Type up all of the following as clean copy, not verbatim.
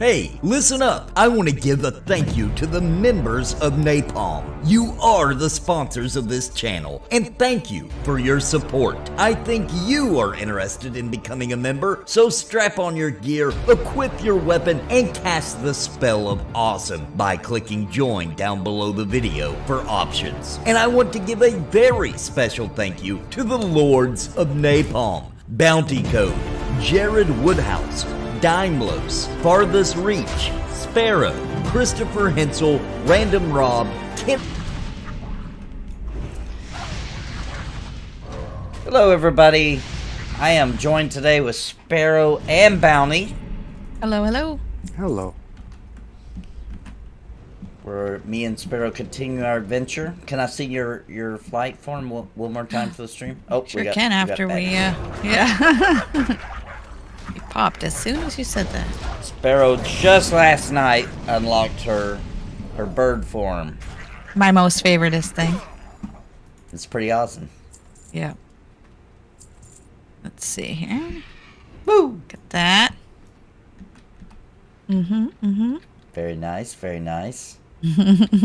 Hey, listen up. I want to give a thank you to the members of Napalm. You are the sponsors of this channel, and thank you for your support. I think you are interested in becoming a member, so strap on your gear, equip your weapon, and cast the spell of awesome by clicking join down below the video for options. And I want to give a very special thank you to the Lords of Napalm. Bounty Code, Jared Woodhouse, Daimlos, Farthest Reach, Sparoh, Christopher Hensel, Random Rob, Tim. Hello everybody, I am joined today with Sparoh and Bounty. Hello, hello. Hello. Where me and Sparoh continue our adventure. Can I see your flight form one more time for the stream? Oh, sure can after we, yeah. You popped as soon as you said that. Sparoh just last night unlocked her bird form. My most favoriteest thing. It's pretty awesome. Yeah. Let's see here. Woo! Get that. Very nice, very nice.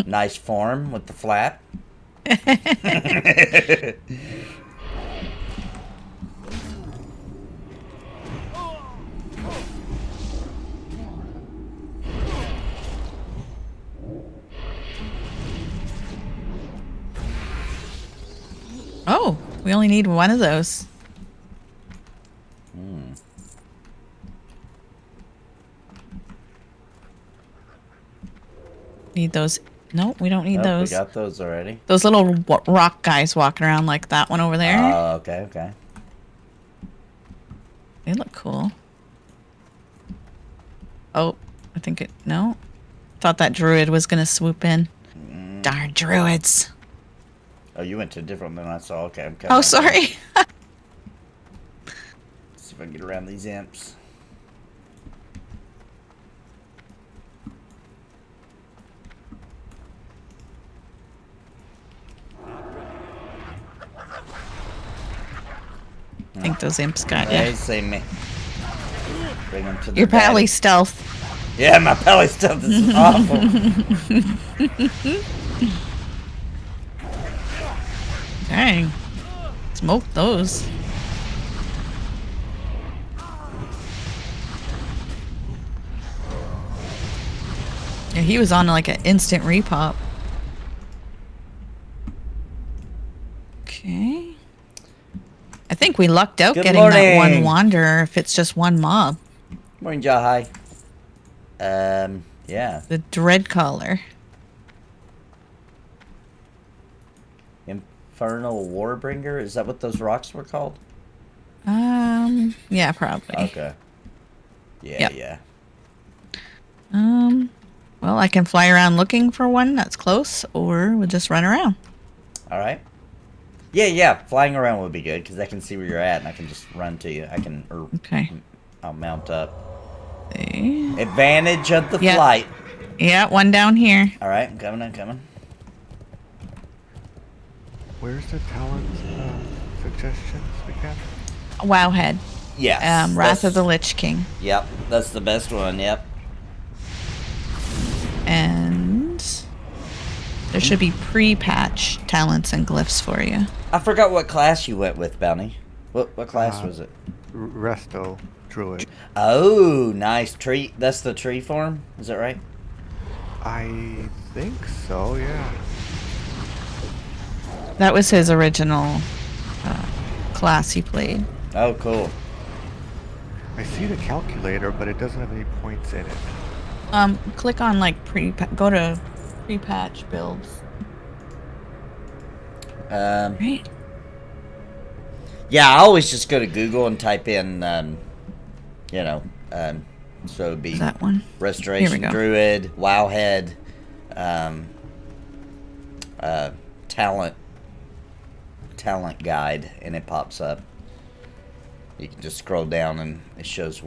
Nice form with the flap. Oh, we only need one of those. Need those. No, we don't need Nope, those. We got those already. Those little rock guys walking around like that one over there. Oh, okay, okay. They look cool. Oh, I think it... No. Thought that druid was going to swoop in. Darn druids. Oh, you went to a different one than I saw. Okay, I'm coming. Oh, sorry. Let's see if I can get around these imps. I think those imps got you. They see me. Bring them to the Your pally daddy. stealth. Yeah, my pally stealth is awful. Dang. Smoke those. Yeah, he was on like an instant repop. Okay. I think we lucked out Good getting morning. that one wanderer if it's just one mob. Morning, Jahai. Yeah. The dread collar. Infernal Warbringer? Is that what those rocks were called? Yeah, probably. Okay. Yeah, Yep. yeah. Well, I can fly around looking for one that's close, or we'll just run around. Alright. Yeah, yeah. Flying around would be good, because I can see where you're at, and I can just run to you. I can... Okay. I'll mount up. See. Advantage of the Yeah. flight. Yeah, one down here. Alright, I'm coming, I'm coming. Where's the talent suggestions again? Wowhead. Yes. Wrath of the Lich King. Yep, that's the best one, yep. And there should be pre-patch talents and glyphs for you. I forgot what class you went with, Bounty. What class was it? Resto Druid. Oh, nice. Tree. That's the tree form? Is that right? I think so, yeah. That was his original class he played. Oh, cool. I see the calculator, but it doesn't have any points in it. Click on like go to pre-patch builds. Right. Yeah, I always just go to Google and type in, so it'd be That one. Restoration Here we go. Druid, Wowhead, talent guide, and it pops up. You can just scroll down and it shows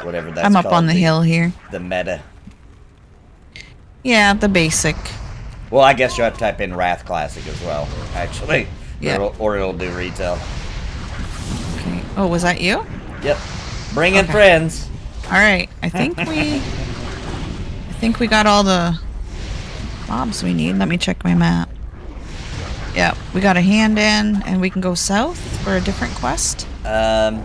whatever that's I'm up called, on the hill here. The meta. Yeah, the basic. Well, I guess you have to type in Wrath Classic as well, actually. Yeah. Or it'll do retail. Okay. Oh, was that you? Yep. Bring in Okay. friends. Alright, I think we got all the mobs we need. Let me check my map. Yeah, we got a hand in, and we can go south for a different quest. Yeah.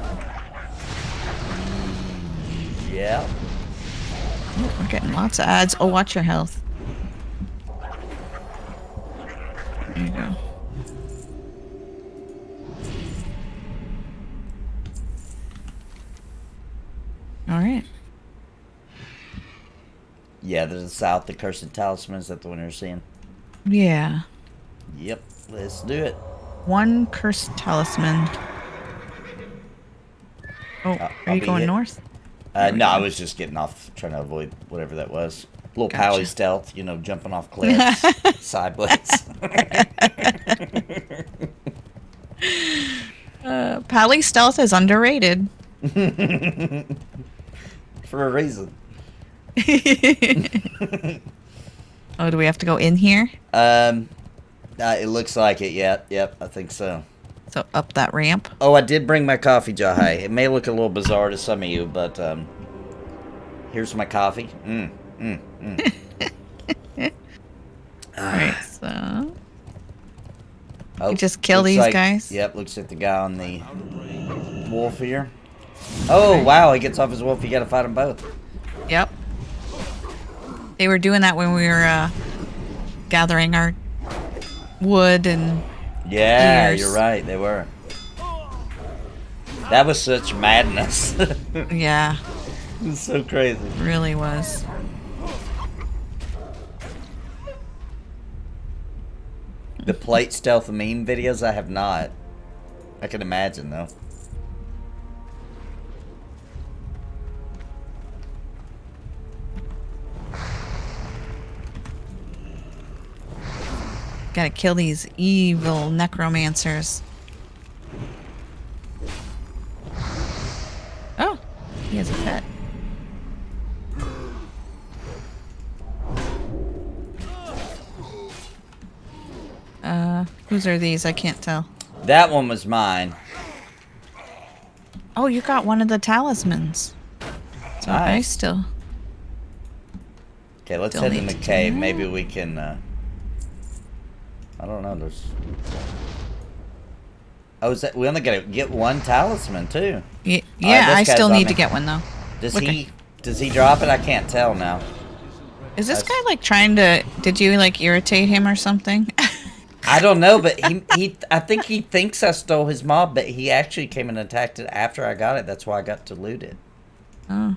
Oh, we're getting lots of ads. Oh, watch your health. There you go. Alright. Yeah, there's the south, the Cursed Talisman. Is that the one you're seeing? Yeah. Yep, let's do it. One cursed talisman. Oh, are I'll you be going hit. north? No, I was just getting off, trying to avoid whatever that was. A little Gotcha. pally stealth, you know, jumping off cliffs, sideways. Pally stealth is underrated. For a reason. Oh, do we have to go in here? It looks like it. Yep, I think so. So up that ramp. Oh, I did bring my coffee, Jahai. It may look a little bizarre to some of you, but here's my coffee. Alright, so Oh, you just kill looks these like- guys? Yep, looks like the guy on the wolf here. Oh, wow, he gets off his wolf. You gotta fight them both. Yep. They were doing that when we were gathering our wood and Yeah, Ears. you're right. They were. That was such madness. yeah, It was so crazy. really was. The plate stealth meme videos, I have not. I can imagine, though. Gotta kill these evil necromancers. Oh, he has a pet. Whose are these? I can't tell. That one was mine. Oh, you got one of the talismans. So I Nice. still... Okay, let's Still head in need the to do cave. that. Maybe we can, I don't know, there's... Oh, is that... We only gotta get one talisman, too. Yeah, All right, this I guy's still on need me. to get one, though. Does Okay. he drop it? I can't tell now. Is this That's- guy, like, trying to... Did you, like, irritate him or something? I don't know, but I think he thinks I stole his mob, but he actually came and attacked it after I got it. That's why I got to loot it. Oh.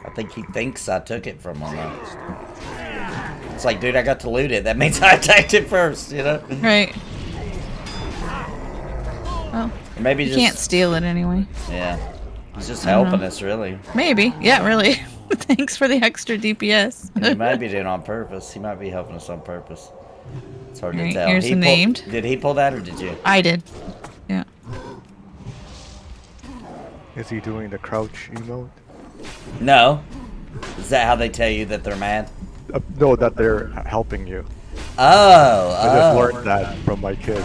I think he thinks I took it from him. It's like, dude, I got to loot it. That means I attacked it first, you know? Right. Well, Maybe you just... can't steal it anyway. Yeah. He's just I don't helping know. us, really. Maybe. Yeah, really. Thanks for the extra DPS. He might be doing it on purpose. He might be helping us on purpose. It's hard to Alright, tell. here's the named. Did he pull that or did you? I did. Yeah. Is he doing the crouch emote? No. Is that how they tell you that they're mad? No, that they're helping you. Oh, I just learned that from my kids.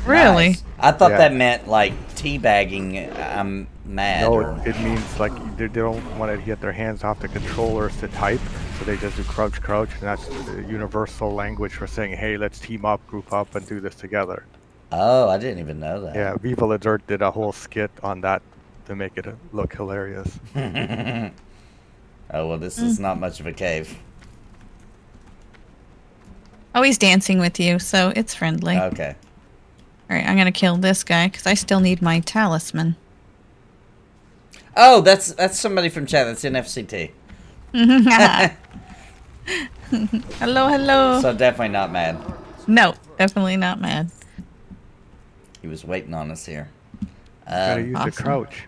Really? Nice. I thought Yeah. that meant like teabagging. I'm mad. No, or- it means like they don't want to get their hands off the controllers to type, so they just do crouch, crouch, and that's the universal language for saying, hey, let's team up, group up, and do this together. Oh, I didn't even know that. Yeah, Viva La Dirt did a whole skit on that to make it look hilarious. Oh, well, this is not much of a cave. Oh, he's dancing with you, so it's friendly. Okay. Alright, I'm gonna kill this guy, because I still need my talisman. Oh, that's somebody from chat. That's in FCT. Hello, hello. So definitely not mad. No, definitely not mad. He was waiting on us here. Gotta use the awesome. crouch.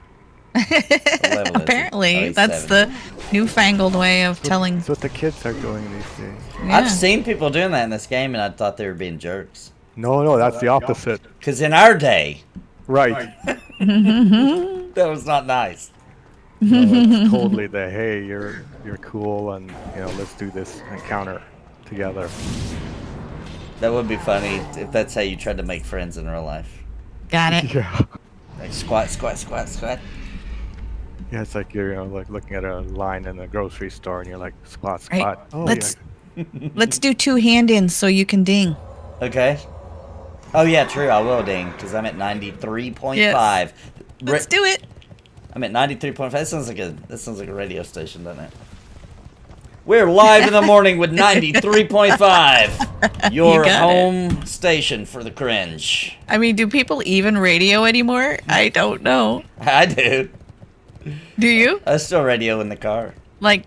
What level is he? Apparently, Oh, he's that's 7. the newfangled way of telling. That's what the kids are doing these days. Yeah. I've seen people doing that in this game, and I thought they were being jerks. No, that's the opposite. Because in our day, Right. that was not nice. No, it's totally the hey, you're cool, and let's do this encounter together. That would be funny if that's how you tried to make friends in real life. Got it. Yeah. Like squat, squat, squat, squat. Yeah, it's like you're like looking at a line in the grocery store, and you're like, squat, Right. squat. Oh, Let's yeah. let's do 2 hand-ins so you can ding. Okay. Oh yeah, true. I will ding because I'm at 93.5. Yes. Let's do it. I'm at 93.5. That sounds like a radio station, doesn't it? We're live in the morning with 93.5. Your home station for the cringe. I mean, do people even radio anymore? I don't know. I do. Do you? I still radio in the car. Like,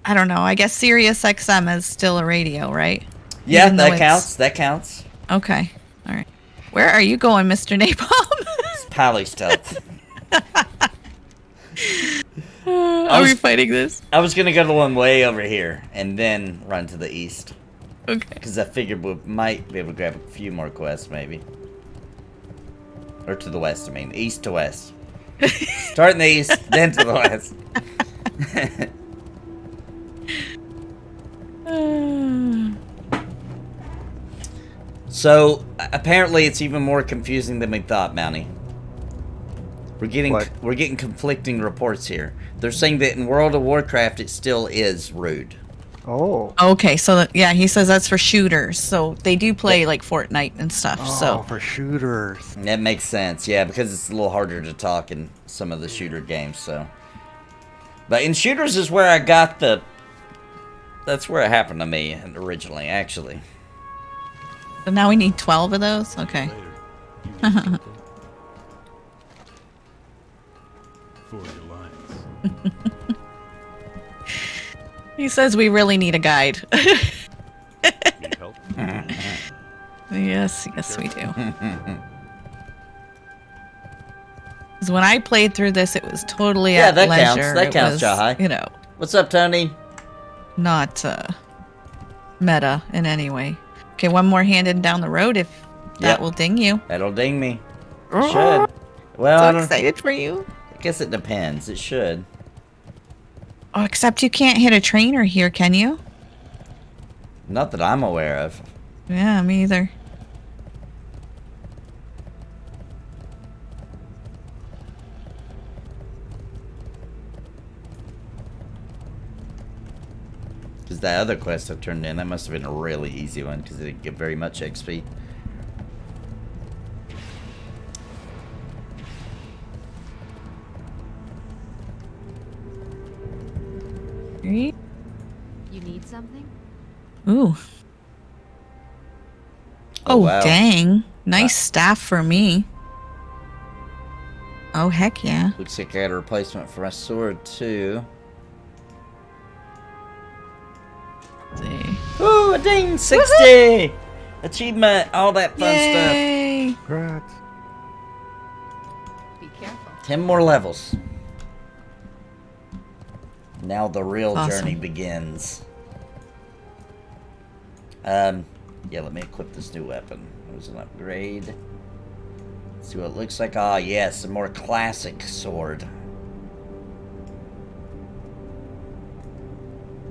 I don't know. I guess Sirius XM is still a radio, right? Yeah, Even though that it's- counts. That counts. Okay. All right. Where are you going, Mr. Napalm? It's Pally stealth. Are we fighting this? I was gonna go to the one way over here and then run to the east. Okay. Because I figured we might be able to grab a few more quests, maybe. Or to the west, I mean. East to west. Start in the east, then to the west. So, apparently it's even more confusing than we thought, Mountie. We're getting conflicting reports here. They're saying that in World of Warcraft it still is rude. Oh. Okay, so yeah, he says that's for shooters. So they do play like Fortnite and stuff. Oh, So for shooters. That makes sense, yeah, because it's a little harder to talk in some of the shooter games, so. But in shooters is where I got that's where it happened to me originally, actually. but now we need 12 of those. Okay. He says we really need a guide. Need help? Yes, we do. Because when I played through this, it was totally at that leisure. counts. That It counts, was, Jahai. You know, What's up, Tony? not meta in any way. Okay, one more handed down the road if that Yep. will ding you. That'll ding me. Oh, Should. Well, I so don't- excited for you. I guess it depends. It should. Oh, except you can't hit a trainer here, can you? Not that I'm aware of. Yeah, me either. Because that other quest I turned in, that must have been a really easy one because it didn't give very much XP. Right? You need something? Ooh. Oh, wow. dang. Nice staff for me. Oh, heck yeah. Looks like I got a replacement for my sword, too. Let's see. Ooh, a ding! 60! Achievement! All that fun stuff. Yay! Congrats. Be careful. 10 more levels. Now the real Awesome. journey begins. Yeah, let me equip this new weapon. It was an upgrade. Let's see what it looks like. Ah, yes, a more classic sword.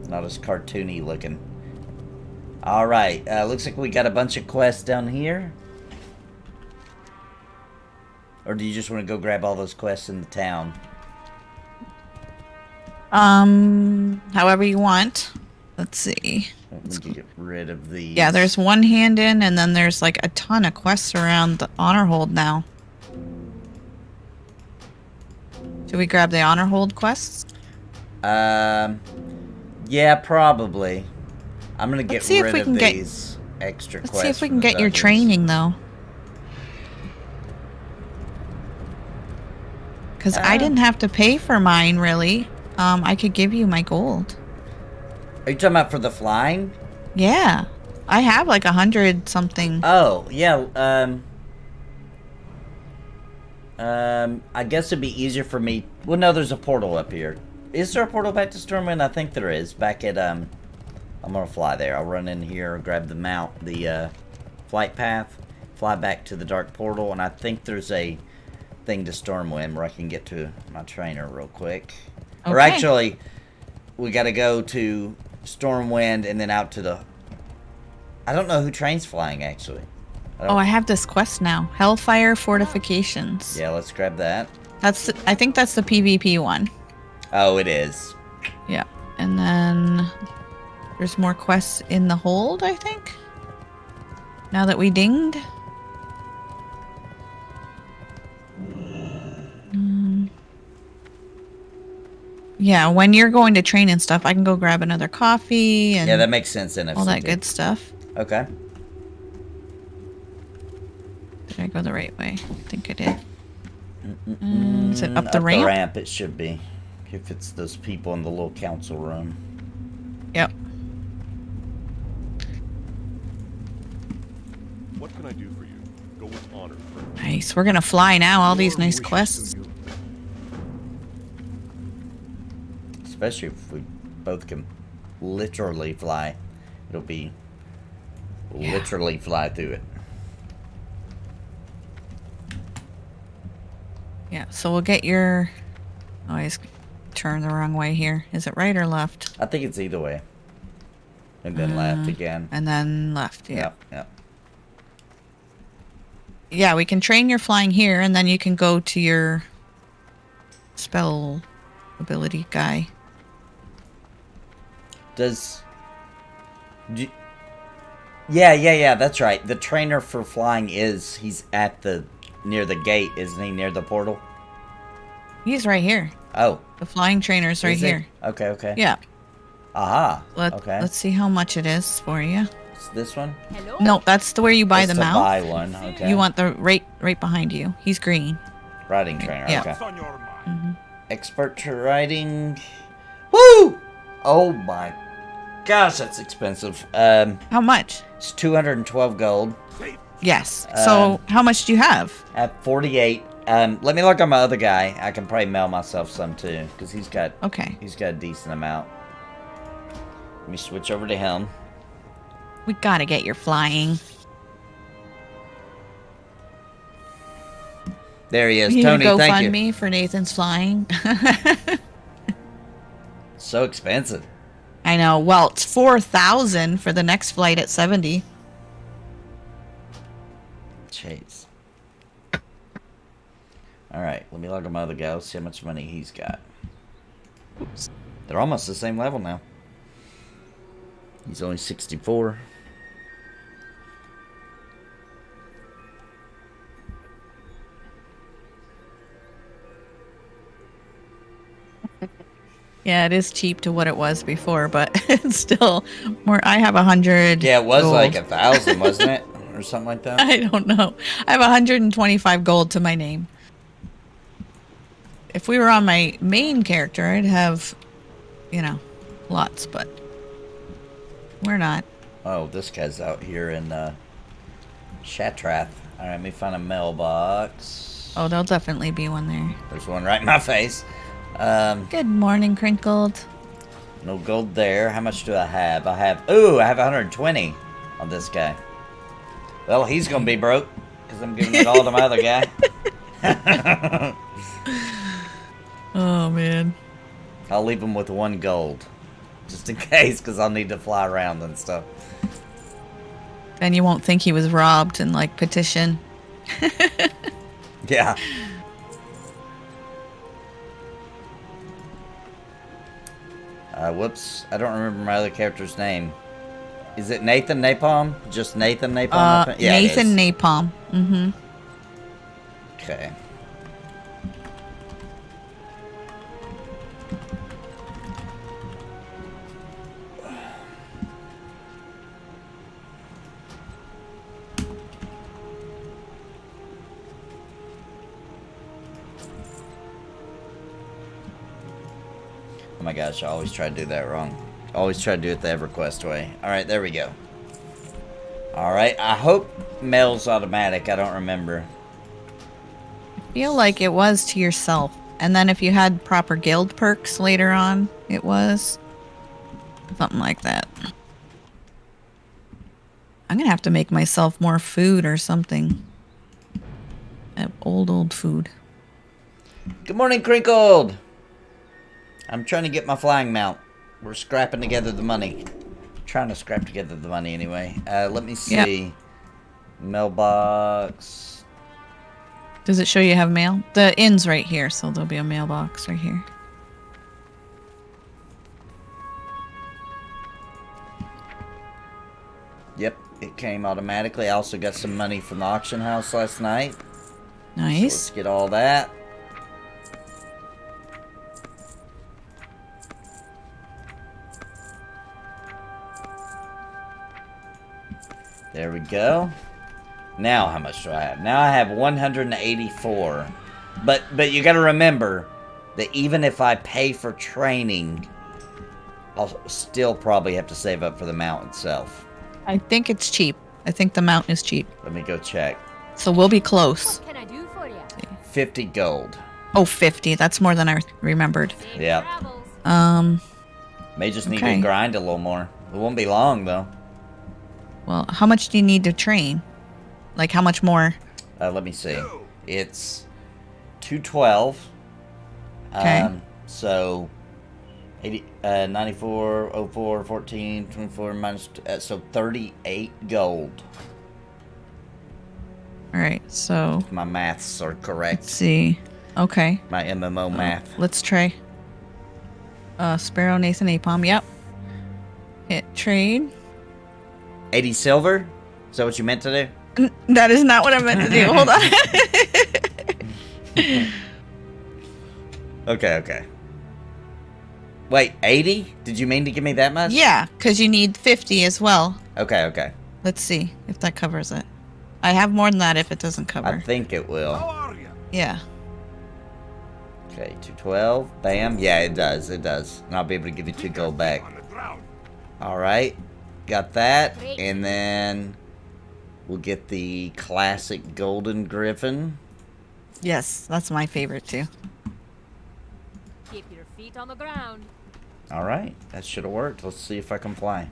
Not as cartoony looking. Alright, looks like we got a bunch of quests down here. Or do you just want to go grab all those quests in the town? However you want. Let's see. Let me get rid of these. Yeah, there's one hand in, and then there's like a ton of quests around the honor hold now. Should we grab the honor hold quests? Yeah, probably. I'm gonna get Let's see if rid we of can get- these extra Let's quests. see if we from can the get your dungeons. training, though. Because I didn't have to pay for mine, really. I could give you my gold. Are you talking about for the flying? Yeah. I have like 100 something. Oh, yeah. I guess it'd be easier for me. Well, no, there's a portal up here. Is there a portal back to Stormwind? I think there is. Back at I'm gonna fly there. I'll run in here, grab the flight path, fly back to the dark portal, and I think there's a thing to Stormwind where I can get to my trainer real quick. Or Okay. actually, we gotta go to Stormwind and then out to the. I don't know who trains flying actually. Oh, I have this quest now. Hellfire Fortifications. Yeah, let's grab that. I think that's the PvP one. Oh, it is. Yeah. And then there's more quests in the hold, I think. Now that we dinged. Yeah, when you're going to train and stuff, I can go grab another coffee and Yeah, that makes sense in all that good stuff. Okay. Did I go the right way? I think I did. Is it up the ramp? The ramp, it should be. If it's those people in the little council room. Yep. What can I do for you? Go with honor first. Nice. We're gonna fly now. All these Your nice wishes quests. to you. Especially if we both can literally fly. It'll be literally fly through it. Yeah, so we'll get your... Oh, I just turned the wrong way here. Is it right or left? I think it's either way. And then left again. And then left, yeah. Yep. Yeah, we can train your flying here, and then you can go to your spell ability guy. Yeah, that's right. The trainer for flying he's at near the gate, isn't he? Near the portal? He's right here. Oh. The flying trainer's right Is he? here. Okay. Yeah. Aha. Okay. Let's see how much it is for you. It's this one? Hello? No, that's the where you buy That's them to out. buy one, okay. You want the right behind you. He's green. Riding trainer, Yeah. okay. What's on your mind? Expert to riding. Woo! Oh my gosh, that's expensive. How much? It's 212 gold. Yes. So how much do you have? At 48. Let me look on my other guy. I can probably mail myself some too, because he's got a decent amount. Let me switch over to him. We gotta get your flying. There he is, You Tony. go Thank fund you. me for Nathan's flying. So expensive. I know. Well, it's 4,000 for the next flight at 70. Jeez. All right, let me log on my other guy. Let's see how much money he's got. Oops. They're almost the same level now. He's only 64. Yeah, it is cheap to what it was before, but it's still more. I have 100. Yeah, it was gold. like 1,000, wasn't it? Or something like that? I don't know. I have 125 gold to my name. If we were on my main character, I'd have, lots, but we're not. Oh, this guy's out here in Shatrath. All right, let me find a mailbox. Oh, there'll definitely be one there. There's one right in my face. Good morning, Crinkled. No gold there. How much do I have? I have 120 on this guy. Well, he's gonna be broke because I'm giving it all to my other guy. Oh man. I'll leave him with 1 gold, just in case, because I'll need to fly around and stuff. Then you won't think he was robbed and petition. Yeah. Whoops. I don't remember my other character's name. Is it Nathan Napalm? Just Nathan Napalm? Yeah, Nathan Napalm. Mm-hmm. Okay. Oh my gosh, I always try to do that wrong. Always try to do it the EverQuest way. Alright, there we go. Alright, I hope mail's automatic. I don't remember. I feel like it was to yourself. And then if you had proper guild perks later on, it was. Something like that. I'm going to have to make myself more food or something. Old food. Good morning, Crinkled! I'm trying to get my flying mount. We're scrapping together the money. Trying to scrap together the money anyway. Let me see. Yep. Mailbox. Does it show you have mail? The inn's right here, so there'll be a mailbox right here. Yep, it came automatically. I also got some money from the auction house last night. So Nice. let's get all that. There we go. Now how much do I have? Now I have 184. But you got to remember that even if I pay for training, I'll still probably have to save up for the mount itself. I think it's cheap. I think the mount is cheap. Let me go check. So we'll be close. What can I do for you? 50 gold. Oh, 50. That's more than I remembered. Safe Yep. travels. May just need Okay. to grind a little more. It won't be long though. Well, how much do you need to train? Like, how much more? Let me see. It's 212. Okay. So 80, 94, 04, 14, 24 minus, so 38 gold. All right, so My maths are let's correct. see. Okay. My MMO math. Let's try. Sparoh, Nathan, Apom. Yep. Hit trade. 80 silver? Is that what you meant to do? That is not what I meant to do. Hold on. Okay. Wait, 80? Did you mean to give me that much? Yeah, because you need 50 as well. Okay. Let's see if that covers it. I have more than that if it doesn't cover. I think it will. Yeah. Okay, 212. Bam. Yeah, it does. And I'll be able to give you 2 gold back. Alright. Got that. Great. And then we'll get the classic golden griffin. Yes, that's my favorite too. Keep your feet on the ground. Alright. That should have worked. Let's see if I can fly.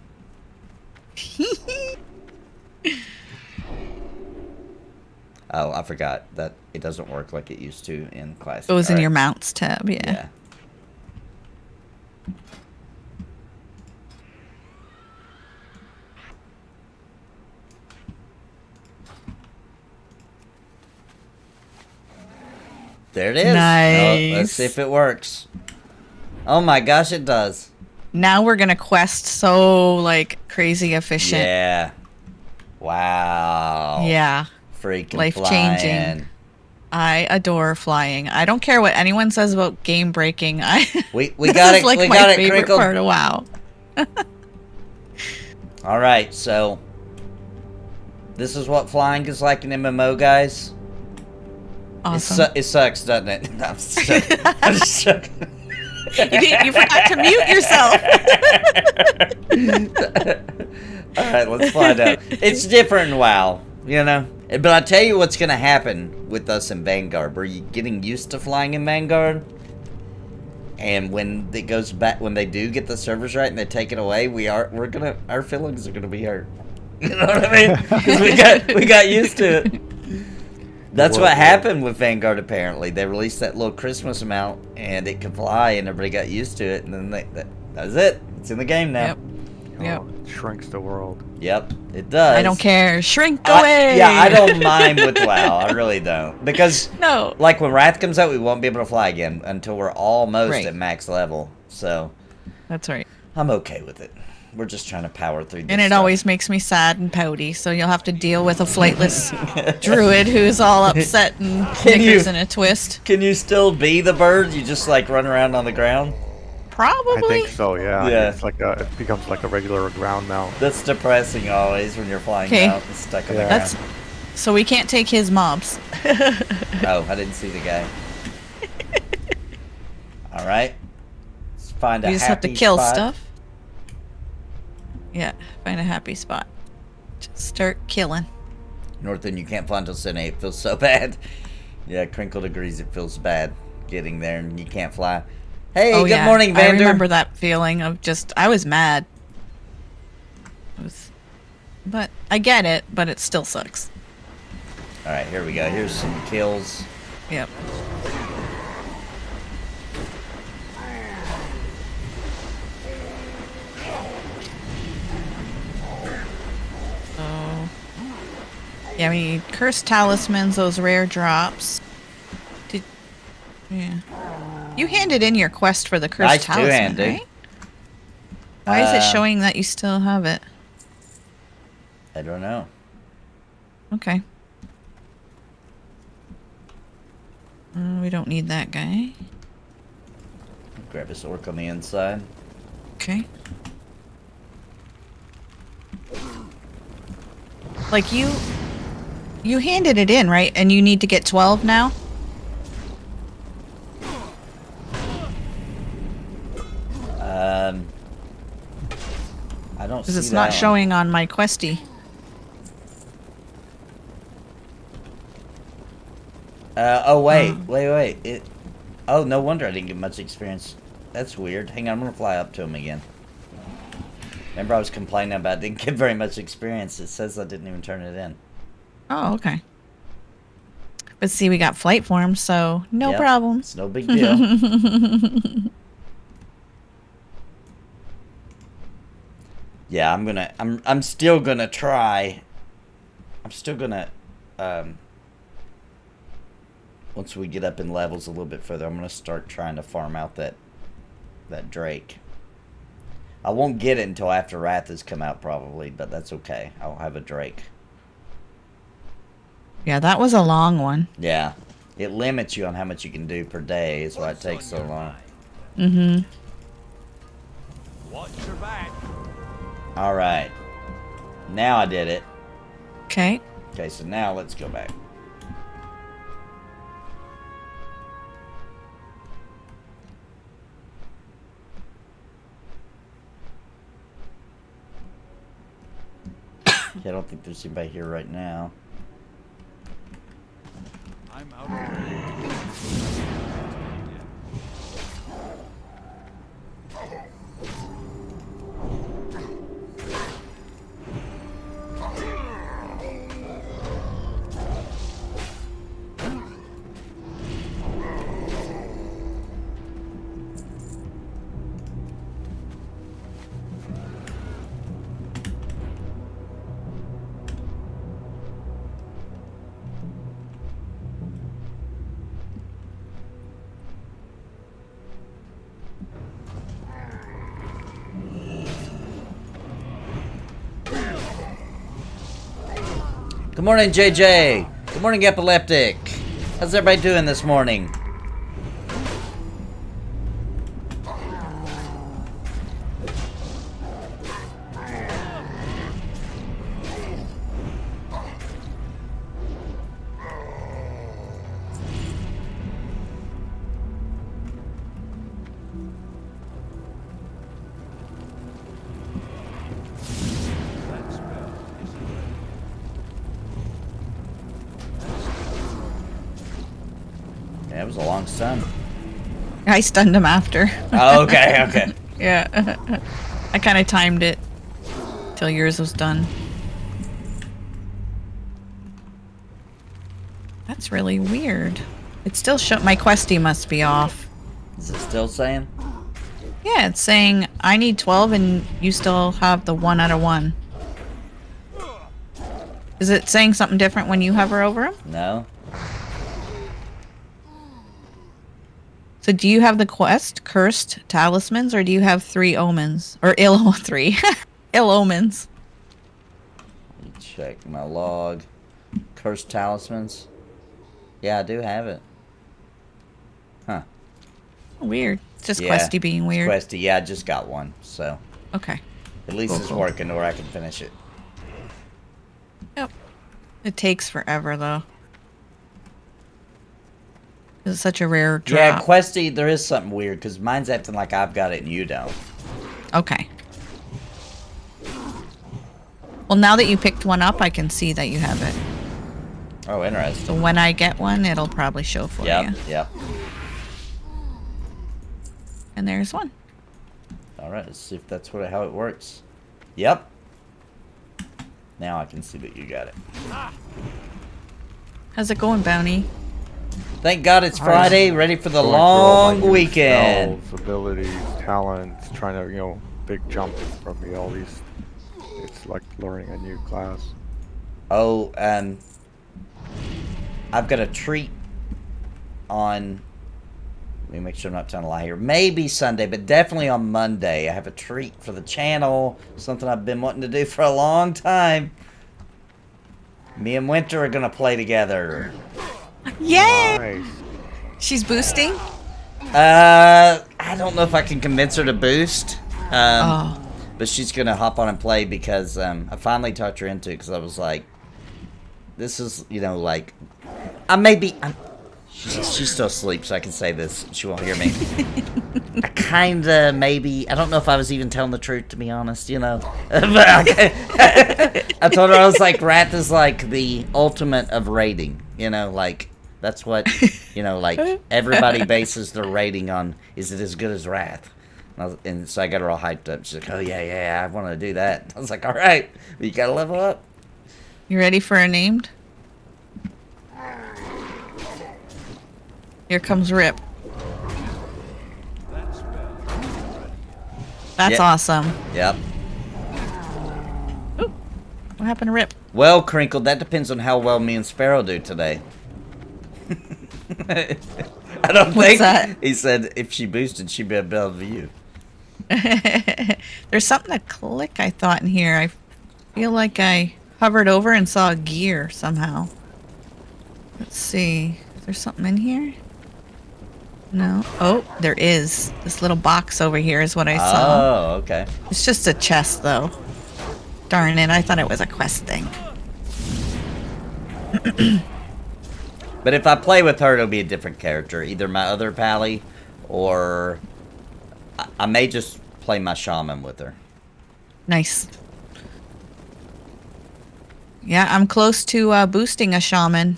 Oh, I forgot that it doesn't work like it used to in classic. It was in Alright. your mounts tab, yeah. Yeah. There it is. Nice. Oh, let's see if it works. Oh my gosh, it does. Now we're gonna quest so like crazy efficient. Yeah. Wow. Yeah. Freaking Life-changing. flying. I adore flying. I don't care what anyone says about game breaking. We This got is it. like we my got it, favorite Crinkle. part of WoW. All right, so this is what flying is like in MMO, guys. Awesome. It sucks, doesn't it? No, I'm just joking. I'm just joking. You forgot to mute yourself. All right, let's find out. It's different in WoW, you know. But I tell you what's gonna happen with us in Vanguard. We're getting used to flying in Vanguard, and when it goes back, when they do get the servers right and they take it away, our feelings are gonna be hurt. You know what I mean? Because we got used to it. That's what happened with Vanguard. Apparently, they released that little Christmas amount, and it could fly, and everybody got used to it, and then that was it. It's in the game now. Yep. Yep. Oh, it shrinks the world. Yep, it does. I don't care. Shrink away. Yeah, I don't mind with WoW. I really don't. Because, No. like, when Wrath comes out, we won't be able to fly again until we're almost Right. at max level. So, That's right. I'm okay with it. We're just trying to power through this And it stuff. always makes me sad and pouty, so you'll have to deal with a flightless druid who's all upset and knickers in a twist. Can you still be the bird? You just, like, run around on the ground? I Probably. think so. Yeah. Yeah. It's like it becomes like a regular ground mount. That's depressing always when you're flying 'Kay. out and stuck on the Yeah. ground. That's so we can't take his mobs. Oh, I didn't see the guy. Alright. Let's find a You just have to happy kill spot. stuff. Yeah, find a happy spot. Just start killing. Northern, you can't fly until 7-8. It feels so bad. Yeah, Crinkle agrees. It feels bad getting there and you can't fly. Hey, Oh, good yeah. morning, Vander. I remember that feeling of just I was mad. But I get it, but it still sucks. All right, here we go. Here's some kills. Yep. So, yeah, we need cursed talismans, those rare drops. Yeah. You handed in your quest for the cursed I talisman, two-handed. right? Why is it showing that you still have it? I don't know. Okay. We don't need that guy. Grab his orc on the inside. Okay. Like you handed it in, right? And you need to get 12 now? I don't see Because it's that not one. showing on my questy. Oh wait. Oh, no wonder I didn't get much experience. That's weird. Hang on, I'm gonna fly up to him again. Remember I was complaining about I didn't get very much experience. It says I didn't even turn it in. Oh, okay. But see, we got flight form, so no Yep, problem. It's no big deal. Yeah, I'm still gonna try. I'm still gonna once we get up in levels a little bit further, I'm gonna start trying to farm out that Drake. I won't get it until after Wrath has come out probably, but that's okay. I'll have a Drake. Yeah, that was a long one. Yeah. It limits you on how much you can do per day, is why it takes so long. Mm-hmm. Watch your back. Alright. Now I did it. Okay. Okay, so now let's go back. I don't think there's anybody here right now. I'm out of Good morning, JJ. Good morning, Epileptic. How's everybody doing this morning? Yeah, it was a long stun. I stunned him after. Oh, okay, okay. Yeah. I kind of timed it till yours was done. That's really weird. It still show my questy must be off. Is it still saying? Yeah, it's saying I need 12 and you still have the 1 out of 1. Is it saying something different when you hover over him? No. So do you have the quest, Cursed Talismans, or do you have 3 omens? Or three. Ill omens. Let me check my log. Cursed Talismans. Yeah, I do have it. Huh. Weird. It's just Yeah, questy being it's weird. Questy, yeah, I just got one, so Okay. at least it's working or I can finish it. Yep. It takes forever though. It's such a rare drop. Yeah, Questy, there is something weird because mine's acting like I've got it and you don't. Okay. Well, now that you picked one up, I can see that you have it. Oh, interesting. So when I get one, it'll probably show for you. Yep. And there's one. All right, let's see if that's how it works. Yep. Now I can see that you got it. How's it going, Bounty? Thank God it's Friday, ready for the Going through all my long new weekend. spells, abilities, talents, trying to, big jump from me, all these. It's like learning a new class. Oh, I've got a treat on. Let me make sure I'm not telling a lie here. Maybe Sunday, but definitely on Monday. I have a treat for the channel. Something I've been wanting to do for a long time. Me and Winter are gonna play together. Yay! Nice. She's boosting? I don't know if I can convince her to boost. Oh. But she's gonna hop on and play because I finally talked her into it because I was like, this is, you know, like, she still asleep, so I can say this. She won't hear me. I kinda, maybe, I don't know if I was even telling the truth, to be honest, you know. But I told her, I was like, Wrath is like the ultimate of rating, you know, like, that's what, you know, like, everybody bases their rating on, is it as good as Wrath? And so I got her all hyped up. She's like, oh, yeah, I want to do that. I was like, all right, but you got to level up. You ready for a named? Here comes Rip. That's Yep. awesome. Yep. Ooh, what happened to Rip? Well, Crinkle, that depends on how well me and Sparoh do today. I don't think. that? He said if she boosted, she'd be above you. There's something to click, I thought, in here. I feel like I hovered over and saw a gear somehow. Let's see. Is there something in here? No. Oh, there is. This little box over here is what I saw. Oh, okay. It's just a chest, though. Darn it, I thought it was a quest thing. But if I play with her, it'll be a different character. Either my other pally, or I may just play my shaman with her. Nice. Yeah, I'm close to boosting a shaman.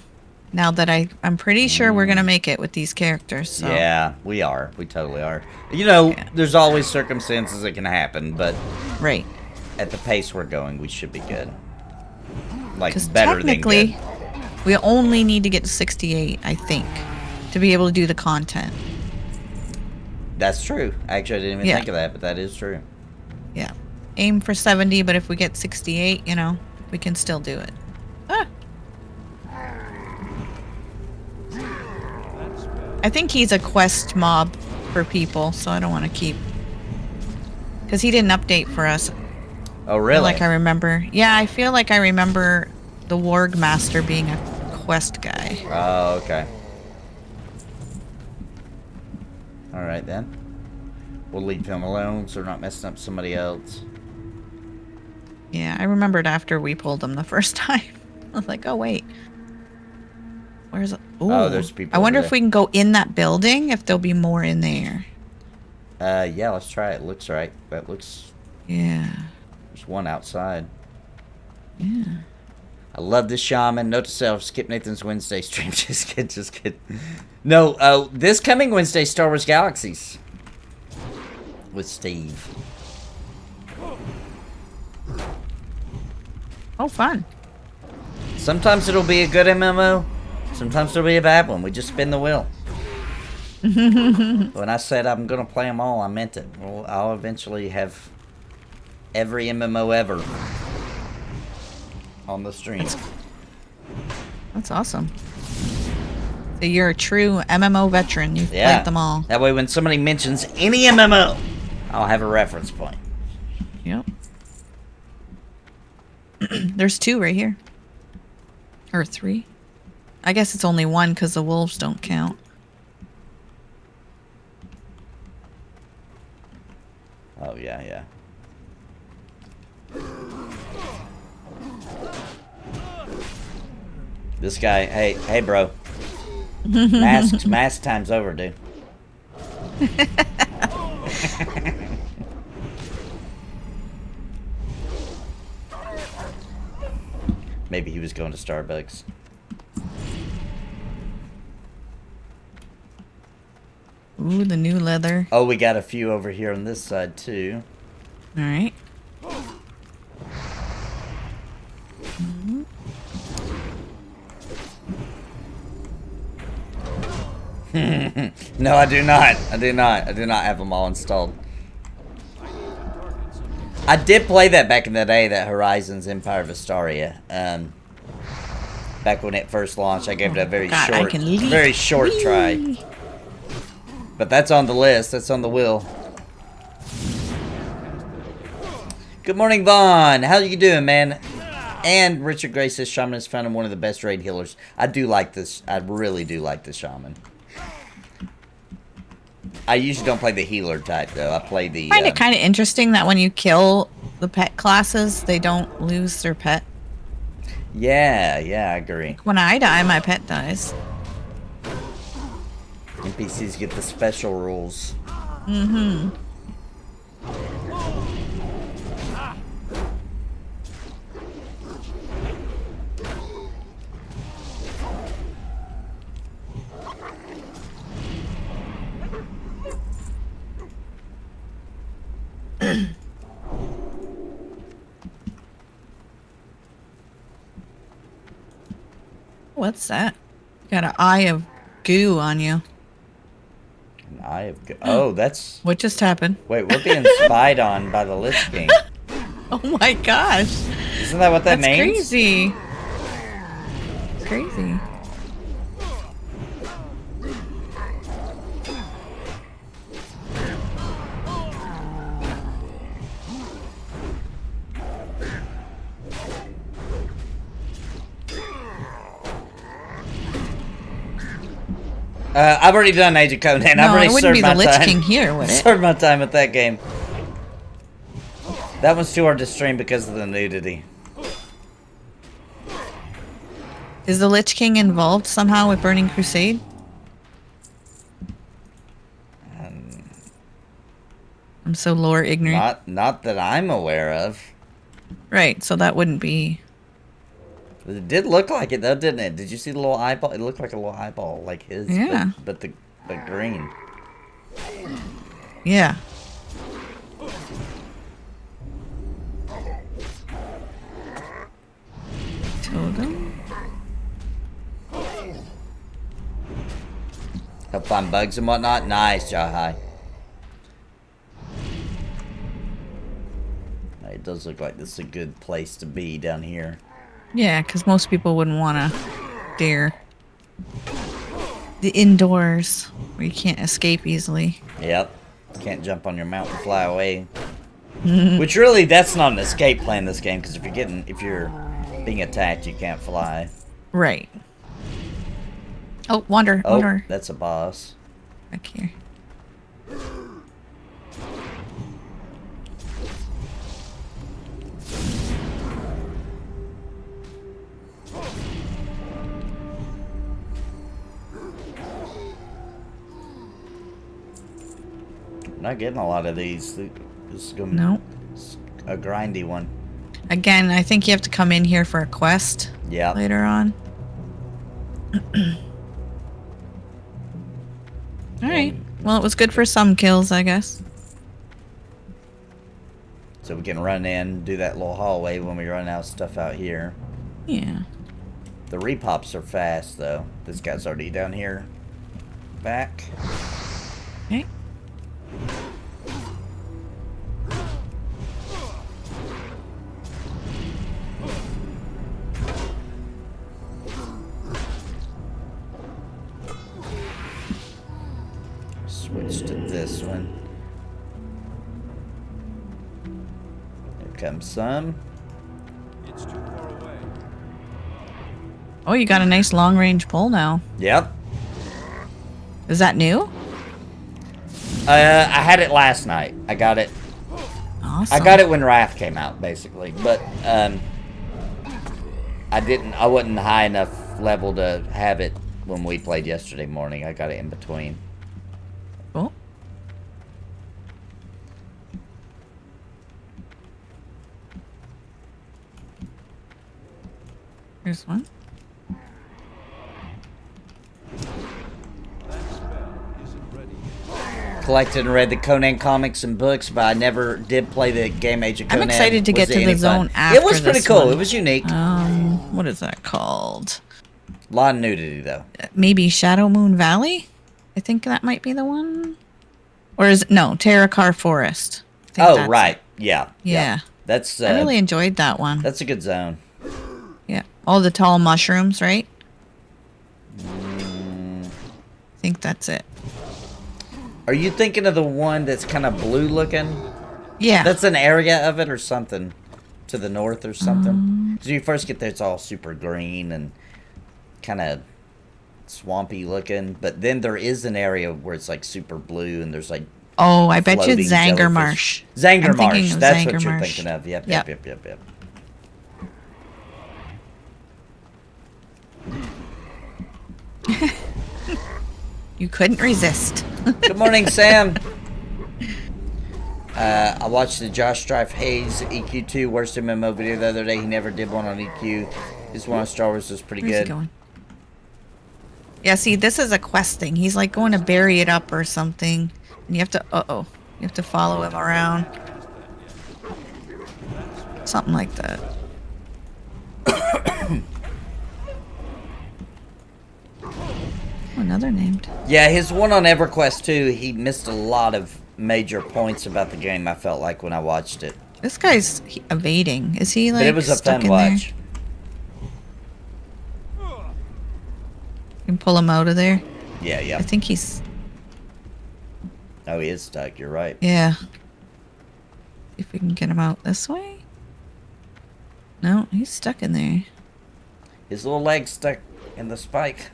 Now that I'm pretty sure we're gonna make it with these characters. So. Yeah, we are. We totally are. You know, Yeah. there's always circumstances that can happen, but Right. at the pace we're going, we should be good. Like, Because better than technically, good. we only need to get to 68, I think, to be able to do the content. That's true. Actually, I didn't even Yeah. think of that, but that is true. Yeah. Aim for 70, but if we get 68, you know, we can still do it. Ah. I think he's a quest mob for people, so I don't want to keep... Because he didn't update for us. Oh, I really? feel like I remember... Yeah, I feel like I remember the Warg Master being a quest guy. Oh, okay. Alright, then. We'll leave him alone so we're not messing up somebody else. Yeah, I remembered after we pulled him the first time. I was like, oh, wait. Where's... Oh, there's people I wonder over if we can go in that building, if there'll be more in there. Yeah, let's try it. Looks right. That looks... Yeah. There's one outside. Yeah. I love this shaman. Note to self, skip Nathan's Wednesday stream. Just kidding. No, this coming Wednesday, Star Wars Galaxies. With Steve. Oh, fun. Sometimes it'll be a good MMO. Sometimes it'll be a bad one. We just spin the wheel. When I said I'm going to play them all, I meant it. Well, I'll eventually have every MMO ever on the stream. That's awesome. So you're a true MMO veteran. You've played them all. That way when somebody mentions any MMO, I'll have a reference point. Yep. There's 2 right here. Or 3. I guess it's only 1 because the wolves don't count. Oh, yeah. This guy, hey, bro. Mask time's over, dude. Maybe he was going to Starbucks. Ooh, the new leather. Oh, we got a few over here on this side, too. All right. No, I do not. I do not have them all installed. I did play that back in the day, that Horizons Empire of Astaria. Back when it first launched, I gave it a very short try. But that's on the list. That's on the wheel. Good morning, Vaughn. How you doing, man? And Richard Gray says Shaman has found him one of the best raid healers. I do like this. I really do like the Shaman. I usually don't play the healer type, though. I play the... I find it kind of interesting that when you kill the pet classes, they don't lose their pet. Yeah, I agree. When I die, my pet dies. NPCs get the special rules. Mm-hmm. What's that? You got an eye of goo on you. An eye of... Oh, that's... What just happened? Wait, we're being spied on by the Lich King. Oh my gosh. Isn't that what that That's means? crazy. Crazy. I've already done Age of Conan. No, I've already it wouldn't served be my the Lich time. King here, would it? Served my time at that game. That one's too hard to stream because of the nudity. Is the Lich King involved somehow with Burning Crusade? I'm so lore ignorant. Not that I'm aware of. Right, so that wouldn't be... It did look like it though, didn't it? Did you see the little eyeball? It looked like a little eyeball, like his. Yeah. But green. Yeah. Totem? Help find bugs and whatnot. Nice, Jahai. It does look like this is a good place to be down here. Yeah, because most people wouldn't want to dare the indoors where you can't escape easily. Yep. Can't jump on your mount and fly away. Which really, that's not an escape plan in this game, because if you're being attacked, you can't fly. Right. Oh, wander. Oh, that's a boss. Back here. Not getting a lot of these. This is gonna Nope. a grindy one. Again, I think you have to come in here for a quest Yeah. later on. Alright. Well, it was good for some kills, I guess. So we can run in, do that little hallway when we run out of stuff out here. Yeah. The repops are fast, though. This guy's already down here. Back. Okay. Switch to this one. Here comes some. It's too far away. Oh, you got a nice long-range pole now. Yep. Is that new? I had it last night. I got it. Awesome. I got it when Wrath came out, basically. But I wasn't high enough level to have it when we played yesterday morning. I got it in between. Cool. Here's one. Collected and read the Conan comics and books, but I never did play the game Age of Conan. I'm excited to Was get it to any the zone fun? after It was pretty this cool. one. It was unique. What is that called? A lot of nudity, though. Maybe Shadow Moon Valley? I think that might be the one. Or is it? No, Terracar Forest. I think Oh, that's right. it. Yeah. Yeah. That's I really enjoyed that one. that's a good zone. Yeah. All the tall mushrooms, right? Mm. I think that's it. Are you thinking of the one that's kind of blue looking? Yeah. That's an area of it or something? to the north or something. Because when you first get there, it's all super green and kind of swampy looking. But then there is an area where it's like super blue and there's like Oh, I bet you floating it's Zanger jellyfish. Marsh. Zanger I'm thinking Marsh. of That's Zanger what you're Marsh. thinking of. Yep. You couldn't resist. Good morning, Sam. I watched the Josh Strife Hayes EQ2 worst MMO video the other day. He never did one on EQ. His one on Star Wars was pretty Where's he good. going? Yeah, see, this is a quest thing. He's like going to bury it up or something. And you have to, you have to follow him around. Something like that. Another named. Yeah, his one on EverQuest 2, he missed a lot of major points about the game, I felt like, when I watched it. This guy's evading. Is he like But it was a stuck fun in watch. there? You can pull him out of there. Yeah. I think he's... Oh, he is stuck, you're right. Yeah. See if we can get him out this way. No, he's stuck in there. His little leg's stuck in the spike.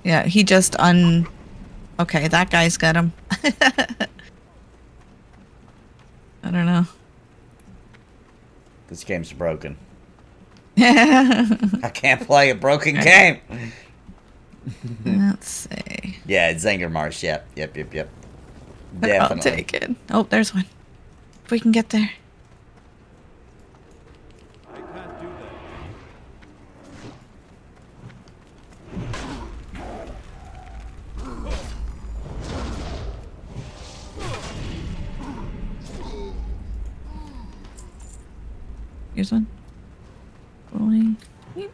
Yeah, he just Okay, that guy's got him. I don't know. This game's broken. I can't play a broken game. Let's see. Yeah, it's Zanger Marsh. Yep. I'll Definitely. take it. Oh, there's one. If we can get there. I can't do that. Here's one. Rolling. That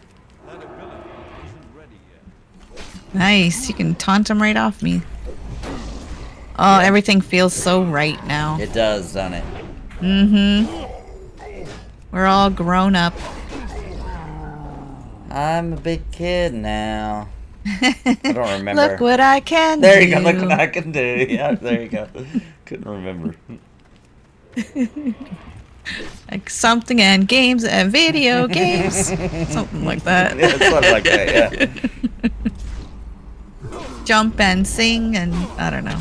ability isn't ready yet. Nice. You can taunt him right off me. Oh, everything feels so right now. It does, doesn't it? Mm-hmm. We're all grown up. I'm a big kid now. I don't remember. Look what I can There do. you go. Look what I can do. Yeah, there you go. Couldn't remember. Like something and games and video games. Something like that. Yeah, something like that. Yeah. Jump and sing and I don't know.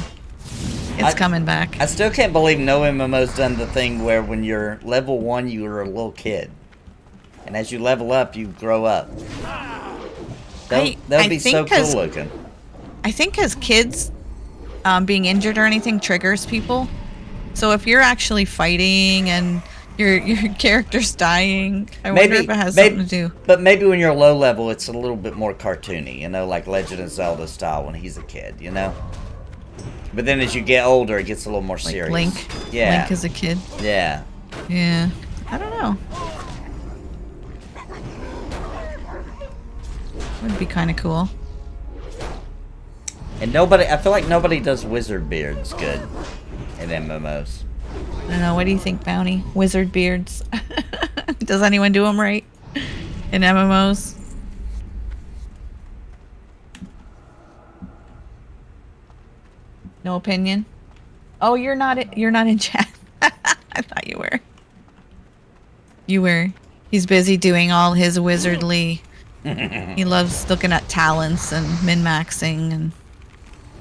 It's coming back. I still can't believe no MMO's done the thing where when you're level 1, you're a little kid, and as you level up, you grow up. That would be so cool looking. I think as kids, being injured or anything triggers people. So if you're actually fighting and your character's dying, I wonder if it has something to do. But maybe when you're low level, it's a little bit more cartoony, you know, like Legend of Zelda style when he's a kid, you know? But then as you get older, it gets a little more Like serious. Link. Yeah. Link as a kid. Yeah. Yeah. I don't know. Would be kind of cool. And I feel like nobody does wizard beards good in MMOs. I don't know. What do you think, Bounty? Wizard beards. Does anyone do them right in MMOs? No opinion. Oh, you're not. You're not in chat. I thought you were. You were. He's busy doing all his wizardly. He loves looking at talents and min-maxing and.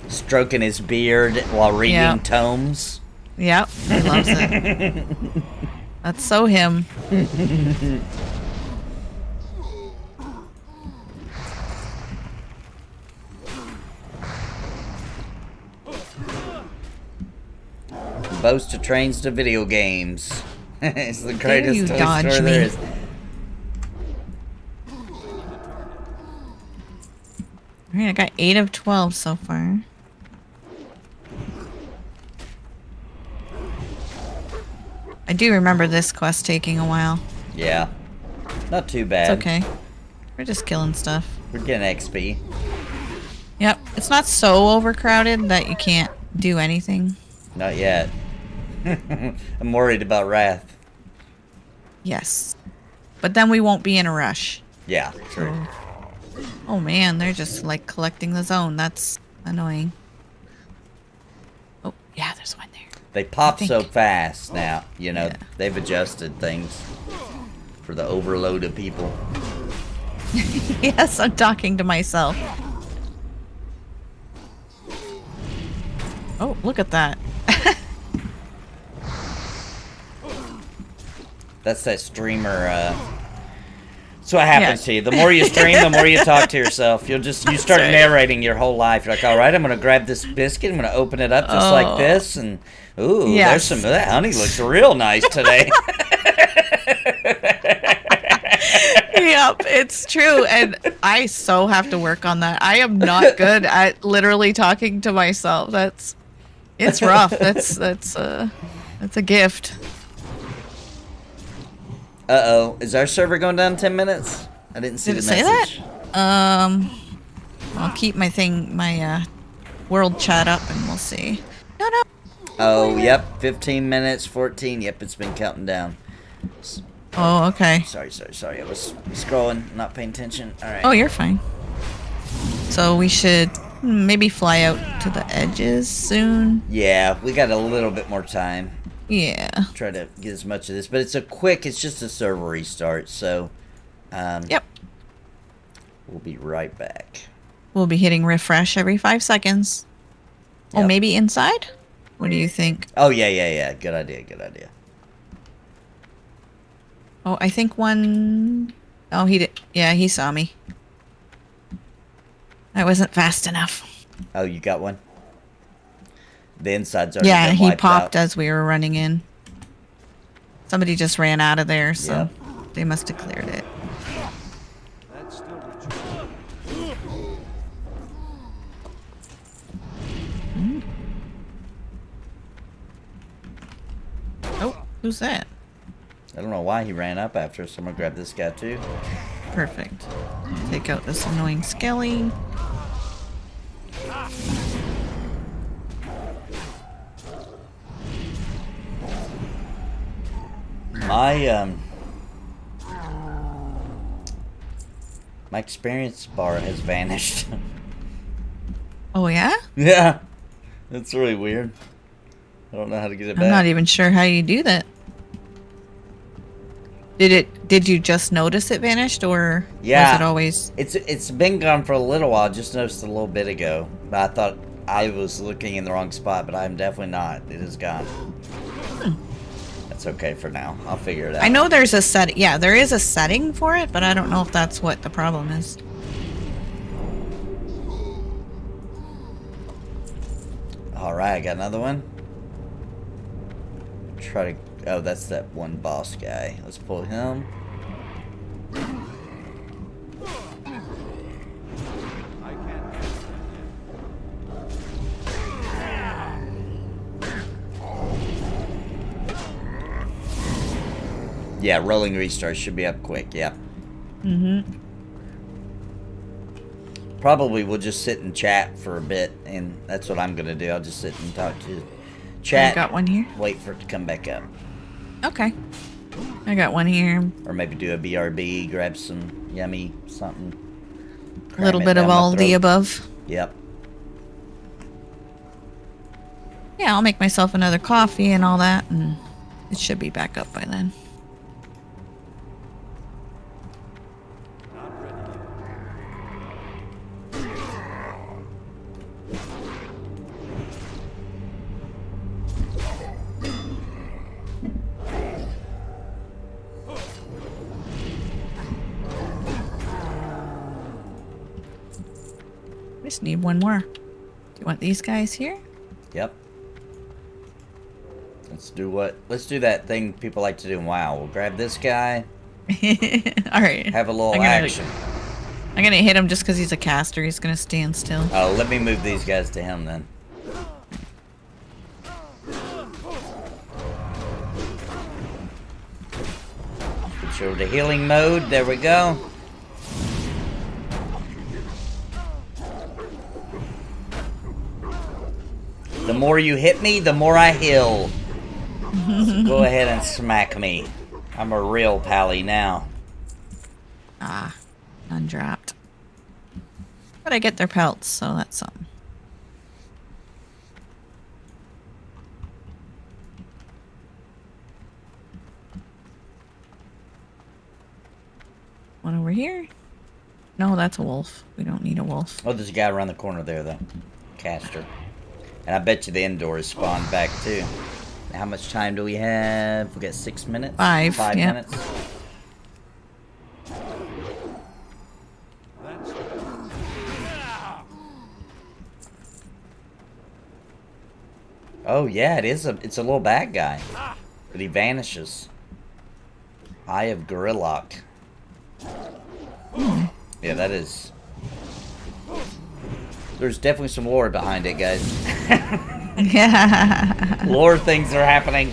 Stroking his beard while reading tomes. Yep, he loves it. That's so him. Boasts trains to video games. It's the greatest you toy dodge store me. there is. Alright, I got 8 of 12 so far. I do remember this quest taking a while. Yeah. Not too bad. It's okay. We're just killing stuff. We're getting XP. Yep, it's not so overcrowded that you can't do anything. Not yet. I'm worried about Wrath. Yes. But then we won't be in a rush. Yeah, true. Oh man, they're just like collecting the zone. That's annoying. Oh, yeah, there's one there. They pop I so think- fast now, you know. Yeah. They've adjusted things. for the overload of people. Yes, I'm talking to myself. Oh, look at that. That's that streamer. That's what happens to you. The more you stream, the more you talk to yourself. You start right. narrating your whole life. You're like, all right, I'm gonna grab this biscuit. I'm gonna open it up just like this, and ooh, there's some. That honey looks real nice today. Yep, it's true, and I so have to work on that. I am not good at literally talking to myself. It's rough. That's a gift. Uh-oh. Is our server going down in 10 minutes? I didn't see Did the it say message. that? I'll keep my world chat up, and we'll see. No. Oh, yep. 15 minutes, 14. Yep, it's been counting down. Oh, okay. Sorry. I was scrolling, not paying attention. All right. Oh, you're fine. So we should maybe fly out to the edges soon. Yeah, we got a little bit more time. Yeah. Try to get as much of this, but it's just a server restart, so Yep. we'll be right back. We'll be hitting refresh every 5 seconds. Oh, Yep. maybe inside? What do you think? Oh, yeah. Good idea. Oh, I think one... Oh, he did. Yeah, he saw me. I wasn't fast enough. Oh, you got one? The inside's already Yeah, been he wiped popped out. as we were running in. Somebody just ran out of there, so Yep. they must have cleared it. That's still retreat. Oh, who's that? I don't know why he ran up after us. I'm gonna grab this guy too. Perfect. Take out this annoying skelly. My experience bar has vanished. Oh, yeah? Yeah, that's really weird. I don't know how to get it back. I'm not even sure how you do that. Did you just notice it vanished, or Yeah. was it always... It's been gone for a little while. I just noticed a little bit ago. But I thought I was looking in the wrong spot, but I'm definitely not. It is gone. That's okay for now. I'll figure it out. I know there's a set. Yeah, there is a setting for it, but I don't know if that's what the problem is. All right, I got another one. Try to. Oh, that's that one boss guy. Let's pull him. I can't do Yeah, rolling restart should be up quick. Yeah. Mm-hmm. Probably we'll just sit and chat for a bit, and that's what I'm gonna do. I'll just sit and talk to chat. I got one here. Wait for it to come back up, Okay. I got one here. or maybe do a BRB, grab some yummy something. A cram little it bit down of my all the throat. above. Yep. Yeah, I'll make myself another coffee and all that, and it should be back up by then. not ready yet. Just need one more. Do you want these guys here? Yep. Let's do that thing people like to do in WoW. We'll grab this guy, All right. have a little I'm gonna- action. I'm gonna hit him just because he's a caster. He's gonna stand still. Oh, let me move these guys to him then. Switch over to healing mode. There we go. The more you hit me, the more I heal. So go ahead and smack me. I'm a real pally now. Ah, undropped. But I get their pelts, so that's something. here? No, that's a wolf. We don't need a wolf. Oh, there's a guy around the corner there, though. Caster. And I bet you the indoor is spawned back, too. How much time do we have? We got 6 minutes? 5, 5 yep. minutes? That's Oh, yeah, it's a little bad guy. But he vanishes. Eye of Gorillock. Yeah, that is... There's definitely some lore behind it, guys. Yeah. Lore things are happening.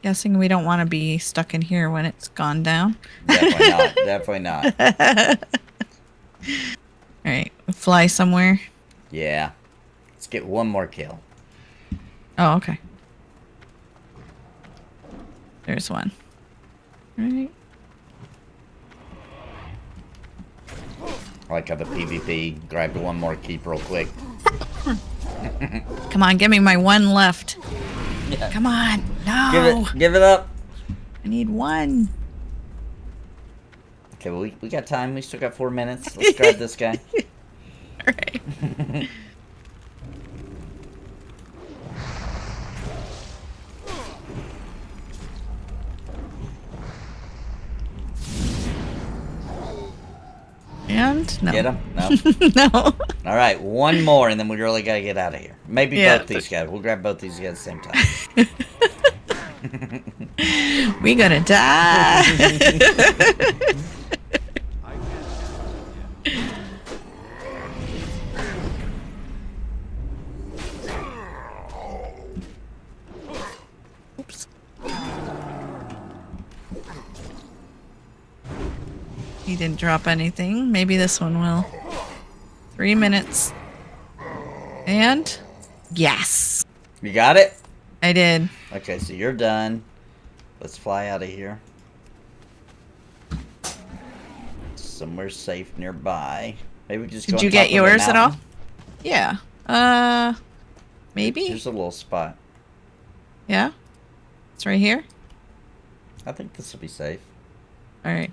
Guessing we don't want to be stuck in here when it's gone down. Definitely not. Definitely not. Alright, fly somewhere. Yeah. Let's get one more kill. Oh, okay. There's one. Alright. I like how the PvP grabbed one more keep real quick. Come on, give me my one left. Yeah. Come on. No. Give it up. I need one. Okay, well, we got time. We still got 4 minutes. Let's grab this guy. Alright. And no. Get him? No. No. All right, one more, and then we really gotta get out of here. Maybe Yeah. both these guys. We'll grab both these guys at the same time. We gonna die. I can't. Oops. He didn't drop anything. Maybe this one will. 3 minutes. And yes, You got it? I did. Okay, so you're done. Let's fly out of here. Somewhere safe nearby. Maybe we just go Did on you top get of the yours at all? mountain. Yeah. Maybe. Here's a little spot. Yeah. It's right here. I think this will be safe. All right.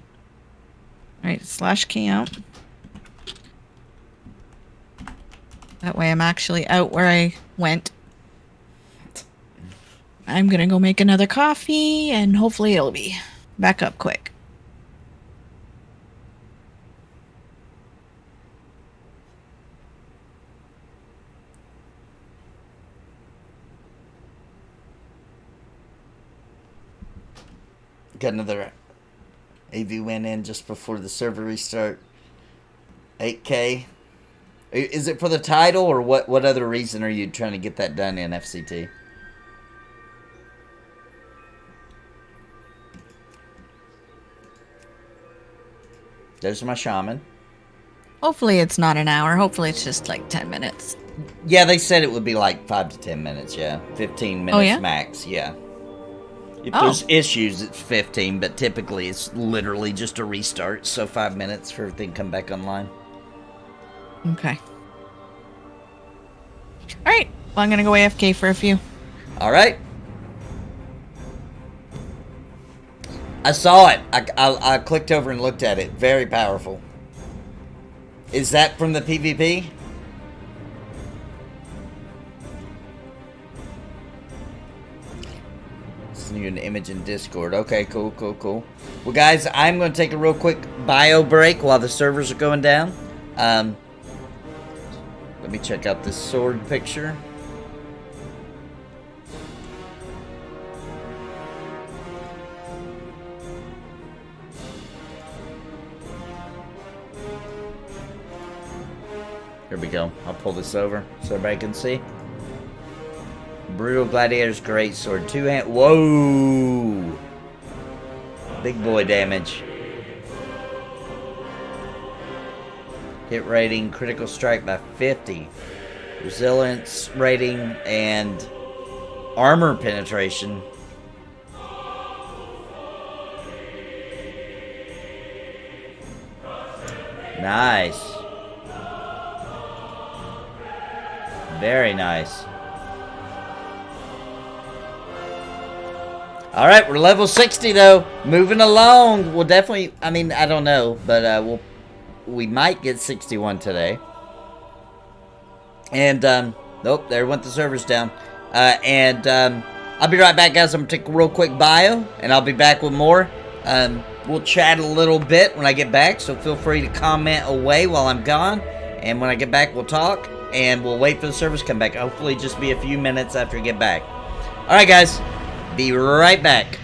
All right. Slash camp. That way, I'm actually out where I went. I'm gonna go make another coffee, and hopefully, it'll be back up quick. Got another AV went in just before the server restart. 8K. Is it for the title, or what other reason are you trying to get that done in FCT? There's my shaman. Hopefully, it's not an hour. Hopefully, it's just like 10 minutes. Yeah, they said it would be like 5 to 10 minutes, yeah. 15 minutes yeah? max, yeah. If Oh. there's issues, it's 15, but typically it's literally just a restart, so 5 minutes for everything to come back online. Okay. All right. Well, I'm gonna go AFK for a few. All right. I saw it. I clicked over and looked at it. Very powerful. Is that from the PvP? Send you an image in Discord. Okay, cool. Well, guys, I'm going to take a real quick bio break while the servers are going down. Let me check out this sword picture. Here we go. I'll pull this over so everybody can see. Brutal Gladiator's Great Sword. 2-hand. Whoa! Big boy damage. Hit rating, critical strike by 50. Resilience rating, and armor penetration. Nice. Very nice. Alright, we're level 60 though. Moving along. We'll definitely, I mean, I don't know, but we might get 61 today. And, nope, there went the servers down. I'll be right back, guys. I'm gonna take a real quick bio, and I'll be back with more. We'll chat a little bit when I get back, so feel free to comment away while I'm gone. And when I get back, we'll talk, and we'll wait for the servers to come back. Hopefully just be a few minutes after I get back. Alright, guys. Be right back.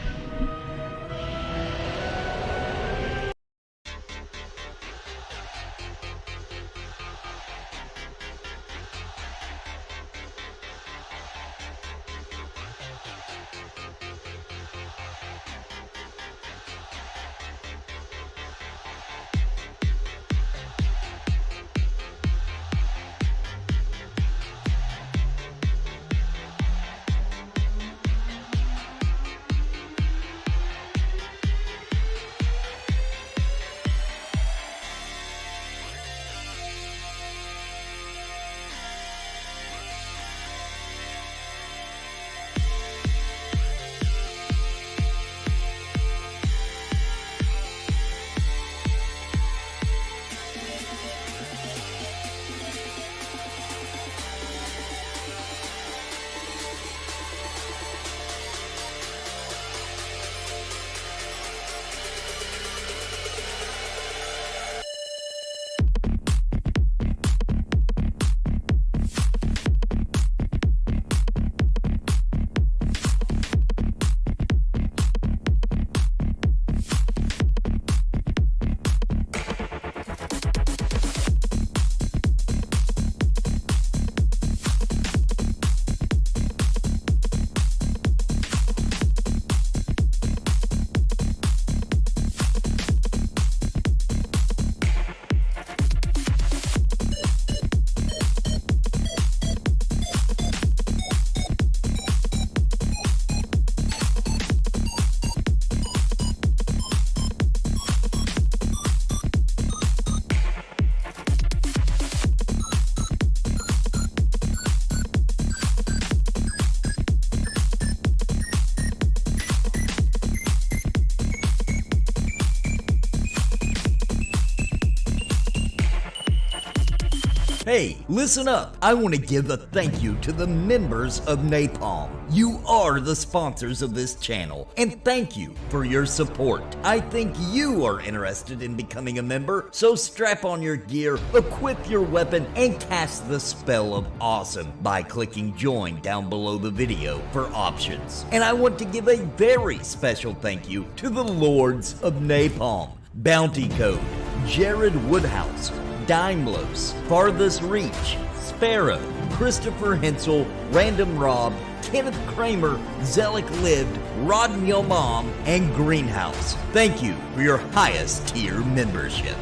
Hey, listen up. I want to give a thank you to the members of Napalm. You are the sponsors of this channel, and thank you for your support. I think you are interested in becoming a member, so strap on your gear, equip your weapon, and cast the spell of awesome by clicking join down below the video for options. And I want to give a very special thank you to the Lords of Napalm. Bounty Code, Jared Woodhouse, Daimlos, Farthest Reach, Sparoh, Christopher Hensel, Random Rob, Kenneth Kramer, Zelik Lived, Rodden Yo Mom, and Greenhouse. Thank you for your highest tier membership.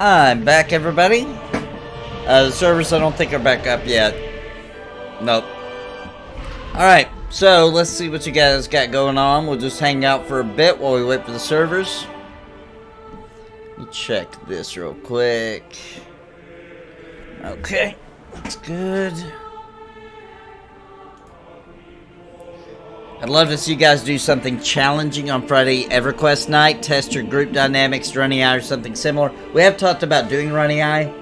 I'm back, everybody. The servers I don't think are back up yet. Nope. Alright, so let's see what you guys got going on. We'll just hang out for a bit while we wait for the servers. Let me check this real quick. Okay, that's good. I'd love to see you guys do something challenging on Friday EverQuest night. Test your group dynamics, running eye, or something similar. We have talked about doing running eye.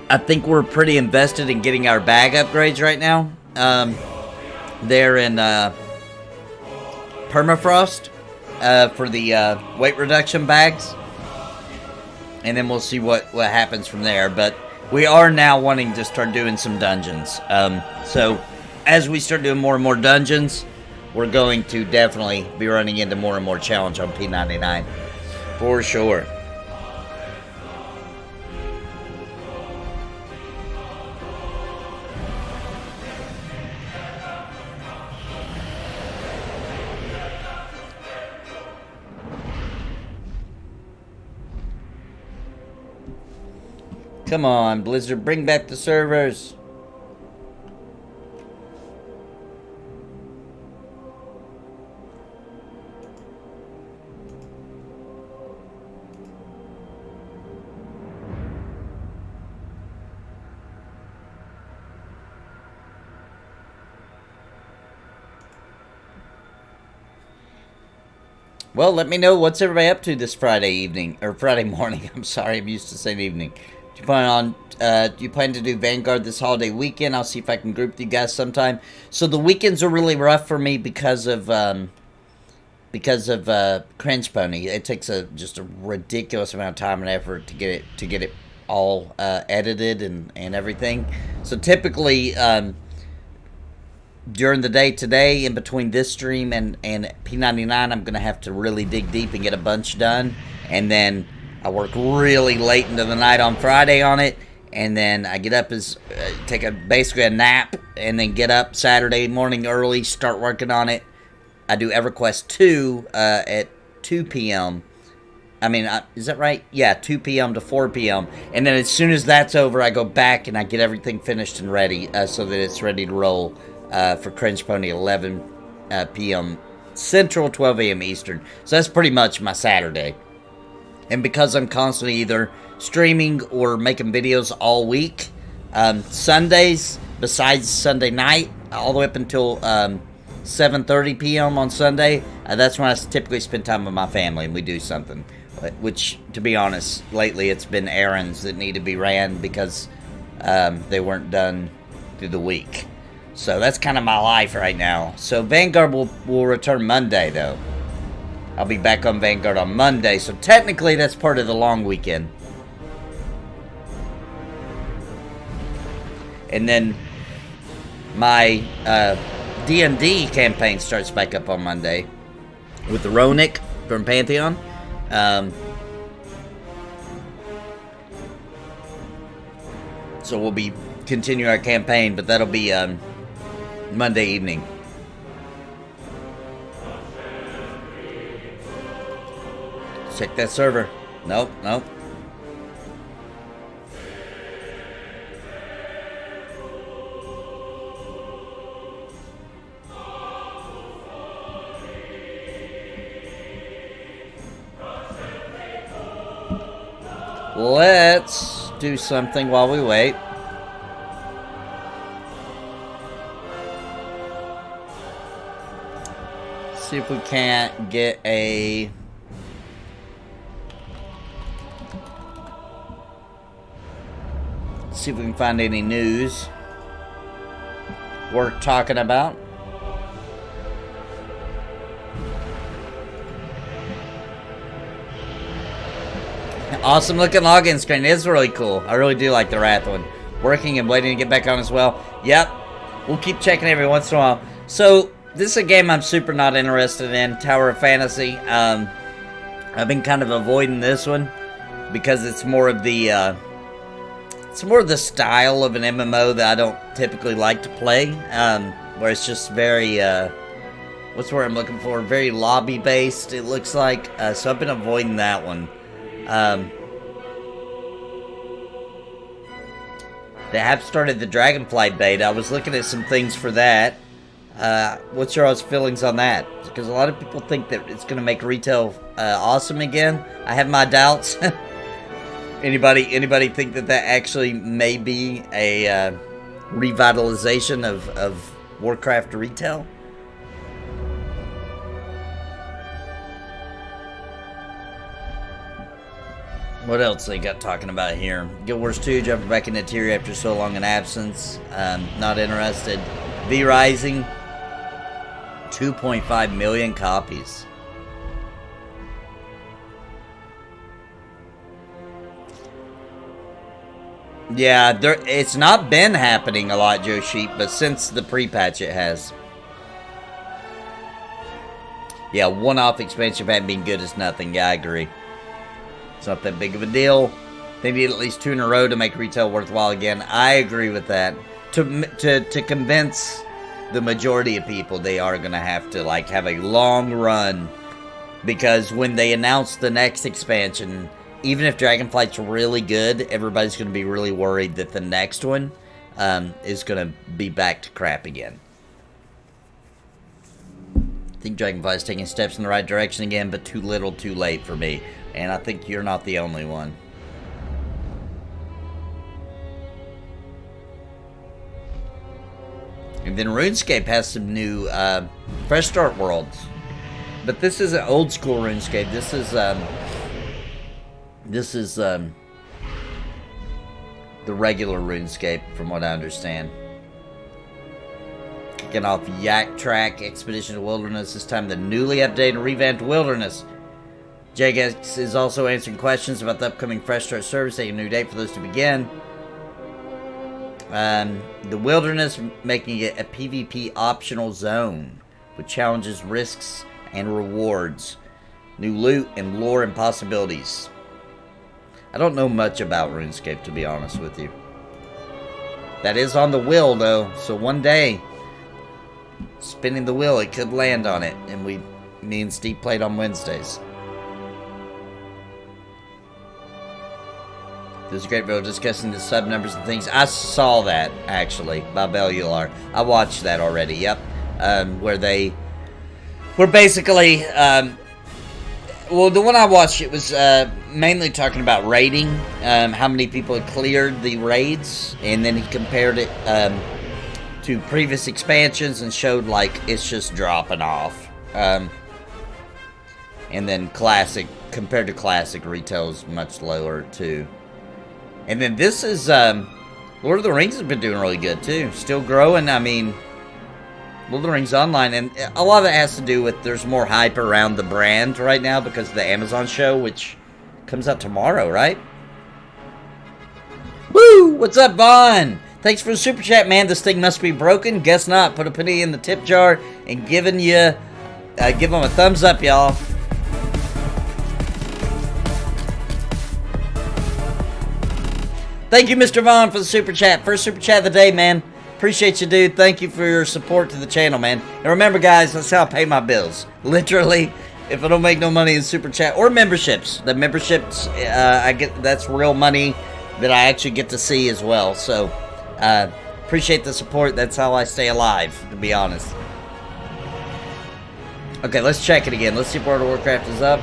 I think we're pretty invested in getting our bag upgrades right now. They're in permafrost for the weight reduction bags. And then we'll see what happens from there. But we are now wanting to start doing some dungeons. So as we start doing more and more dungeons, we're going to definitely be running into more and more challenge on P99. For sure. Come on, Blizzard, bring back the servers. Well, let me know what's everybody up to this Friday evening, or Friday morning. I'm sorry, I'm used to saying evening. Do you plan to do Vanguard this holiday weekend? I'll see if I can group you guys sometime. So the weekends are really rough for me because of Cringe Pony. It takes just a ridiculous amount of time and effort to get it all edited and everything. So typically during the day today, in between this stream and P99, I'm gonna have to really dig deep and get a bunch done, and then I work really late into the night on Friday on it, and then I get up take basically a nap, and then get up Saturday morning early, start working on it. I do EverQuest 2 at 2 p.m. I mean, is that right? Yeah, 2 p.m. to 4 p.m. And then as soon as that's over, I go back and I get everything finished and ready so that it's ready to roll for Cringe Pony 11 p.m. Central, 12 a.m. Eastern. So that's pretty much my Saturday. And because I'm constantly either streaming or making videos all week, Sundays, besides Sunday night, all the way up until 7:30 p.m. on Sunday, that's when I typically spend time with my family and we do something. Which, to be honest, lately it's been errands that need to be ran because they weren't done through the week. So that's kind of my life right now. So Vanguard will return Monday, though. I'll be back on Vanguard on Monday, so technically that's part of the long weekend. And then my D&D campaign starts back up on Monday with the Ronick from Pantheon. So we'll be continuing our campaign, but that'll be Monday evening. Check that server. Nope. Let's do something while we wait. See if we can't get a... See if we can find any news worth talking about. Awesome looking login screen. It's really cool. I really do like the Wrath one. Working and waiting to get back on as well. Yep. We'll keep checking every once in a while. So, this is a game I'm super not interested in. Tower of Fantasy. I've been kind of avoiding this one because it's more of the style of an MMO that I don't typically like to play. Where it's just very, what's the word I'm looking for? Very lobby based, it looks like. So I've been avoiding that one. They have started the Dragonflight beta. I was looking at some things for that. What's your all's feelings on that? Because a lot of people think that it's going to make retail awesome again. I have my doubts. Anybody think that actually may be a revitalization of Warcraft retail? What else they got talking about here? Guild Wars 2 jumping back into tier after so long an absence. Not interested. V Rising, 2.5 million copies. Yeah, it's not been happening a lot, Joe Sheep, but since the pre-patch it has. Yeah, one-off expansion hadn't been good as nothing. Yeah, I agree. It's not that big of a deal. They need at least 2 in a row to make retail worthwhile again. I agree with that. To convince the majority of people, they are going to have to like have a long run. Because when they announce the next expansion, even if Dragonflight's really good, everybody's going to be really worried that the next one is going to be back to crap again. I think Dragonflight's taking steps in the right direction again, but too little, too late for me. And I think you're not the only one. And then RuneScape has some new fresh start worlds. But this isn't old school RuneScape. This is the regular RuneScape, from what I understand. Kicking off Yak Track Expedition to Wilderness. This time the newly updated and revamped Wilderness. JGX is also answering questions about the upcoming Fresh Start service, taking a new date for those to begin. The Wilderness, making it a PvP optional zone with challenges, risks, and rewards. New loot and lore and possibilities. I don't know much about RuneScape, to be honest with you. That is on the wheel, though, so one day, spinning the wheel, it could land on it, and me and Steve played on Wednesdays. There's a great video discussing the sub numbers and things. I saw that, actually, by Bellular. I watched that already, yep. Where they were basically, well, the one I watched, it was mainly talking about raiding, how many people had cleared the raids, and then he compared it to previous expansions and showed, like, it's just dropping off. And then Classic, compared to Classic, retail is much lower, too. And then this is, Lord of the Rings has been doing really good, too. Still growing, I mean, Lord of the Rings Online, and a lot of it has to do with there's more hype around the brand right now because of the Amazon show, which comes out tomorrow, right? Woo! What's up, Vaughn? Thanks for the super chat, man. This thing must be broken. Guess not. Put a penny in the tip jar and give them a thumbs up, y'all. Thank you, Mr. Vaughn, for the super chat. First super chat of the day, man. Appreciate you, dude. Thank you for your support to the channel, man. And remember, guys, that's how I pay my bills. Literally, if I don't make no money in super chat or memberships. The memberships, I get, that's real money that I actually get to see as well. So, appreciate the support. That's how I stay alive, to be honest. Okay, let's check it again. Let's see if World of Warcraft is up.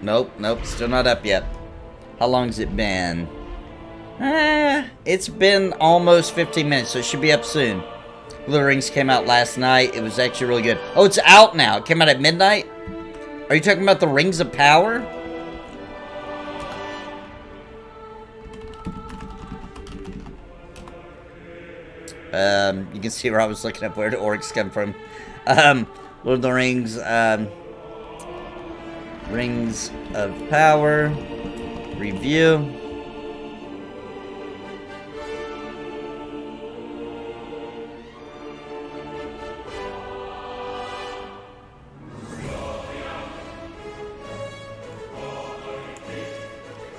Nope, still not up yet. How long's it been? It's been almost 15 minutes, so it should be up soon. Lord of the Rings came out last night. It was actually really good. Oh, it's out now. It came out at midnight? Are you talking about the Rings of Power? You can see where I was looking up where the orcs come from. Lord of the Rings, Rings of Power review.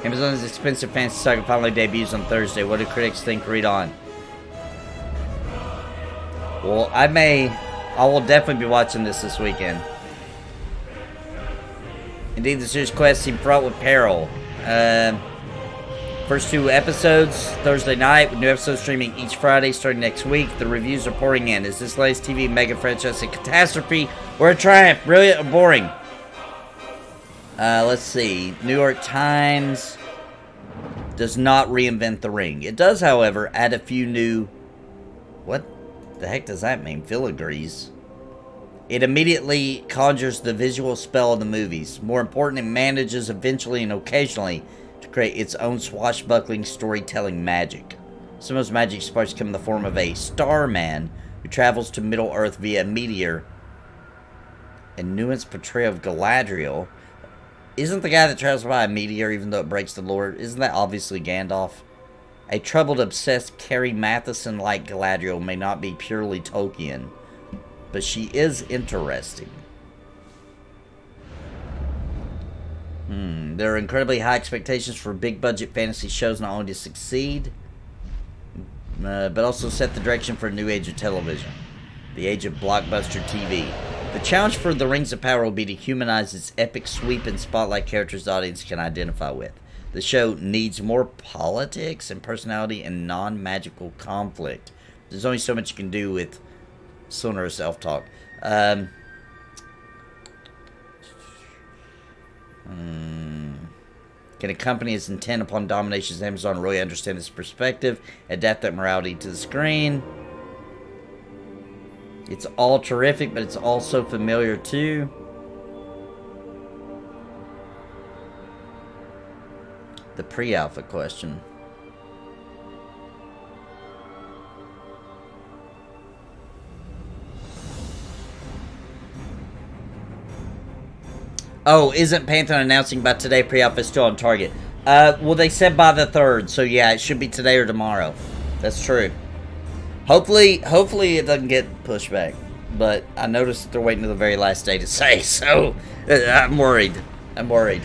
Amazon's expensive fantasy saga finally debuts on Thursday. What do critics think? Read on. Well, I will definitely be watching this weekend. Indeed, the serious quest seemed fraught with peril. First 2 episodes, Thursday night, with new episodes streaming each Friday starting next week. The reviews are pouring in. Is this latest TV mega franchise a catastrophe or a triumph? Brilliant or boring? Let's see. New York Times does not reinvent the ring. It does, however, add a few new... What the heck does that mean? Filigrees. It immediately conjures the visual spell of the movies. More important, it manages eventually and occasionally to create its own swashbuckling storytelling magic. Some of those magic sparks come in the form of a Starman who travels to Middle-earth via a meteor. And Nuance portrayal of Galadriel. Isn't the guy that travels by a meteor even though it breaks the lore? Isn't that obviously Gandalf? A troubled, obsessed Carrie Matheson-like Galadriel may not be purely Tolkien, but she is interesting. There are incredibly high expectations for big-budget fantasy shows not only to succeed, but also set the direction for a new age of television. The age of blockbuster TV. The challenge for The Rings of Power will be to humanize its epic sweep and spotlight characters the audience can identify with. The show needs more politics and personality and non-magical conflict. There's only so much you can do with sonorous self-talk. Can a company as intent upon domination as Amazon really understand this perspective, adapt that morality to the screen? It's all terrific, but it's also familiar too. The pre-alpha question. Oh, isn't Pantheon announcing by today pre-alpha is still on target? Well, they said by the 3rd, so yeah, it should be today or tomorrow. That's true. Hopefully it doesn't get pushed back. But I noticed they're waiting to the very last day to say, so I'm worried. I'm worried.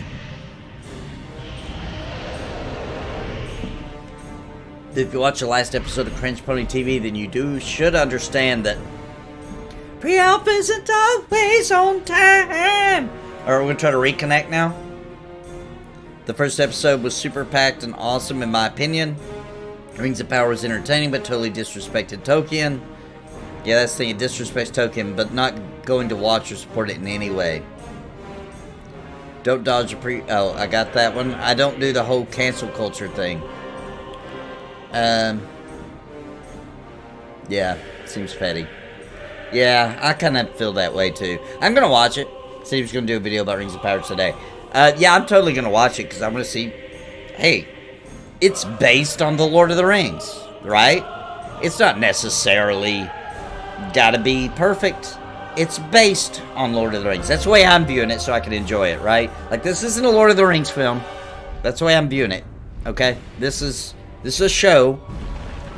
If you watch the last episode of Cringe Pony TV, then you should understand that pre-alpha isn't always on time. Alright, we're going to try to reconnect now. The first episode was super packed and awesome in my opinion. Rings of Power was entertaining but totally disrespected Tolkien. Yeah, that's the thing, it disrespects Tolkien, but not going to watch or support it in any way. Don't dodge a oh, I got that one. I don't do the whole cancel culture thing. Yeah, seems petty. Yeah, I kind of feel that way too. I'm going to watch it. Steve's going to do a video about Rings of Power today. Yeah, I'm totally going to watch it because I'm going to see... Hey, it's based on the Lord of the Rings, right? It's not necessarily got to be perfect. It's based on Lord of the Rings. That's the way I'm viewing it so I can enjoy it, right? Like, this isn't a Lord of the Rings film. That's the way I'm viewing it, okay? This is a show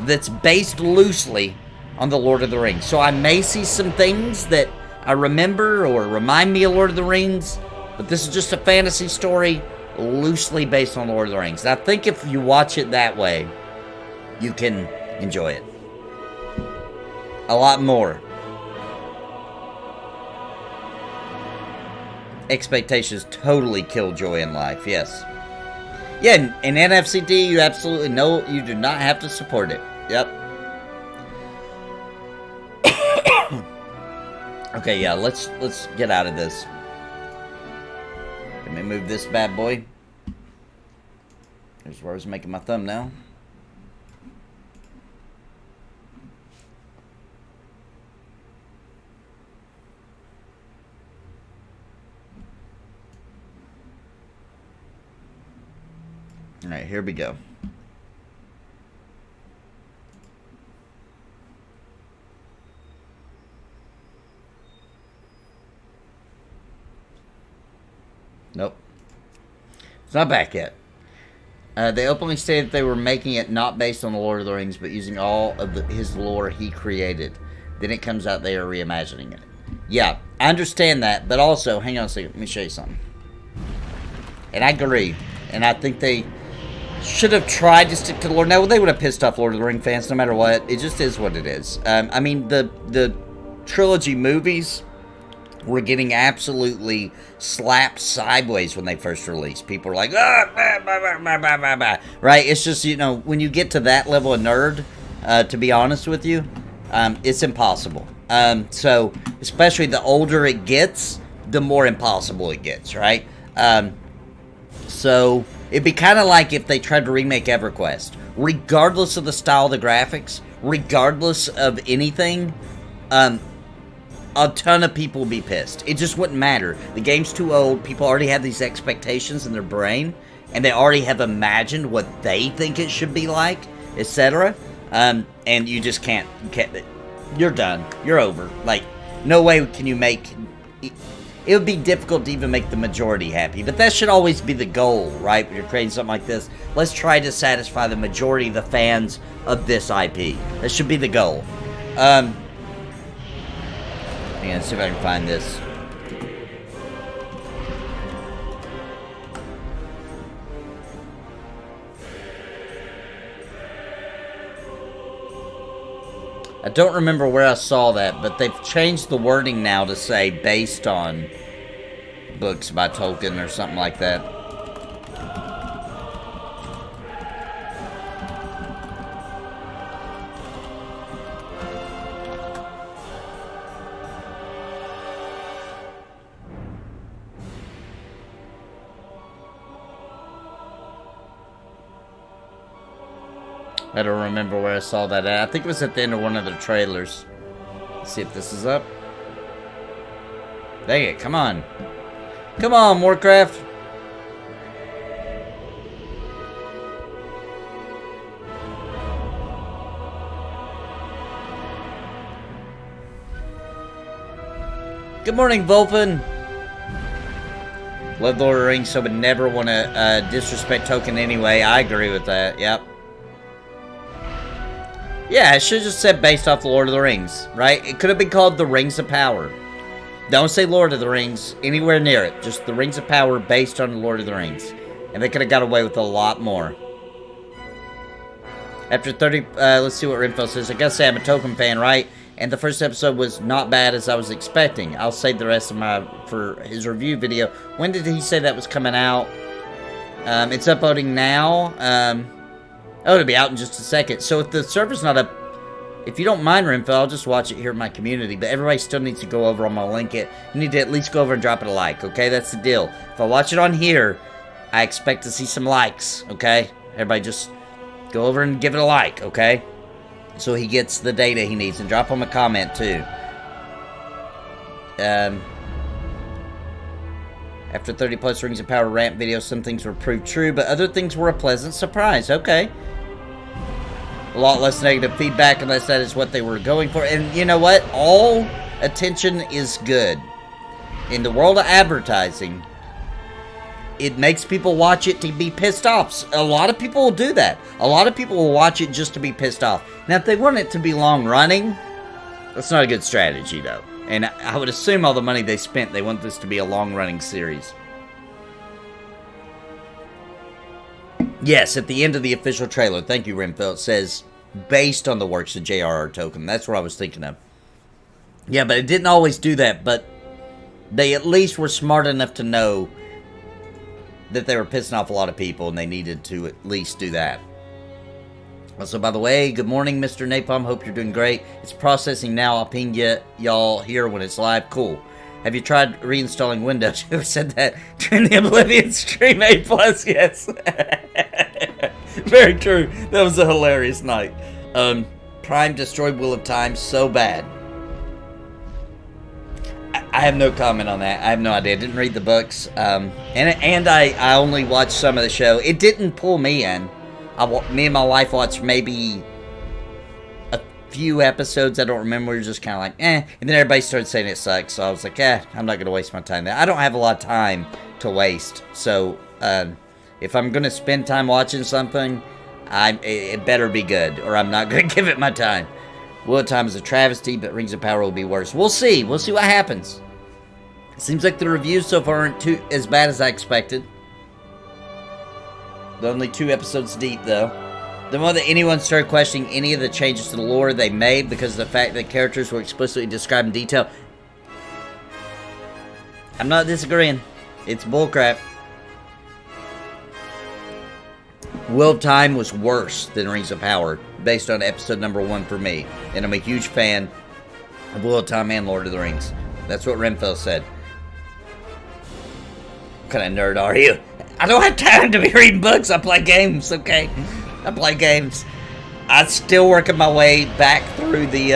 that's based loosely on the Lord of the Rings. So I may see some things that I remember or remind me of Lord of the Rings, but this is just a fantasy story loosely based on Lord of the Rings. And I think if you watch it that way, you can enjoy it a lot more. Expectations totally kill joy in life, yes. Yeah, in NFCD, you absolutely know you do not have to support it. Yep. Okay, yeah, let's get out of this. Let me move this bad boy. Here's where I was making my thumbnail. Alright, here we go. Nope. It's not back yet. They openly stated they were making it not based on the Lord of the Rings, but using all of his lore he created. Then it comes out they are reimagining it. Yeah, I understand that, but also, hang on a second, let me show you something. And I agree. And I think they should have tried to stick to the Lord. No, they would have pissed off Lord of the Ring fans no matter what. It just is what it is. I mean, the trilogy movies were getting absolutely slapped sideways when they first released. People were like, ah, bah, bah, bah, bah, bah, bah. Right? It's just, you know, when you get to that level of nerd, to be honest with you, it's impossible. So, especially the older it gets, the more impossible it gets, right? So, it'd be kind of like if they tried to remake EverQuest. Regardless of the style of the graphics, regardless of anything, a ton of people would be pissed. It just wouldn't matter. The game's too old. People already have these expectations in their brain, and they already have imagined what they think it should be like, etc. And you just can't. You're done. You're over. Like, no way can you make. It would be difficult to even make the majority happy, but that should always be the goal, right? When you're creating something like this, let's try to satisfy the majority of the fans of this IP. That should be the goal. Yeah, let's see if I can find this. I don't remember where I saw that, but they've changed the wording now to say based on books by Tolkien or something like that. I don't remember where I saw that at. I think it was at the end of one of the trailers. Let's see if this is up. Dang it, come on. Come on, Warcraft. Good morning, Volpin. Love Lord of the Rings, so would never want to disrespect Tolkien anyway. I agree with that, yep. Yeah, it should have just said based off the Lord of the Rings, right? It could have been called The Rings of Power. Don't say Lord of the Rings anywhere near it. Just The Rings of Power based on the Lord of the Rings. And they could have got away with a lot more. After 30, let's see what Rinfo says. I gotta say, I'm a Tolkien fan, right? And the first episode was not bad as I was expecting. I'll save the rest of for his review video. When did he say that was coming out? It's uploading now. Oh, it'll be out in just a second. So if the server's not up, if you don't mind, Rinfo, I'll just watch it here in my community. But everybody still needs to go over. I'm going to link it. You need to at least go over and drop it a like, okay? That's the deal. If I watch it on here, I expect to see some likes, okay? Everybody just go over and give it a like, okay? So he gets the data he needs. And drop him a comment, too. After 30 plus Rings of Power rant videos, some things were proved true, but other things were a pleasant surprise. Okay. A lot less negative feedback, unless that is what they were going for. And you know what? All attention is good. In the world of advertising, it makes people watch it to be pissed off. A lot of people will do that. A lot of people will watch it just to be pissed off. Now, if they want it to be long running, that's not a good strategy, though. And I would assume all the money they spent, they want this to be a long-running series. Yes, at the end of the official trailer, thank you, Rimfeld, it says, based on the works of J.R.R. Tolkien. That's what I was thinking of. Yeah, but it didn't always do that, but they at least were smart enough to know that they were pissing off a lot of people, and they needed to at least do that. Also, by the way, good morning, Mr. Napalm. Hope you're doing great. It's processing now. I'll ping y'all here when it's live. Cool. Have you tried reinstalling Windows? Who said that during the Oblivion stream? A+, yes. Very true. That was a hilarious night. Prime destroyed Wheel of Time so bad. I have no comment on that. I have no idea. I didn't read the books. And I only watched some of the show. It didn't pull me in. Me and my wife watched maybe a few episodes. I don't remember. We were just kind of like, eh. And then everybody started saying it sucks. So I was like, I'm not going to waste my time there. I don't have a lot of time to waste. So if I'm going to spend time watching something, it better be good. Or I'm not going to give it my time. Wheel of Time is a travesty, but Rings of Power will be worse. We'll see. We'll see what happens. It seems like the reviews so far aren't as bad as I expected. They're only 2 episodes deep, though. The moment that anyone started questioning any of the changes to the lore they made because of the fact that characters were explicitly described in detail. I'm not disagreeing. It's bullcrap. World Time was worse than Rings of Power, based on episode number 1 for me. And I'm a huge fan of World Time and Lord of the Rings. That's what Renfell said. What kind of nerd are you? I don't have time to be reading books. I play games, okay? I play games. I'm still working my way back through the,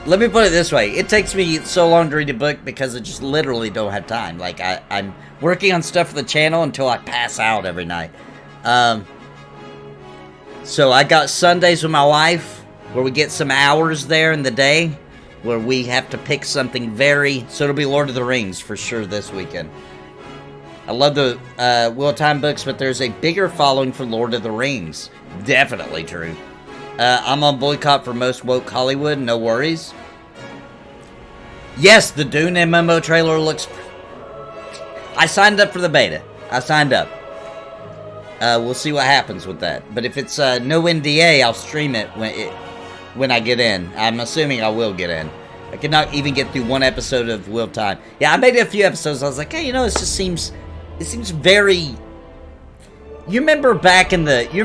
let me put it this way. It takes me so long to read a book because I just literally don't have time. Like, I'm working on stuff for the channel until I pass out every night. So I got Sundays with my wife where we get some hours there in the day where we have to pick something so it'll be Lord of the Rings for sure this weekend. I love the Wheel of Time books, but there's a bigger following for Lord of the Rings. Definitely true. I'm on boycott for most woke Hollywood, no worries. Yes, the Dune MMO trailer looks... I signed up for the beta. I signed up. We'll see what happens with that. But if it's no NDA, I'll stream it when I get in. I'm assuming I will get in. I cannot even get through one episode of Wheel of Time. Yeah, I made a few episodes. I was like, hey, you know, it seems very... You remember back in like the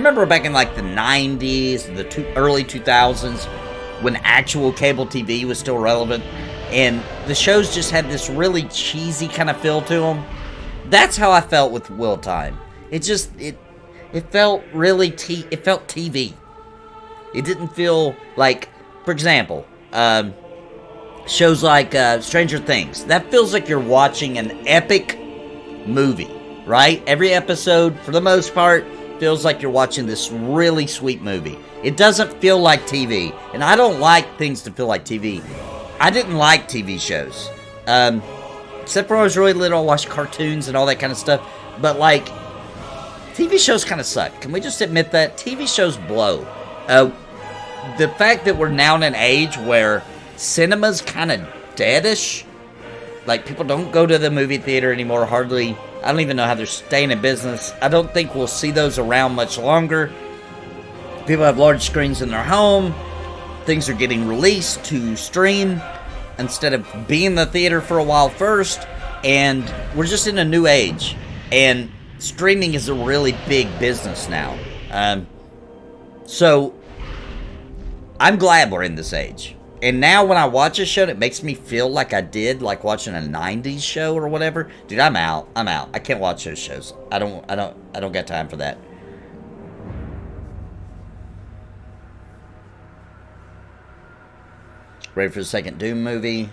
90s, the early 2000s, when actual cable TV was still relevant, and the shows just had this really cheesy kind of feel to them? That's how I felt with Wheel of Time. It felt really it felt TV. It didn't feel like, for example, shows like Stranger Things. That feels like you're watching an epic movie. Right? Every episode, for the most part, feels like you're watching this really sweet movie. It doesn't feel like TV. And I don't like things to feel like TV. I didn't like TV shows. Except for when I was really little, I watched cartoons and all that kind of stuff. But, like, TV shows kind of suck. Can we just admit that? TV shows blow. The fact that we're now in an age where cinema's kind of deadish. Like, people don't go to the movie theater anymore, hardly. I don't even know how they're staying in business. I don't think we'll see those around much longer. People have large screens in their home. Things are getting released to stream instead of being in the theater for a while first. And we're just in a new age. And streaming is a really big business now. So, I'm glad we're in this age. And now when I watch a show, it makes me feel like I did, like watching a 90s show or whatever. Dude, I'm out. I can't watch those shows. I don't got time for that. Ready for the second Doom movie?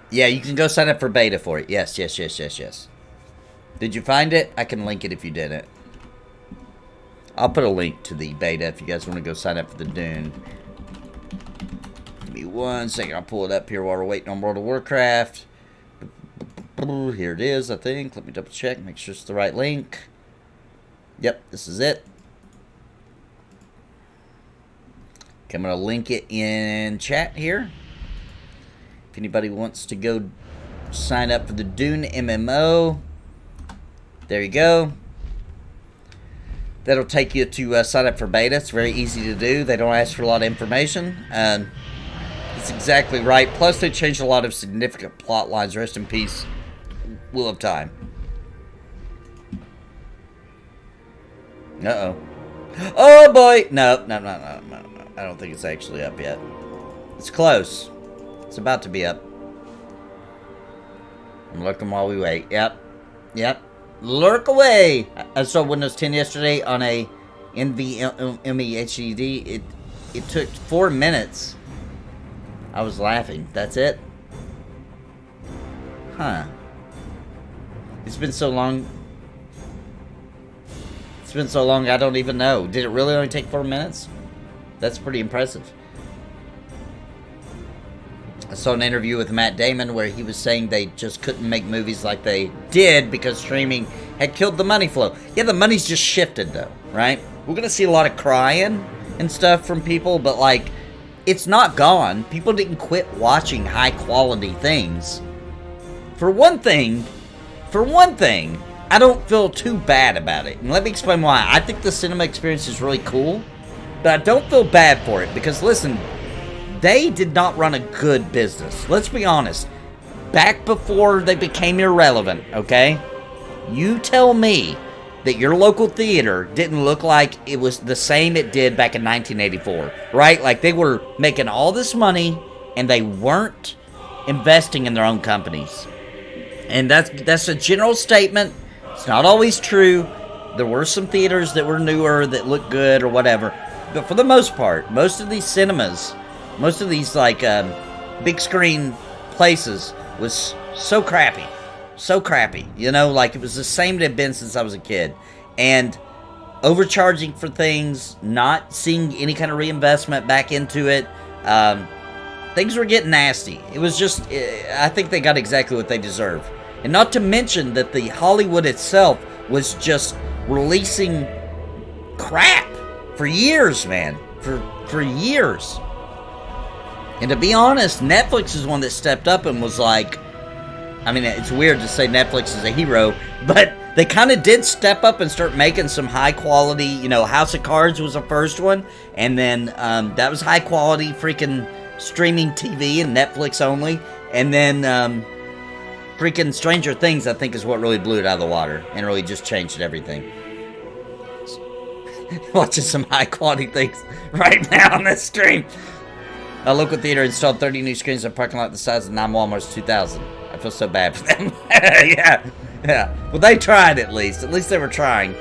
Yeah, you can go sign up for beta for it. Yes. Did you find it? I can link it if you didn't. I'll put a link to the beta if you guys want to go sign up for the Dune. Give me 1 second. I'll pull it up here while we're waiting on World of Warcraft. Here it is, I think. Let me double check. Make sure it's the right link. Yep, this is it. Okay, I'm going to link it in chat here. If anybody wants to go sign up for the Dune MMO, there you go. That'll take you to sign up for beta. It's very easy to do. They don't ask for a lot of information. It's exactly right. Plus, they changed a lot of significant plot lines. Rest in peace, Wheel of Time. Uh-oh. Oh, boy! No. I don't think it's actually up yet. It's close. It's about to be up. I'm looking while we wait. Yep. Lurk away! I saw Windows 10 yesterday on a NVMe HDD. It took 4 minutes. I was laughing. That's it? Huh. It's been so long. I don't even know. Did it really only take 4 minutes? That's pretty impressive. I saw an interview with Matt Damon where he was saying they just couldn't make movies like they did because streaming had killed the money flow. Yeah, the money's just shifted though, right? We're gonna see a lot of crying and stuff from people, but like, it's not gone. People didn't quit watching high quality things. For one thing, I don't feel too bad about it. And let me explain why. I think the cinema experience is really cool, but I don't feel bad for it because listen, they did not run a good business. Let's be honest. Back before they became irrelevant, okay? You tell me that your local theater didn't look like it was the same it did back in 1984, right? Like, they were making all this money, and they weren't investing in their own companies. And that's a general statement. It's not always true. There were some theaters that were newer that looked good or whatever. But for the most part, most of these cinemas, most of these, like, big screen places was so crappy. So crappy. You know, like, it was the same it had been since I was a kid. And overcharging for things, not seeing any kind of reinvestment back into it. Things were getting nasty. It was just, I think they got exactly what they deserve. And not to mention that the Hollywood itself was just releasing crap for years, man. For years. And to be honest, Netflix is one that stepped up and was like, I mean, it's weird to say Netflix is a hero, but they kind of did step up and start making some high quality, you know, House of Cards was the first one, and then that was high quality freaking streaming TV and Netflix only, and then freaking Stranger Things, I think, is what really blew it out of the water and really just changed everything. Watching some high quality things right now on this stream. A local theater installed 30 new screens in a parking lot the size of 9 Walmart's 2,000. I feel so bad for them. Yeah. Well, they tried at least. At least they were trying.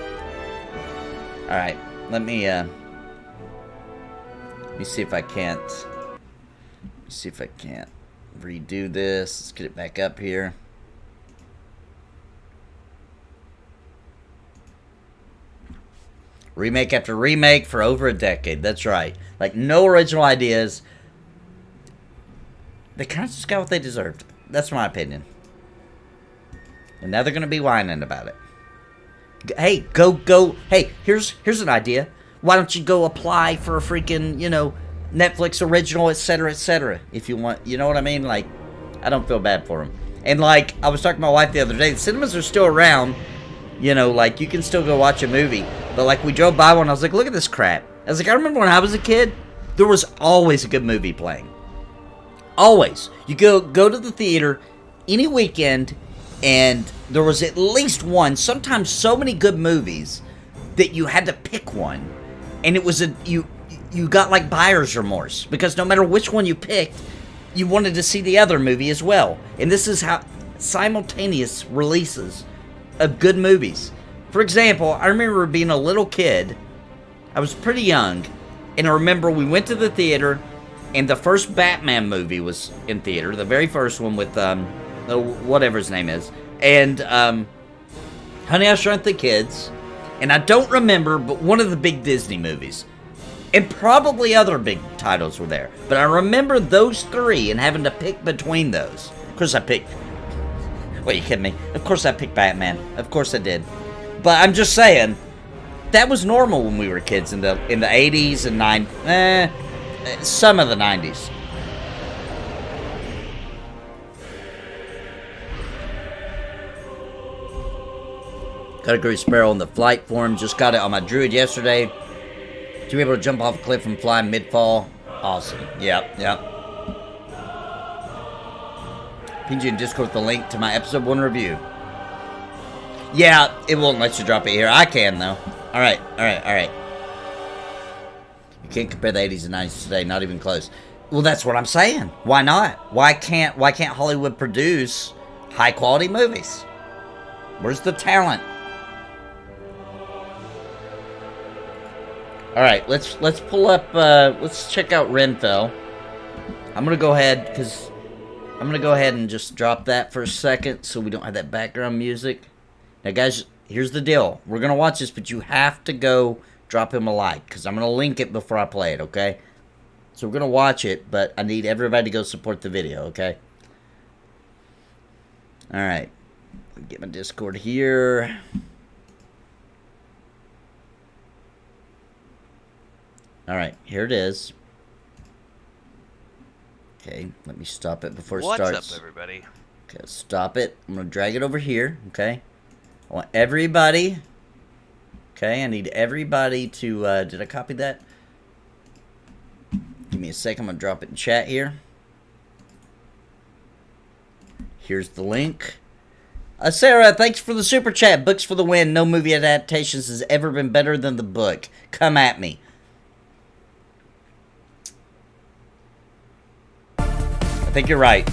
Alright, let me see if I can't. Redo this. Let's get it back up here. Remake after remake for over a decade. That's right. Like, no original ideas. They kind of just got what they deserved. That's my opinion. And now they're going to be whining about it. Hey, go. Hey, here's an idea. Why don't you go apply for a freaking, you know, Netflix original, etc., if you want. You know what I mean? Like, I don't feel bad for them. And, like, I was talking to my wife the other day. The cinemas are still around. You know, like, you can still go watch a movie. But, like, we drove by one. I was like, look at this crap. I was like, I remember when I was a kid, there was always a good movie playing. Always. You go to the theater any weekend, and there was at least one, sometimes so many good movies, that you had to pick one. And it was you got like buyer's remorse, because no matter which one you picked, you wanted to see the other movie as well. And this is how simultaneous releases of good movies. For example, I remember being a little kid. I was pretty young, and I remember we went to the theater, and the first Batman movie was in theater, the very first one with whatever his name is, and Honey, I Shrunk the Kids, and I don't remember, but one of the big Disney movies, and probably other big titles were there, but I remember those three and having to pick between those. Of course I picked, what, you kidding me? Of course I picked Batman. Of course I did. But I'm just saying, that was normal when we were kids in the 80s and 90s. Some of the 90s. Got a great Sparoh on the flight form. Just got it on my Druid yesterday. To be able to jump off a cliff and fly mid-fall. Awesome. Yep. Ping you in Discord with the link to my episode 1 review. Yeah, it won't let you drop it here. I can, though. Alright. You can't compare the 80s and 90s today, not even close. Well, that's what I'm saying. Why not? Why can't Hollywood produce high-quality movies? Where's the talent? Alright, let's pull up, let's check out Renfell. I'm gonna go ahead and just drop that for a second so we don't have that background music. Now, guys, here's the deal. We're gonna watch this, but you have to go drop him a like, because I'm gonna link it before I play it, okay? So we're gonna watch it, but I need everybody to go support the video, okay? Alright. Get my Discord here. Alright, here it is. Okay, let me stop it before it starts. What's up, everybody? Okay, stop it. I'm going to drag it over here, okay? I want everybody... Okay, I need everybody to... did I copy that? Give me a second. I'm going to drop it in chat here. Here's the link. Sarah, thanks for the super chat. Books for the win. No movie adaptations has ever been better than the book. Come at me. I think you're right.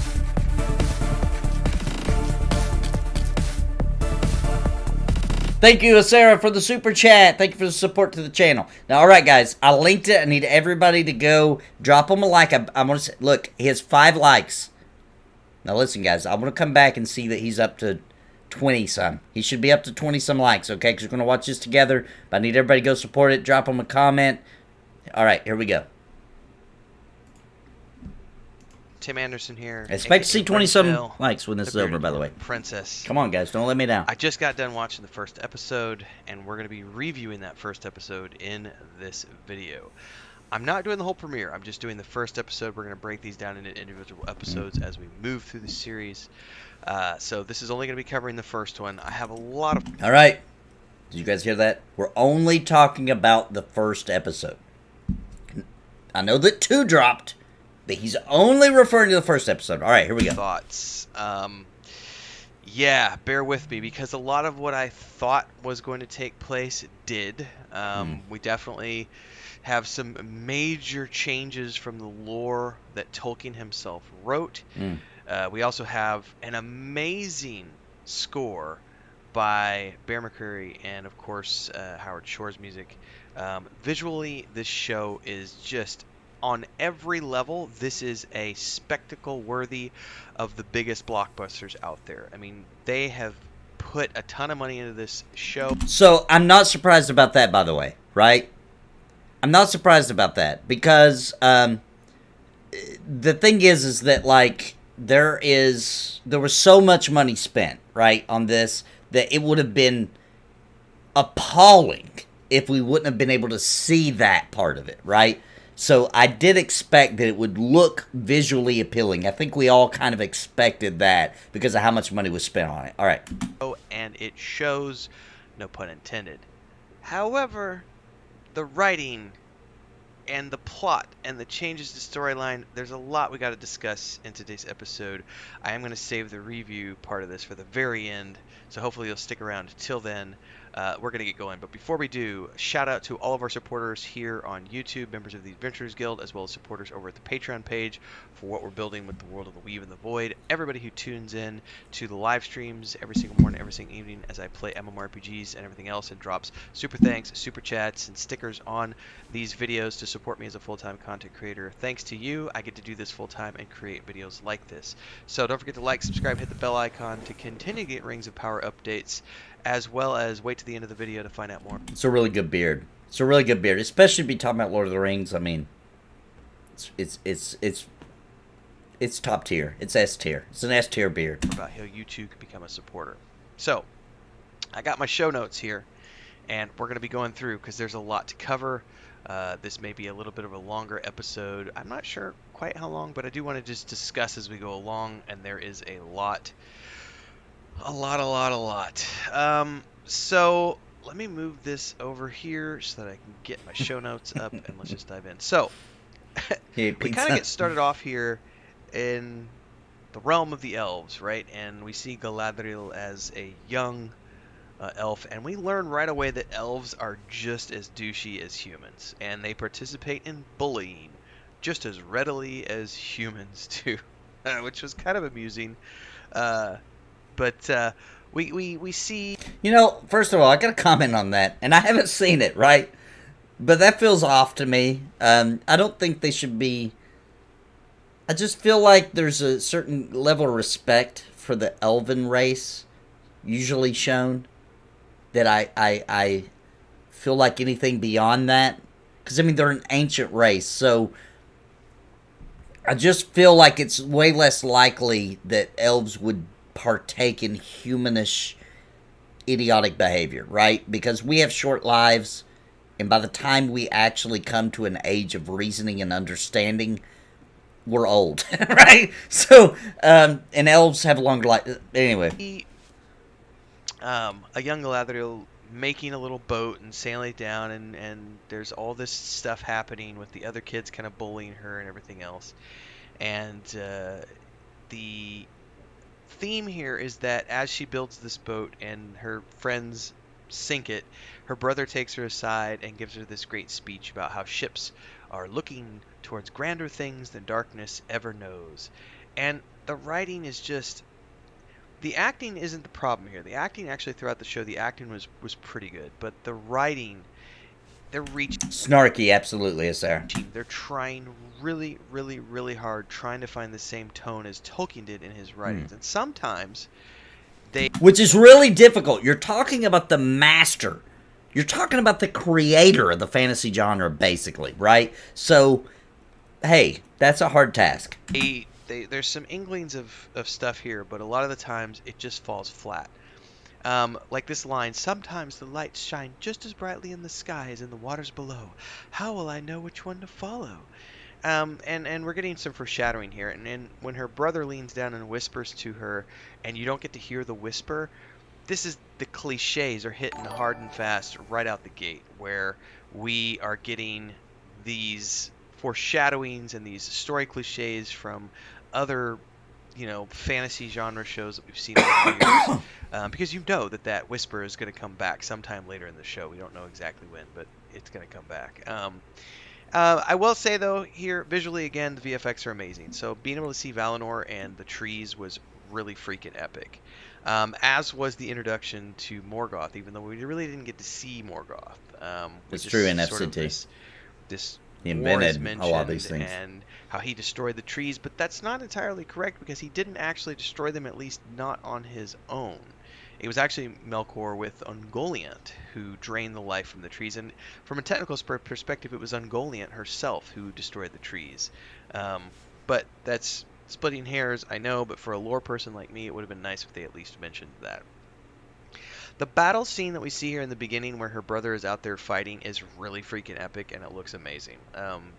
Thank you, Sarah, for the super chat. Thank you for the support to the channel. Now, all right, guys, I linked it. I need everybody to go drop him a like. I'm going to say, look, he has 5 likes. Now, listen, guys, I'm going to come back and see that he's up to 20-some. He should be up to 20-some likes, okay? Because we're going to watch this together. But I need everybody to go support it. Drop him a comment. All right, here we go. Tim Anderson here. Expect to see 20-some likes when this is over, by the way. Princess. Come on, guys. Don't let me down. I just got done watching the first episode, and we're going to be reviewing that first episode in this video. I'm not doing the whole premiere. I'm just doing the first episode. We're going to break these down into individual episodes as we move through the series. So this is only going to be covering the first one. I have a lot of... All right. Did you guys hear that? We're only talking about the first episode. I know that 2 dropped, but he's only referring to the first episode. All right, here we go. Thoughts. Yeah, bear with me, because a lot of what I thought was going to take place did. We definitely have some major changes from the lore that Tolkien himself wrote. We also have an amazing score by Bear McCreary and, of course, Howard Shore's music. Visually, this show is just on every level. This is a spectacle worthy of the biggest blockbusters out there. I mean, they have put a ton of money into this show. So I'm not surprised about that, by the way, right? I'm not surprised about that because the thing is that like there was so much money spent, right, on this that it would have been appalling if we wouldn't have been able to see that part of it, right? So I did expect that it would look visually appealing. I think we all kind of expected that because of how much money was spent on it. All right. And it shows, no pun intended. However, the writing and the plot and the changes to storyline, there's a lot we got to discuss in today's episode. I am going to save the review part of this for the very end, so hopefully you'll stick around till then. We're going to get going, but before we do, shout out to all of our supporters here on YouTube, members of the Adventurers Guild, as well as supporters over at the Patreon page for what we're building with the World of the Weave and the Void. Everybody who tunes in to the live streams every single morning, every single evening as I play MMORPGs and everything else, and drops super thanks, super chats, and stickers on these videos to support me as a full-time content creator. Thanks to you, I get to do this full-time and create videos like this. So don't forget to like, subscribe, hit the bell icon to continue to get Rings of Power updates, as well as wait to the end of the video to find out more. It's a really good beard. It's a really good beard, especially be talking about Lord of the Rings. I mean, it's top tier. It's S tier. It's an S tier beard. About how you too can become a supporter. So, I got my show notes here, and we're going to be going through because there's a lot to cover. This may be a little bit of a longer episode. I'm not sure quite how long, but I do want to just discuss as we go along, and there is a lot. So let me move this over here so that I can get my show notes up, and let's just dive in. So we kind of get started off here in the realm of the elves, right? And we see Galadriel as a young elf, and we learn right away that elves are just as douchey as humans, and they participate in bullying just as readily as humans do, which was kind of amusing. But we see... You know, first of all, I got to comment on that, and I haven't seen it, right? But that feels off to me. I don't think they should be... I just feel like there's a certain level of respect for the elven race usually shown that I feel like anything beyond that. Because, I mean, they're an ancient race, so... I just feel like it's way less likely that elves would partake in humanish idiotic behavior, right? Because we have short lives, and by the time we actually come to an age of reasoning and understanding, we're old, right? So, and elves have a longer life. Anyway. A young Galadriel making a little boat and sailing it down, and there's all this stuff happening with the other kids kind of bullying her and everything else. And the theme here is that as she builds this boat and her friends sink it, her brother takes her aside and gives her this great speech about how ships are looking towards grander things than darkness ever knows. And the writing is just... The acting isn't the problem here. The acting actually throughout the show, the acting was pretty good. But the writing, they're reaching. Snarky, absolutely, is there. They're trying really, really, really hard, trying to find the same tone as Tolkien did in his writings. And sometimes they... Which is really difficult. You're talking about the master. You're talking about the creator of the fantasy genre, basically, right? So, hey, that's a hard task. There's some inklings of stuff here, but a lot of the times it just falls flat. Like this line, sometimes the lights shine just as brightly in the sky as in the waters below. How will I know which one to follow? And we're getting some foreshadowing here. And when her brother leans down and whispers to her, and you don't get to hear the whisper, this is the cliches are hitting hard and fast right out the gate, where we are getting these foreshadowings and these story cliches from other, fantasy genre shows that we've seen over the years. Because you know that whisper is going to come back sometime later in the show. We don't know exactly when, but it's going to come back. I will say, though, here, visually, again, the VFX are amazing. So being able to see Valinor and the trees was really freaking epic. As was the introduction to Morgoth, even though we really didn't get to see Morgoth. It's true in FCT. This he invented a lot of these things. And how he destroyed the trees, but that's not entirely correct because he didn't actually destroy them, at least not on his own. It was actually Melkor with Ungoliant who drained the life from the trees, and from a technical perspective, it was Ungoliant herself who destroyed the trees. But that's splitting hairs, I know, but for a lore person like me, it would have been nice if they at least mentioned that. The battle scene that we see here in the beginning where her brother is out there fighting is really freaking epic, and it looks amazing.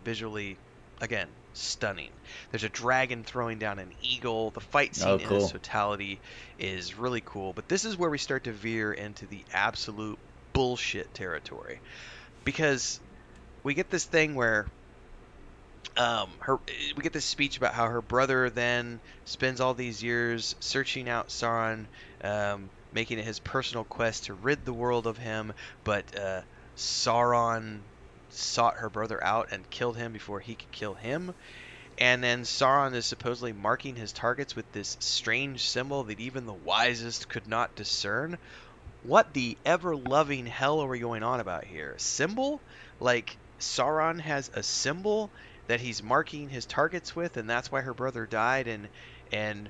Visually, again, stunning. There's a dragon throwing down an eagle. The fight scene in its totality is really cool, but this is where we start to veer into the absolute bullshit territory. Because we get this thing where we get this speech about how her brother then spends all these years searching out Sauron, making it his personal quest to rid the world of him, but Sauron sought her brother out and killed him before he could kill him. And then Sauron is supposedly marking his targets with this strange symbol that even the wisest could not discern. What the ever-loving hell are we going on about here? Symbol? Like, Sauron has a symbol that he's marking his targets with, and that's why her brother died, and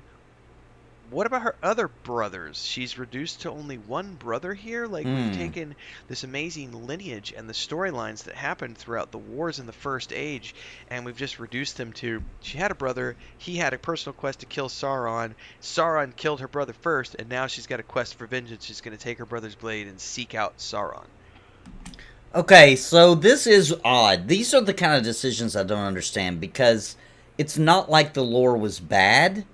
what about her other brothers? She's reduced to only one brother here? Like, we've taken this amazing lineage and the storylines that happened throughout the wars in the First Age, and we've just reduced them to, she had a brother, he had a personal quest to kill Sauron, Sauron killed her brother first, and now she's got a quest for vengeance. She's going to take her brother's blade and seek out Sauron. Okay, so this is odd. These are the kind of decisions I don't understand, because it's not like the lore was bad.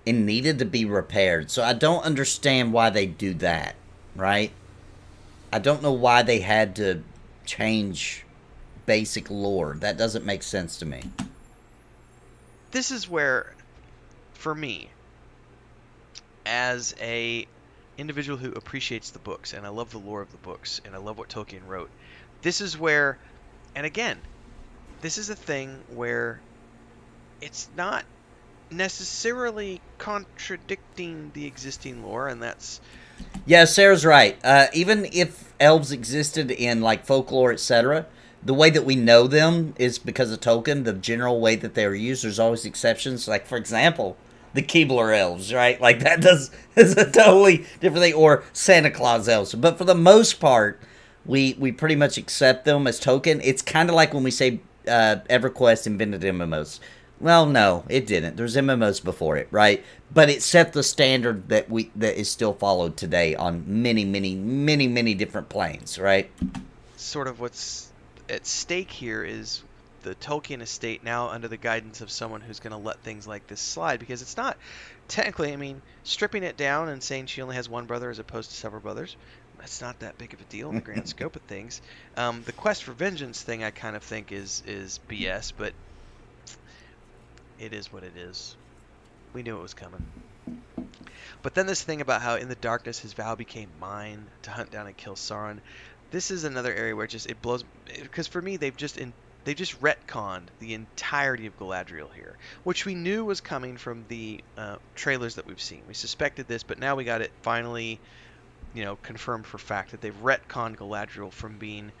It needed to be repaired. So I don't understand why they do that, right? I don't know why they had to change basic lore. That doesn't make sense to me. This is where, for me, as a individual who appreciates the books, and I love the lore of the books, and I love what Tolkien wrote, this is where, and again, this is a thing where it's not necessarily contradicting the existing lore, and that's... Yeah, Sarah's right. Even if elves existed in, like, folklore, etc., the way that we know them is because of Tolkien, the general way that they were used. There's always exceptions. Like, for example, the Keebler elves, right? Like, that is a totally different thing. Or Santa Claus elves. But for the most part, we pretty much accept them as Tolkien. It's kind of like when we say EverQuest invented MMOs. Well, no, it didn't. There's MMOs before it, right? But it set the standard that is still followed today on many, many, many, many different planes, right? Sort of what's at stake here is the Tolkien estate now under the guidance of someone who's going to let things like this slide, because it's not technically, I mean, stripping it down and saying she only has one brother as opposed to several brothers, that's not that big of a deal in the grand scope of things. The quest for vengeance thing I kind of think is BS, but it is what it is. We knew it was coming. But then this thing about how in the darkness his vow became mine to hunt down and kill Sauron. This is another area where it blows, because for me they've just retconned the entirety of Galadriel here, which we knew was coming from the trailers that we've seen. We suspected this, but now we got it finally, confirmed for fact that they've retconned Galadriel from being,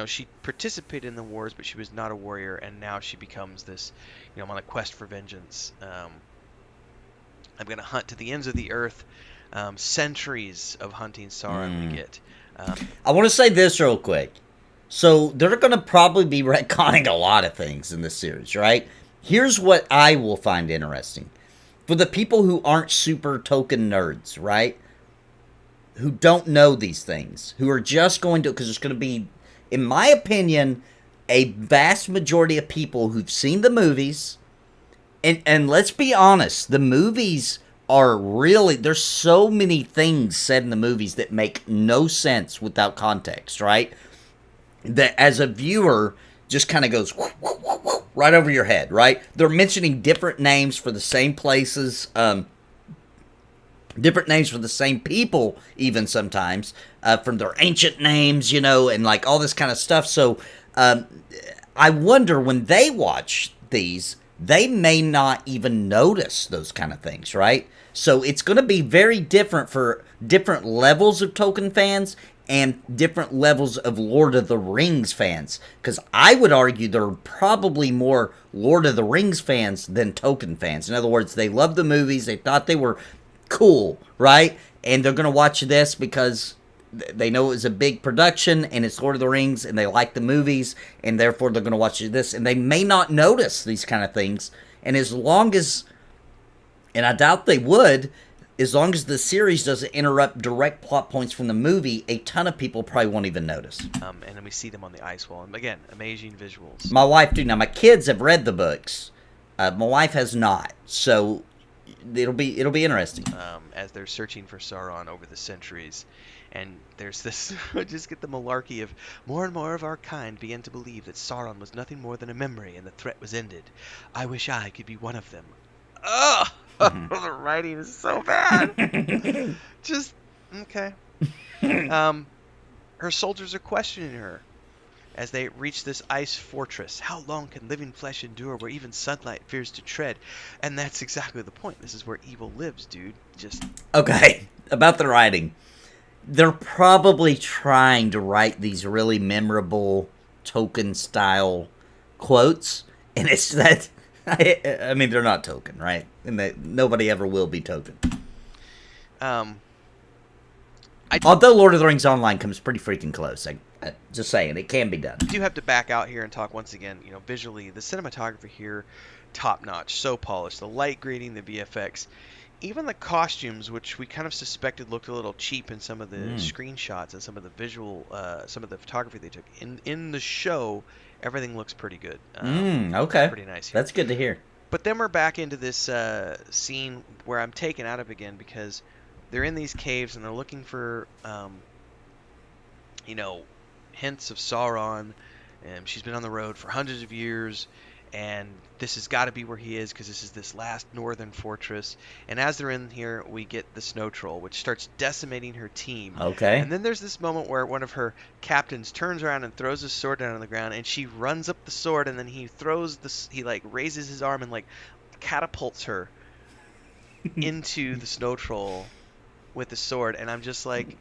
she participated in the wars, but she was not a warrior, and now she becomes this, I'm on a quest for vengeance. I'm going to hunt to the ends of the earth. Centuries of hunting Sauron we get. I want to say this real quick. So they're going to probably be retconning a lot of things in this series, right? Here's what I will find interesting. For the people who aren't super Tolkien nerds, right? Who don't know these things. Who are just going to... Because there's going to be, in my opinion, a vast majority of people who've seen the movies. And let's be honest, the movies are really... There's so many things said in the movies that make no sense without context, right? That as a viewer just kind of goes right over your head, right? They're mentioning different names for the same places, different names for the same people, even sometimes, from their ancient names, and like all this kind of stuff. So I wonder when they watch these, they may not even notice those kind of things, right? So it's going to be very different for different levels of Tolkien fans and different levels of Lord of the Rings fans. Because I would argue there are probably more Lord of the Rings fans than Tolkien fans. In other words, they love the movies, they thought they were cool, right? And they're going to watch this because they know it was a big production and it's Lord of the Rings and they like the movies, and therefore they're going to watch this, and they may not notice these kind of things. And as long as, and I doubt they would, as long as the series doesn't interrupt direct plot points from the movie, a ton of people probably won't even notice. And then we see them on the ice wall, and again, amazing visuals. My wife do. Now my kids have read the books. My wife has not, so it'll be interesting. As they're searching for Sauron over the centuries, and there's this, just get the malarkey of more and more of our kind began to believe that Sauron was nothing more than a memory, and the threat was ended. I wish I could be one of them. Ugh! The writing is so bad. Just okay. Her soldiers are questioning her as they reach this ice fortress. How long can living flesh endure where even sunlight fears to tread? And that's exactly the point. This is where evil lives, dude. Just okay. About the writing, they're probably trying to write these really memorable Tolkien style quotes, and it's that. I mean, they're not Tolkien, right? And nobody ever will be Tolkien. Although Lord of the Rings Online comes pretty freaking close. Just saying, it can be done. I do have to back out here and talk once again, visually, the cinematography here, top-notch, so polished. The light grading, the VFX, even the costumes, which we kind of suspected looked a little cheap in some of the screenshots and some of the visual, some of the photography they took. In the show, everything looks pretty good. Okay. Pretty nice here. That's good to hear. But then we're back into this scene where I'm taken out of again because they're in these caves and they're looking for, hints of Sauron. And she's been on the road for hundreds of years, and this has got to be where he is because this is this last northern fortress. And as they're in here, we get the snow troll, which starts decimating her team. Okay. And then there's this moment where one of her captains turns around and throws his sword down on the ground, and she runs up the sword, and then he raises his arm and catapults her into the snow troll with the sword. And I'm just like,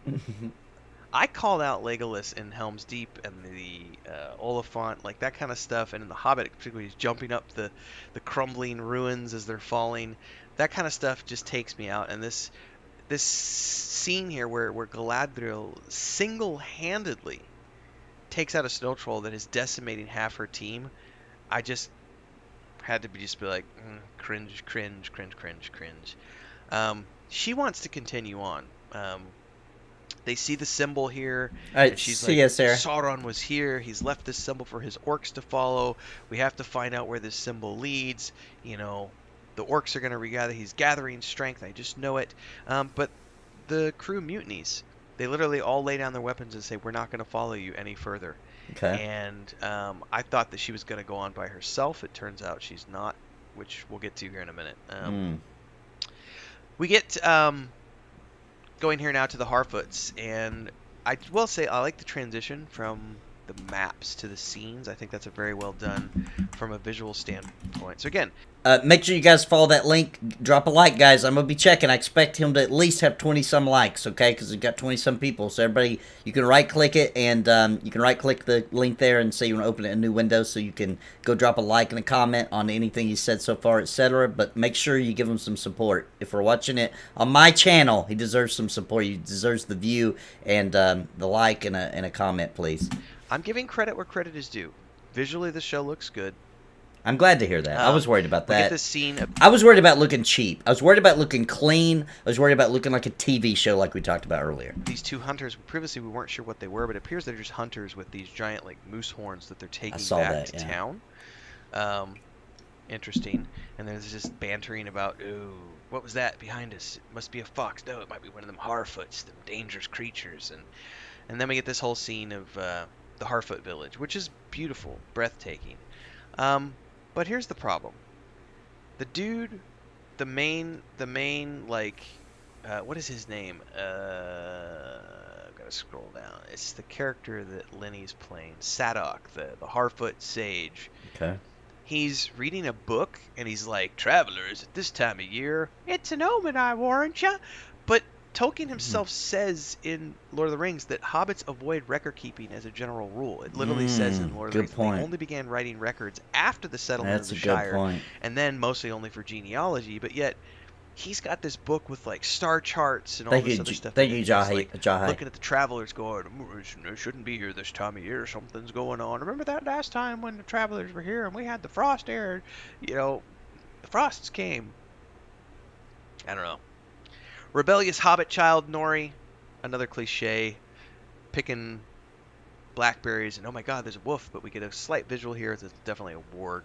I called out Legolas in Helm's Deep and the Oliphant, like that kind of stuff, and in The Hobbit, particularly, he's jumping up the crumbling ruins as they're falling. That kind of stuff just takes me out. And this scene here where Galadriel single-handedly takes out a snow troll that is decimating half her team, I just had to be like, cringe. She wants to continue on. They see the symbol here, Alright, and she's see like, ya, Sarah. Sauron was here. He's left this symbol for his orcs to follow. We have to find out where this symbol leads. You know, the orcs are going to regather. He's gathering strength. I just know it. But the crew mutinies. They literally all lay down their weapons and say, we're not going to follow you any further. Okay. And I thought that she was going to go on by herself. It turns out she's not, which we'll get to here in a minute. We get going here now to the Harfoots, and I will say I like the transition from the maps to the scenes. I think that's a very well done from a visual standpoint. So again, Make sure you guys follow that link. Drop a like, guys. I'm going to be checking. I expect him to at least have 20-some likes, okay? Because we've got 20-some people. So everybody, you can right-click it, and you can right-click the link there and say you want to open it in a new window, so you can go drop a like and a comment on anything he said so far, etc. But make sure you give him some support. If we're watching it on my channel, he deserves some support. He deserves the view and the like and a comment, please. I'm giving credit where credit is due. Visually, the show looks good. I'm glad to hear that. I was worried about We get that. this scene of I was worried about looking cheap. I was worried about looking clean. I was worried about looking like a TV show like we talked about earlier. these two hunters. Previously, we weren't sure what they were, but it appears they're just hunters with these giant, like, moose horns that they're taking saw back that, to yeah. town. Interesting. And there's just bantering about, ooh, what was that behind us? It must be a fox. No, it might be one of them Harfoots, them dangerous creatures. And then we get this whole scene of the Harfoot village, which is beautiful, breathtaking. But here's the problem. The dude, the main, like, what is his name? I've got to scroll down. It's the character that Lenny's playing, Sadok, the Harfoot sage. Okay. He's reading a book, and he's like, travelers, at this time of year, it's an omen, I warrant ya. But Tolkien himself says in Lord of the Rings that hobbits avoid record keeping as a general rule. It literally says in Lord of the Rings that they only began writing records after the settlement of the Shire, and then mostly only for genealogy. But yet, he's got this book with like star charts and all this other stuff. Thank you, Jahi. Looking at the travelers going, "They shouldn't be here this time of year. Something's going on. Remember that last time when the travelers were here and we had the frost air? You know, the frosts came." I don't know. Rebellious hobbit child Nori, another cliche, picking blackberries, and oh my god, there's a wolf, but we get a slight visual here. It's definitely a warg.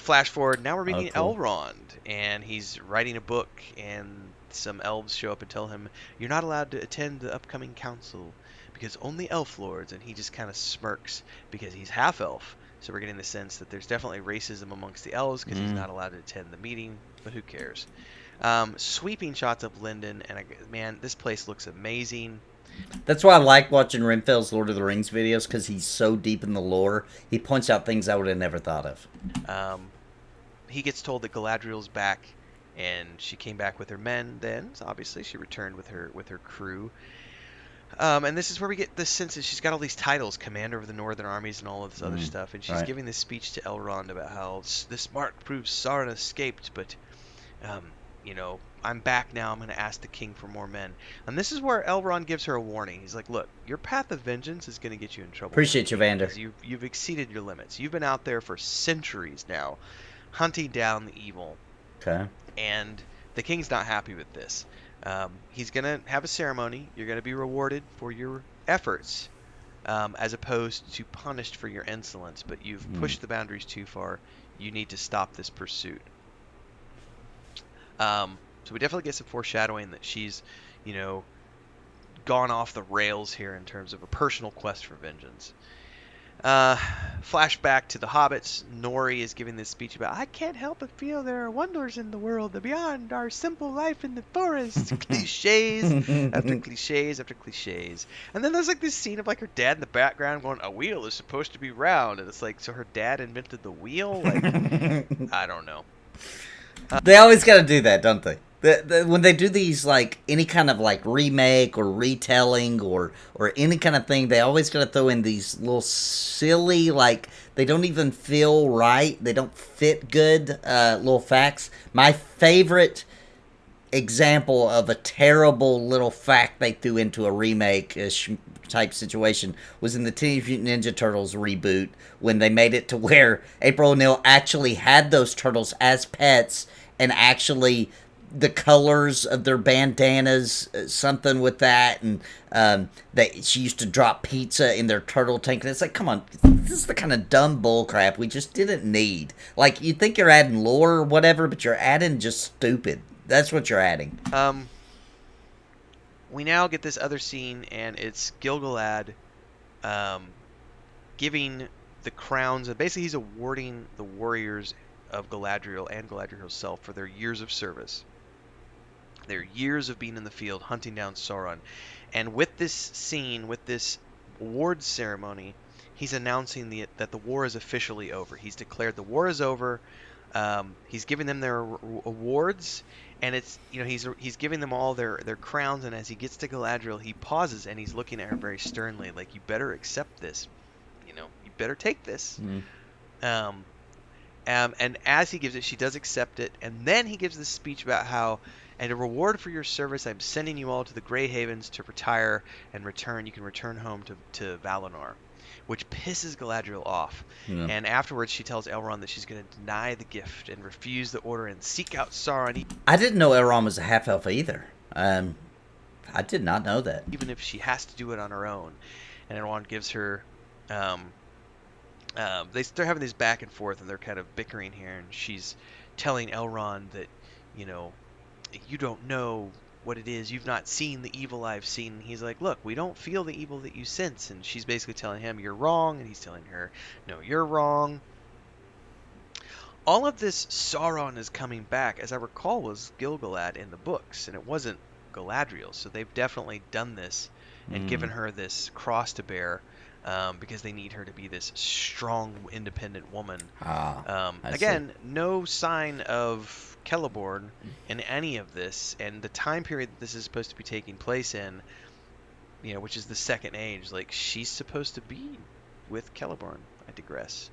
Flash forward, now we're meeting Elrond, and he's writing a book, and some elves show up and tell him, you're not allowed to attend the upcoming council, because only elf lords, and he just kind of smirks, because he's half-elf. So we're getting the sense that there's definitely racism amongst the elves, because he's not allowed to attend the meeting, but who cares? Sweeping shots of Linden, and man, this place looks amazing. That's why I like watching Renfell's Lord of the Rings videos, because he's so deep in the lore. He points out things I would have never thought of. He gets told that Galadriel's back, and she came back with her men then. So obviously, she returned with her crew. And this is where we get the sense that she's got all these titles, Commander of the Northern Armies and all of this other stuff. And she's giving this speech to Elrond about how this mark proves Sauron escaped, but... you know, I'm back now. I'm going to ask the king for more men. And this is where Elrond gives her a warning. He's like, look, your path of vengeance is going to get you in trouble. Appreciate you, Vander. You've exceeded your limits. You've been out there for centuries now, hunting down the evil. Okay. And the king's not happy with this. He's going to have a ceremony. You're going to be rewarded for your efforts, as opposed to punished for your insolence. But you've pushed the boundaries too far. You need to stop this pursuit. So we definitely get some foreshadowing that she's, you know, gone off the rails here in terms of a personal quest for vengeance. Flashback to the hobbits. Nori is giving this speech about, I can't help but feel there are wonders in the world beyond our simple life in the forest. Cliches after cliches after cliches. And then there's like this scene of like her dad in the background going, a wheel is supposed to be round. And it's like, so her dad invented the wheel? Like, I don't know. They always got to do that, don't they? When they do these, like, any kind of, like, remake or retelling or any kind of thing, they always got to throw in these little silly, like, they don't even feel right, they don't fit good little facts. My favorite example of a terrible little fact they threw into a remake type situation was in the Teenage Mutant Ninja Turtles reboot, when they made it to where April O'Neil actually had those turtles as pets and actually the colors of their bandanas, something with that, and she used to drop pizza in their turtle tank, and it's like, come on, this is the kind of dumb bull crap we just didn't need. Like, you think you're adding lore or whatever, but you're adding just stupid. That's what you're adding. We now get this other scene, and it's Gil-galad giving the crowns, and basically he's awarding the warriors of Galadriel and Galadriel herself for their years of service, their years of being in the field hunting down Sauron. And with this scene, with this awards ceremony, he's announcing that the war is officially over. He's declared the war is over. He's giving them their awards, and it's, you know, he's giving them all their crowns. And as he gets to Galadriel, he pauses and he's looking at her very sternly, like, you better accept this. You know, you better take this. And as he gives it, she does accept it, and then he gives this speech about how, and a reward for your service, I'm sending you all to the Grey Havens to retire and return. You can return home to Valinor, which pisses Galadriel off. Yeah. And afterwards, she tells Elrond that she's going to deny the gift and refuse the order and seek out Sauron. I didn't know Elrond was a half-elf either. I did not know that. Even if she has to do it on her own. And Elrond gives her... they're having this back and forth, and they're kind of bickering here, and she's telling Elrond that, you know, you don't know what it is. You've not seen the evil I've seen. And he's like, look, we don't feel the evil that you sense. And she's basically telling him, you're wrong. And he's telling her, no, you're wrong. All of this Sauron is coming back, as I recall, was Gil-galad in the books, and it wasn't Galadriel. So they've definitely done this and given her this cross to bear. Because they need her to be this strong, independent woman. Again, no sign of Celeborn in any of this, and the time period that this is supposed to be taking place in, you know, which is the Second Age, like, she's supposed to be with Celeborn. I digress.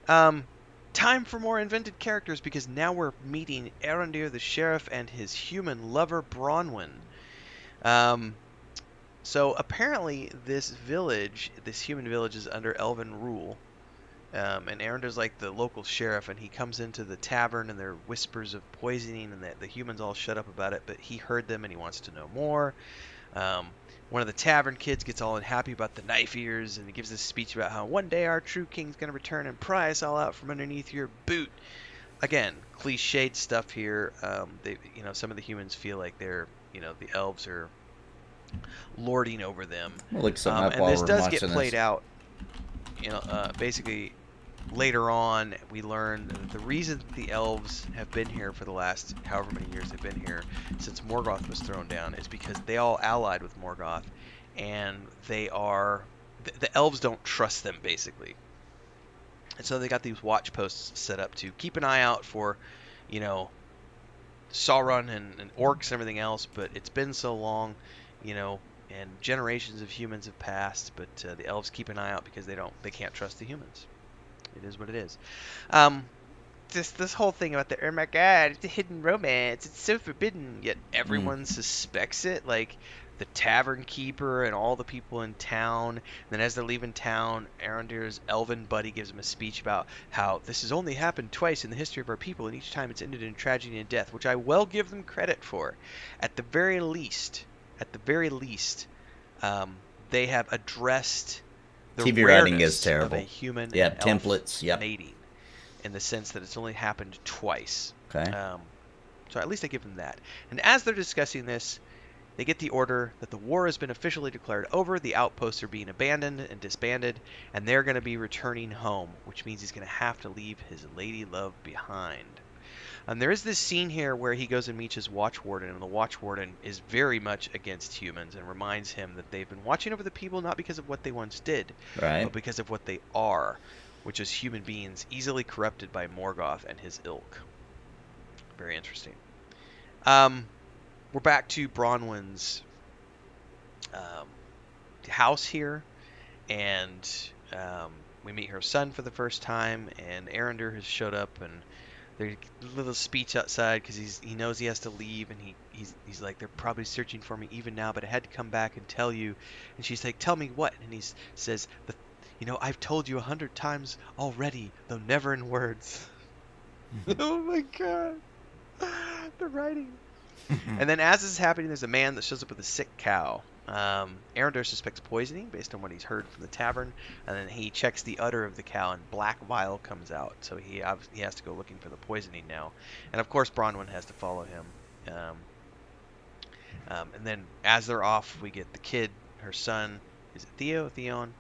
Time for more invented characters, because now we're meeting Arondir the Sheriff and his human lover Bronwyn. So apparently this village, this human village, is under elven rule, and Arondir's like the local sheriff, and he comes into the tavern, and there are whispers of poisoning, and the humans all shut up about it, but he heard them and he wants to know more. One of the tavern kids gets all unhappy about the knife ears, and he gives this speech about how one day our true king's going to return and pry us all out from underneath your boot. Again, cliched stuff here. You know, some of the humans feel like they're, you know, the elves are lording over them. We'll look something up and while this we're does watching get played this. out. You know, basically later on we learn that the reason the elves have been here for the last however many years they've been here since Morgoth was thrown down is because they all allied with Morgoth, and they are the elves don't trust them, basically. And so they got these watch posts set up to keep an eye out for, you know, Sauron and orcs and everything else, but it's been so long, you know, and generations of humans have passed, but the elves keep an eye out because they can't trust the humans. It is what it is. This whole thing about the, oh my god, it's a hidden romance, it's so forbidden, yet everyone suspects it, like the tavern keeper and all the people in town. And then as they're leaving town, Arondir's elven buddy gives him a speech about how this has only happened twice in the history of our people, and each time it's ended in tragedy and death, which I will give them credit for. At the very least, they have addressed the TV writing rareness is terrible. of a human Yeah, and elf templates, mating, in the sense that it's only happened twice. Okay. So at least I give them that. And as they're discussing this, they get the order that the war has been officially declared over, the outposts are being abandoned and disbanded, and they're going to be returning home, which means he's going to have to leave his lady love behind. And there is this scene here where he goes and meets his watch warden, and the watch warden is very much against humans and reminds him that they've been watching over the people not because of what they once did, but because of what they are, which is human beings easily corrupted by Morgoth and his ilk. Very interesting. We're back to Bronwyn's house here, and we meet her son for the first time, and Arondir has showed up, and there's a little speech outside because he knows he has to leave, and he's like, they're probably searching for me even now, but I had to come back and tell you. And she's like, tell me what? And he says, you know, I've told you 100 times already, though never in words. Oh my god. The writing. And then as this is happening, there's a man that shows up with a sick cow. Arendar suspects poisoning based on what he's heard from the tavern, and then he checks the udder of the cow, and black bile comes out. So he has to go looking for the poisoning now. And of course, Bronwyn has to follow him. And then as they're off, we get the kid, her son. Is it Theon?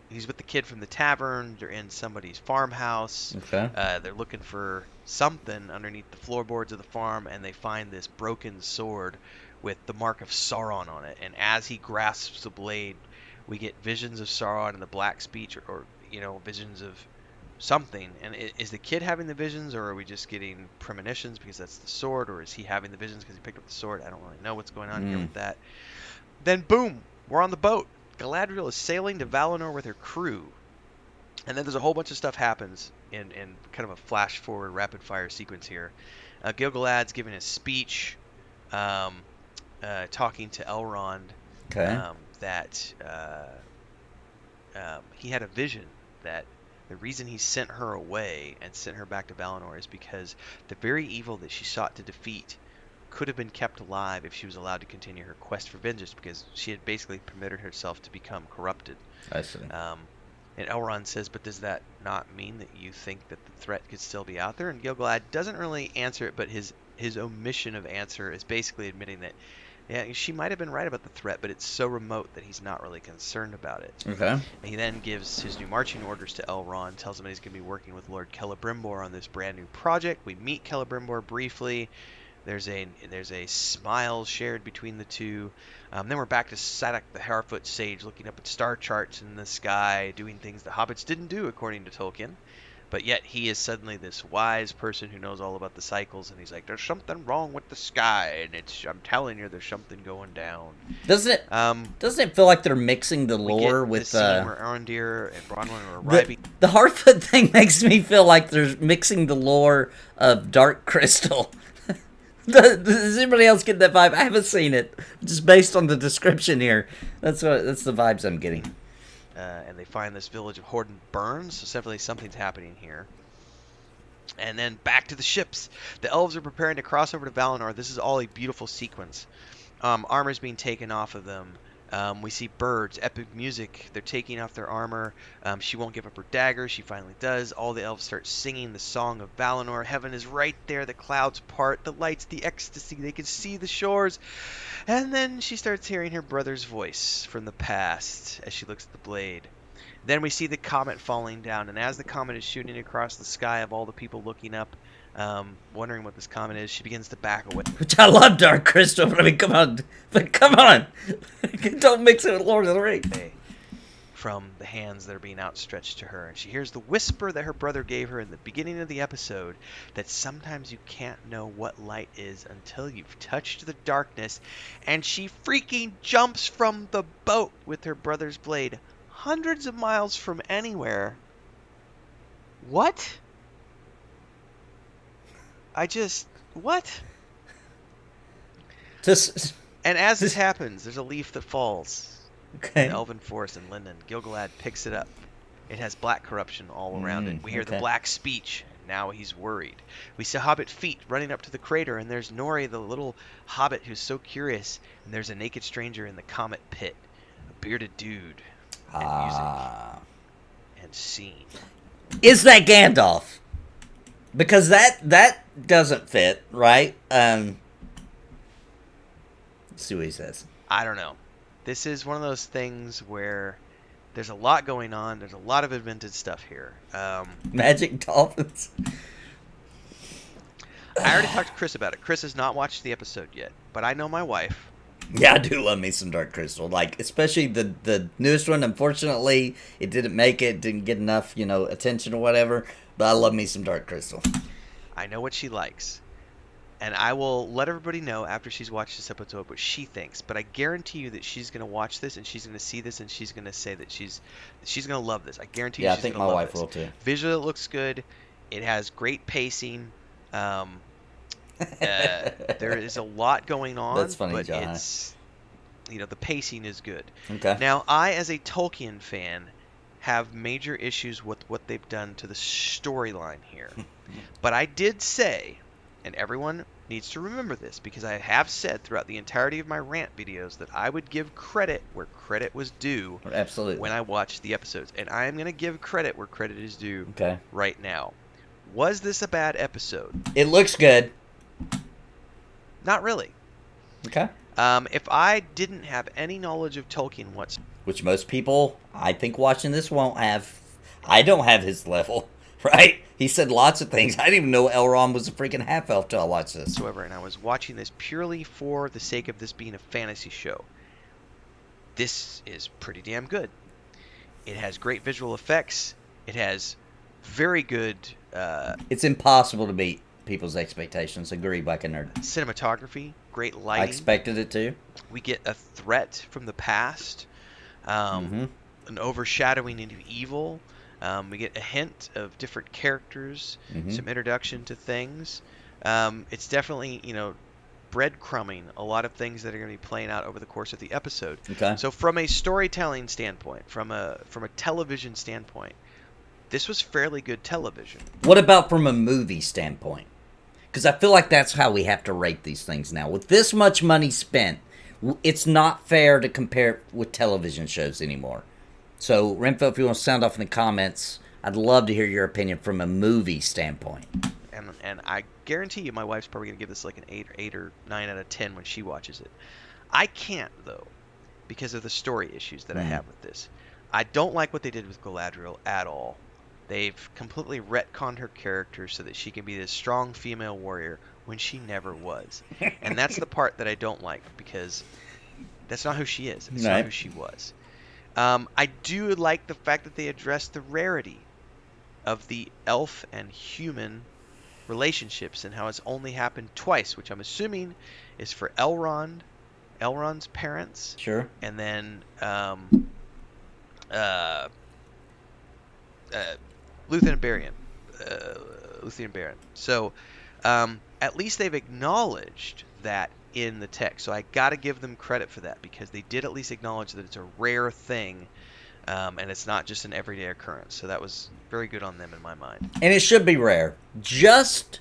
He's with the kid from the tavern. They're in somebody's farmhouse. Okay. They're looking for something underneath the floorboards of the farm, and they find this broken sword with the mark of Sauron on it. And as he grasps the blade, we get visions of Sauron in the black speech, or visions of something. And is the kid having the visions, or are we just getting premonitions because that's the sword, or is he having the visions because he picked up the sword? I don't really know what's going on here with that. Then boom, we're on the boat. Galadriel is sailing to Valinor with her crew. And then there's a whole bunch of stuff happens in kind of a flash forward rapid fire sequence here. Gil-galad's giving a speech talking to Elrond. Okay. That he had a vision that the reason he sent her away and sent her back to Valinor is because the very evil that she sought to defeat could have been kept alive if she was allowed to continue her quest for vengeance, because she had basically permitted herself to become corrupted. I see. And Elrond says, but does that not mean that you think that the threat could still be out there? And Gil-galad doesn't really answer it, but his omission of answer is basically admitting that, yeah, she might have been right about the threat, but it's so remote that he's not really concerned about it. Okay. And he then gives his new marching orders to Elrond, tells him that he's going to be working with Lord Celebrimbor on this brand new project. We meet Celebrimbor briefly. There's a smile shared between the two. Then we're back to Sadak the Harefoot Sage looking up at star charts in the sky, doing things the hobbits didn't do according to Tolkien. But yet he is suddenly this wise person who knows all about the cycles, and he's like, there's something wrong with the sky, and I'm telling you, there's something going down. Doesn't it feel like they're mixing the lore with the scene where Arondir and Bronwyn are arriving? The Harfoot thing makes me feel like they're mixing the lore of Dark Crystal. Does anybody else get that vibe? I haven't seen it, just based on the description here. That's the vibes I'm getting. And they find this village of Horden Burns, so definitely something's happening here. And then back to the ships. The elves are preparing to cross over to Valinor. This is all a beautiful sequence. Armor's being taken off of them. We see birds, epic music. They're taking off their armor. She won't give up her dagger. She finally does. All the elves start singing the song of Valinor. Heaven is right there. The clouds part. The lights, the ecstasy. They can see the shores. And then she starts hearing her brother's voice from the past as she looks at the blade. Then we see the comet falling down. And as the comet is shooting across the sky of all the people looking up, wondering what this comet is, she begins to back away. Which I love Dark Crystal, but I mean, come on. Don't mix it with Lord of the Rings. From the hands that are being outstretched to her. And she hears the whisper that her brother gave her in the beginning of the episode, that sometimes you can't know what light is until you've touched the darkness. And she freaking jumps from the boat with her brother's blade, hundreds of miles from anywhere. What? What? And as this happens, there's a leaf that falls. Okay. In Elven Forest and Linden. Gil-galad picks it up. It has black corruption all around it. We hear the black speech, and now he's worried. We see hobbit feet running up to the crater, and there's Nori, the little hobbit who's so curious, and there's a naked stranger in the comet pit. A bearded dude. And music. And scene. Is that Gandalf? Because that doesn't fit, right? Let's see what he says. I don't know. This is one of those things where there's a lot going on. There's a lot of invented stuff here. Magic dolphins. I already talked to Chris about it. Chris has not watched the episode yet, but I know my wife. Yeah, I do love me some Dark Crystal. Like, especially the newest one. Unfortunately, it didn't make it. Didn't get enough, attention or whatever. But I love me some Dark Crystal. I know what she likes. And I will let everybody know after she's watched this episode what she thinks. But I guarantee you that she's going to watch this and she's going to see this and she's going to say that she's going to love this. I guarantee you she's going to love this. Yeah, I think my wife will too. Visually, it looks good. It has great pacing. There is a lot going on. That's funny, but John. It's, the pacing is good. Okay. Now, I, as a Tolkien fan, have major issues with what they've done to the storyline here. But I did say, and everyone needs to remember this, because I have said throughout the entirety of my rant videos that I would give credit where credit was due Absolutely. when I watched the episodes. And I am going to give credit where credit is due Okay. right now. Was this a bad episode? It looks good. Not really. Okay. If I didn't have any knowledge of Tolkien whatsoever, Which most people, I think, watching this won't have. I don't have his level, right? He said lots of things. I didn't even know Elrond was a freaking half-elf till I watched this. and I was watching this purely for the sake of this being a fantasy show, this is pretty damn good. It has great visual effects. It has very good It's impossible to beat people's expectations. Agreed, like a nerd. cinematography, great I lighting. expected it to. We get a threat from the past, an overshadowing into evil. We get a hint of different characters, some introduction to things. It's definitely, breadcrumbing a lot of things that are going to be playing out over the course of the episode. Okay. So from a storytelling standpoint, from a television standpoint, this was fairly good television. What about from a movie standpoint? Because I feel like that's how we have to rate these things now. With this much money spent, it's not fair to compare it with television shows anymore. So, Renfo, if you want to sound off in the comments, I'd love to hear your opinion from a movie standpoint. And I guarantee you my wife's probably going to give this like an 8 or 9 out of 10 when she watches it. I can't, though, because of the story issues that I have with this. I don't like what they did with Galadriel at all. They've completely retconned her character so that she can be this strong female warrior when she never was. And that's the part that I don't like, because that's not who she is. It's not who she was. I do like the fact that they addressed the rarity of the elf and human relationships and how it's only happened twice, which I'm assuming is for Elrond's parents. Sure. And then Luthien Baron. So at least they've acknowledged that in the text. So I got to give them credit for that, because they did at least acknowledge that it's a rare thing, and it's not just an everyday occurrence. So that was very good on them in my mind. And it should be rare. Just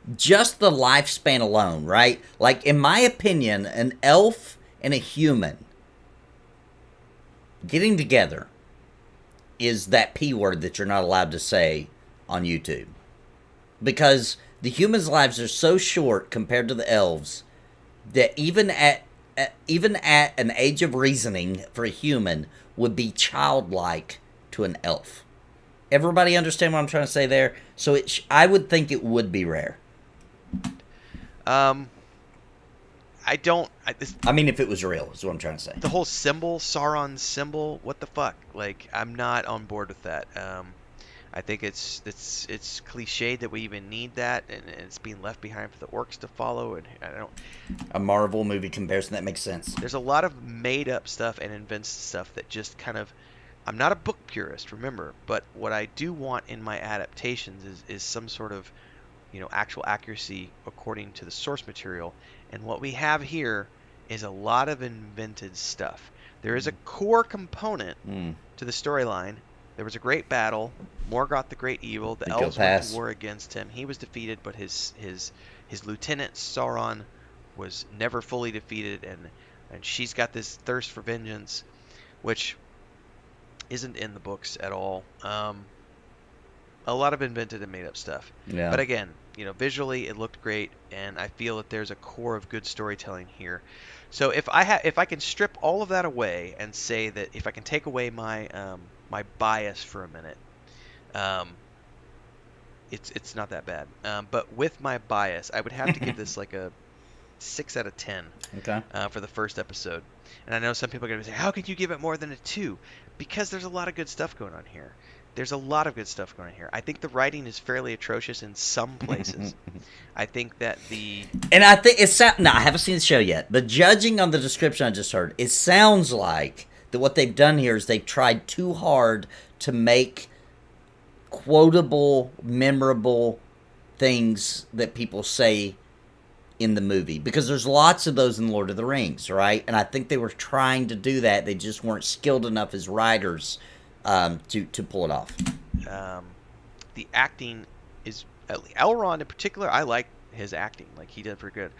the lifespan alone, right? Like, in my opinion, an elf and a human getting together is that P word that you're not allowed to say on YouTube. Because the humans' lives are so short compared to the elves that even at an age of reasoning for a human would be childlike to an elf. Everybody understand what I'm trying to say there? So I would think it would be rare. I mean, if it was real, is what I'm trying to say. The whole symbol, Sauron's symbol, what the fuck? Like, I'm not on board with that. I think it's cliched that we even need that, and it's being left behind for the orcs to follow. And I don't. A Marvel movie comparison that makes sense. There's a lot of made up stuff and invented stuff that just kind of. I'm not a book purist, remember, but what I do want in my adaptations is some sort of, actual accuracy according to the source material. And what we have here is a lot of invented stuff. There is a core component to the storyline. There was a great battle. Morgoth the Great Evil. The elves went to war against him. He was defeated, but his lieutenant Sauron was never fully defeated, and she's got this thirst for vengeance, which isn't in the books at all. A lot of invented and made up stuff. Yeah. But again, visually it looked great, and I feel that there's a core of good storytelling here. So if I can strip all of that away and say that if I can take away my my bias for a minute, it's not that bad. But with my bias, I would have to give this like a 6 out of 10. Okay. For the first episode. And I know some people are going to say, how could you give it more than a 2? Because there's a lot of good stuff going on here. I think the writing is fairly atrocious in some places. I think that And I think no, I haven't seen the show yet, but judging on the description I just heard, it sounds like that what they've done here is they've tried too hard to make quotable, memorable things that people say in the movie, because there's lots of those in Lord of the Rings, right? And I think they were trying to do that. They just weren't skilled enough as writers to pull it off. The acting is Elrond in particular. I like his acting. Like, he did pretty good.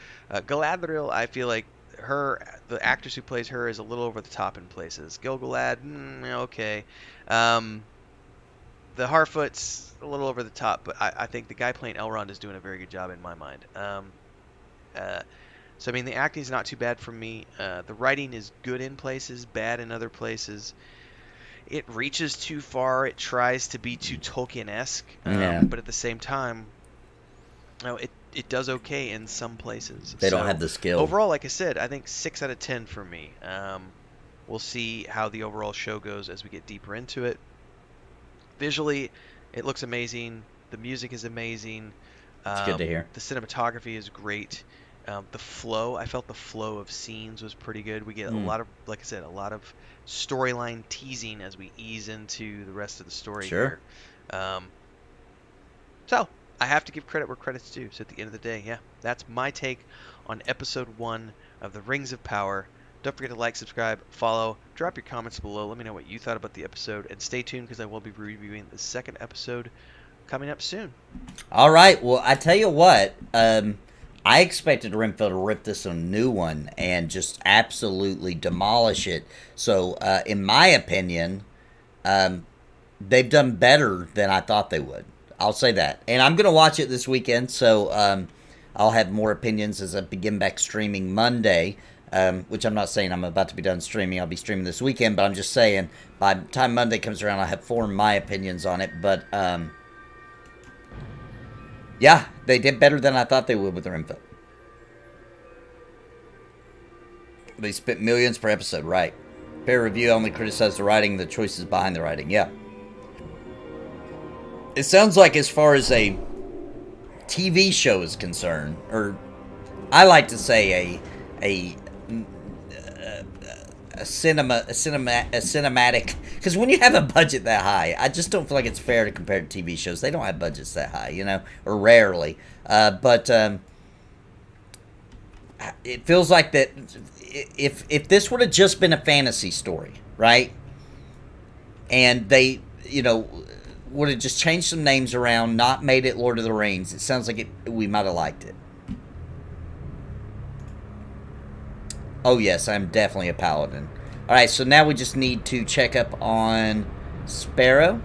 Galadriel, I feel like the actress who plays her is a little over the top in places. Gil-galad, okay. The Harfoot's a little over the top, but I think the guy playing Elrond is doing a very good job in my mind. So, I mean, the acting's not too bad for me. The writing is good in places, bad in other places. It reaches too far. It tries to be too Tolkien-esque. Yeah. But at the same time, it does okay in some places. They don't have the skill. Overall, like I said, I think 6 out of 10 for me. We'll see how the overall show goes as we get deeper into it. Visually, it looks amazing. The music is amazing. It's good to hear. The cinematography is great. The flow, I felt the flow of scenes was pretty good. We get a lot of, like I said, a lot of storyline teasing as we ease into the rest of the story here. So, I have to give credit where credit's due. So at the end of the day, yeah, that's my take on episode 1 of the Rings of Power. Don't forget to like, subscribe, follow, drop your comments below. Let me know what you thought about the episode, and stay tuned because I will be reviewing the second episode coming up soon. All right. Well, I tell you what, I expected Renfield to rip this a new one and just absolutely demolish it. So, in my opinion, they've done better than I thought they would. I'll say that. And I'm going to watch it this weekend, so I'll have more opinions as I begin back streaming Monday, which I'm not saying I'm about to be done streaming. I'll be streaming this weekend, but I'm just saying by the time Monday comes around, I'll have formed my opinions on it. But, yeah, they did better than I thought they would with their info. They spent millions per episode, right. Fair review only criticized the writing and the choices behind the writing, yeah. It sounds like as far as a TV show is concerned, or I like to say a cinematic, because when you have a budget that high, I just don't feel like it's fair to compare to TV shows. They don't have budgets that high, you know, or rarely. But it feels like that if this would have just been a fantasy story, right? And they, you know, would have just changed some names around, not made it Lord of the Rings, it sounds like we might have liked it. Oh yes, I'm definitely a Paladin. Alright, so now we just need to check up on Sparoh,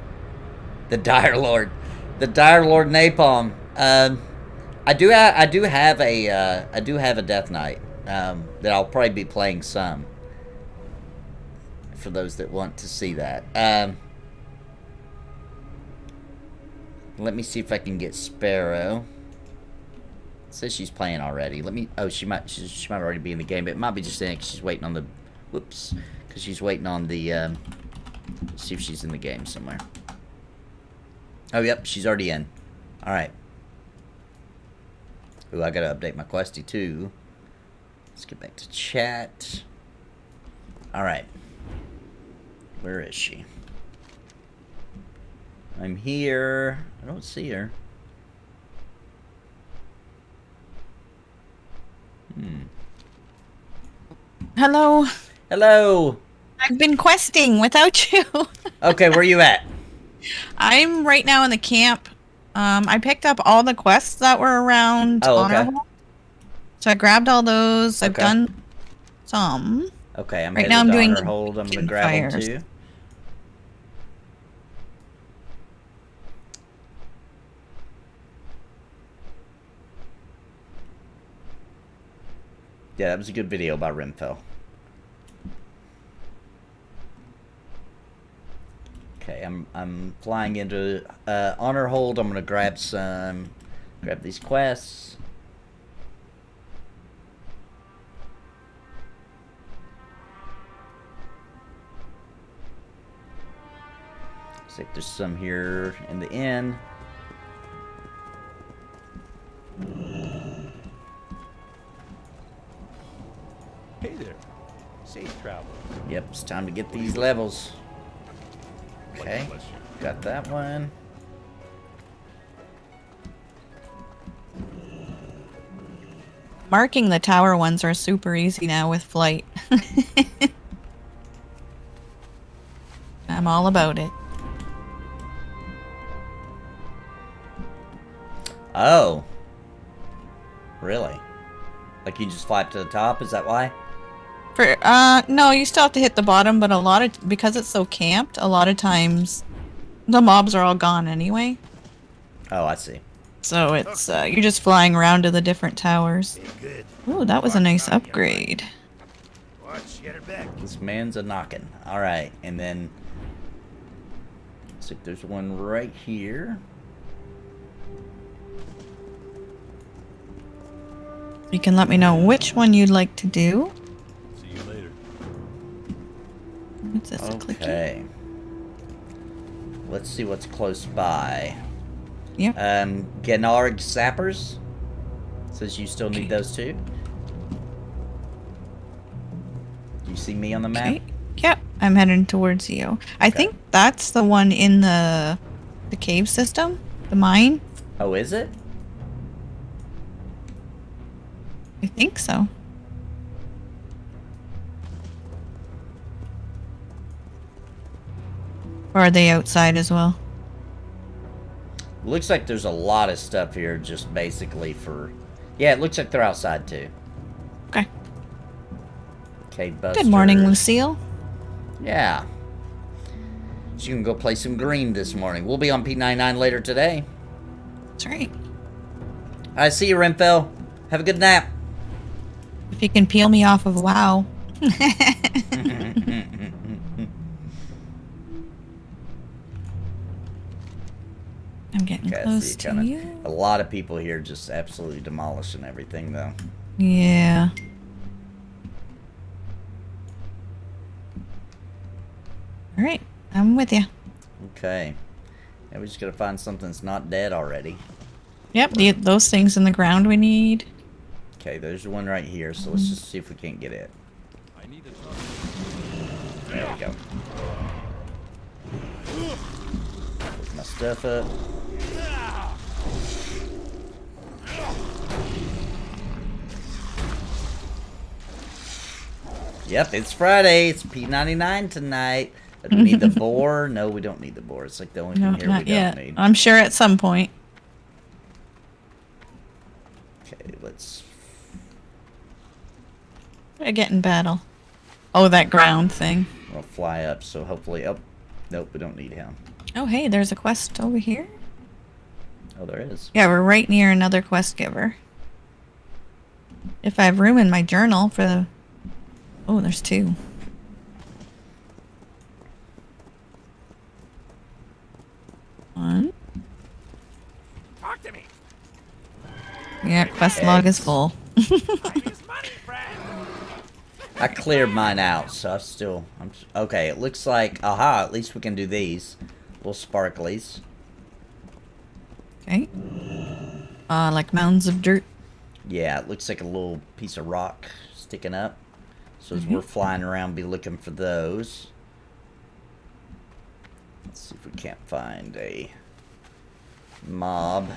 the Dire Lord. The Dire Lord Napalm. I do have a Death Knight that I'll probably be playing some. For those that want to see that. Let me see if I can get Sparoh. It says she's playing already. Let me. Oh, she might already be in the game, but it might be just saying she's waiting on the. Whoops, because she's waiting on the. Let's see if she's in the game somewhere. Oh, yep, she's already in. All right. Ooh, I gotta update my questy too. Let's get back to chat. All right. Where is she? I'm here. I don't see her. Hello. Hello. I've been questing without you. Okay, where you at? I'm right now in the camp. I picked up all the quests that were around okay. Honor Hall. So I grabbed all those. I've done some. Okay, I'm right now. I'm doing the hold. I'm gonna grab them too. Yeah, that was a good video by Renfell. Okay, I'm flying into Honor Hold. I'm gonna grab these quests. See if there's some here in the inn. Hey there. Safe travel. Yep, it's time to get these levels. Okay, Bless you. got that one. Marking the tower ones are super easy now with flight. I'm all about it. Oh. Really? Like you just fly up to the top? Is that why? No, you still have to hit the bottom, but because it's so camped, a lot of times the mobs are all gone anyway. Oh, I see. So it's, you're just flying around to the different towers. Ooh, that was a nice upgrade. This man's a knockin'. Alright, and then... looks like there's one right here. You can let me know which one you'd like to do. See you later. What's this, a clicky? Okay. Let's see what's close by. Yep. Gennard Sappers. Says you still need those too. Do you see me on the map? Okay. Yep, I'm heading towards you. I think that's the one in the cave system, the mine. Oh, is it? I think so. Or are they outside as well? Looks like there's a lot of stuff here just basically for... yeah, it looks like they're outside too. Okay. Cave Buster. Good morning, Lucille. Yeah. So you can go play some green this morning. We'll be on P99 later today. That's right. I see you, Renfell. Have a good nap. If you can peel me off of WoW. I'm getting Okay, I close see to kinda, you. a lot of people here just absolutely demolishing everything, though. Yeah. Alright, I'm with you. Okay. Now we just gotta find something that's not dead already. Yep, those things in the ground we need. Okay, there's one right here, so let's just see if we can't get it. I need a There we go. Put my stuff up. Yep, it's Friday. It's P99 tonight. Do we need the boar? No, we don't need the boar. It's like the only No, thing here not we yet. don't need. I'm sure at some point. Okay, let's... I get in battle. Oh, that ground thing. we'll fly up, so hopefully... oh, nope, we don't need him. Oh, hey, there's a quest over here. Oh, there is. Yeah, we're right near another quest giver. If I have room in my journal for the... oh, there's two. One. Talk to me. Yeah, quest log is full. Time is money, friend. I cleared mine out, so okay, it looks like... aha, at least we can do these. Little sparklies. Okay. Like mounds of dirt. Yeah, it looks like a little piece of rock sticking up. So as we're flying around, be looking for those. Let's see if we can't find a mob.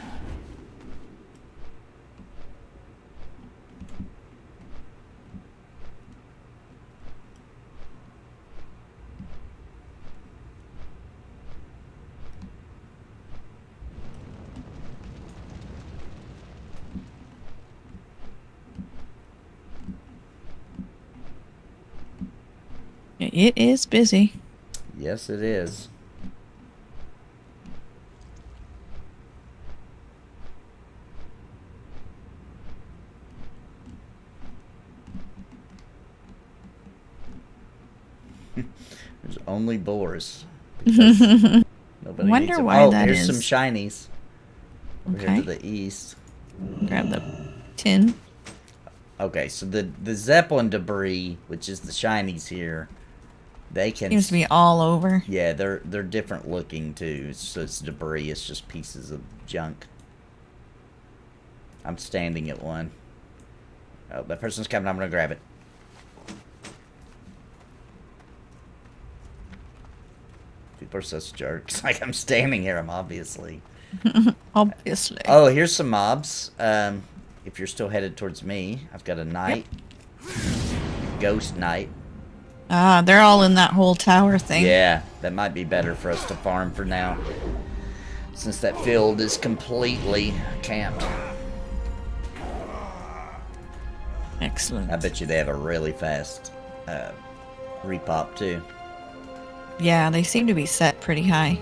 It is busy. Yes, it is. There's only boars. Nobody Wonder needs them. why oh, that here's is. some shinies. Over here Okay. to the east. Grab the tin. Okay, so the Zeppelin debris, which is the shinies here, they can... Seems to be all over. yeah, they're different looking too. So it's debris. It's just pieces of junk. I'm standing at one. Oh, that person's coming. I'm gonna grab it. People are such jerks. Like I'm standing here. I'm obviously. Obviously. Oh, here's some mobs. If you're still headed towards me, I've got a knight. Ghost knight. Ah, they're all in that whole tower thing. Yeah, that might be better for us to farm for now. Since that field is completely camped. Excellent. I bet you they have a really fast repop too. Yeah, they seem to be set pretty high.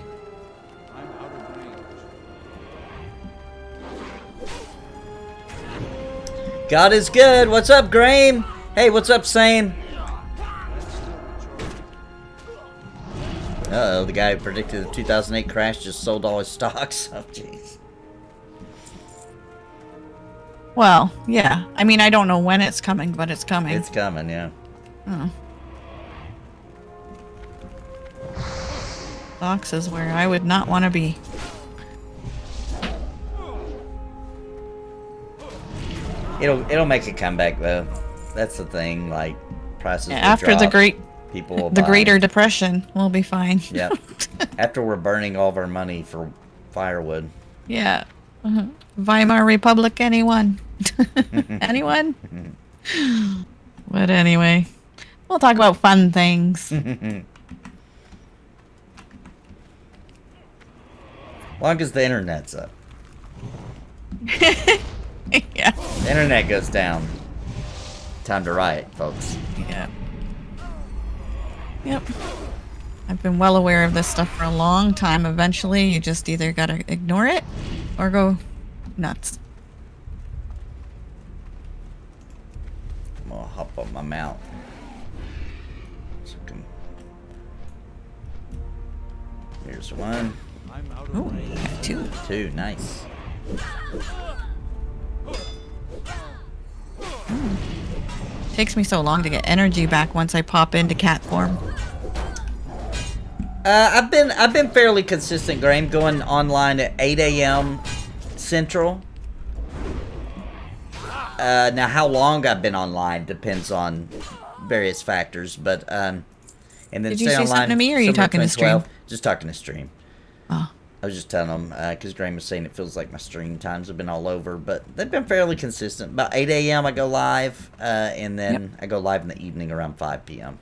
I'm out of range. God is good. What's up, Graham? Hey, what's up, Sane? Uh-oh, the guy who predicted the 2008 crash just sold all his stocks. Oh, jeez. Well, yeah. I mean, I don't know when it's coming, but it's coming. It's coming, yeah. Oh. Box is where I would not want to be. It'll make a comeback though. That's the thing. Like prices. Yeah, will after drop, the great, people will the buy. Greater Depression, we'll be fine. Yep. After we're burning all of our money for firewood. Yeah. Weimar Republic, anyone? Anyone? But anyway, we'll talk about fun things. Long as the internet's up. Yeah. The internet goes down. Time to riot, folks. Yeah. Yep. I've been well aware of this stuff for a long time. Eventually, you just either gotta ignore it or go nuts. I'm gonna hop on my mount. Here's one. I'm out of Oh, range. got two. Two, nice. Takes me so long to get energy back once I pop into cat form. I've been fairly consistent, Graham, going online at 8 a.m. Central. Now, how long I've been online depends on various factors, but and then Did you stay say online something to me, or are you somewhere talking to between stream? 12 Just talking to stream. Oh. I was just telling them, because Graham was saying it feels like my stream times have been all over, but they've been fairly consistent. About 8 a.m. I go live, and then I go live in the evening around 5 p.m.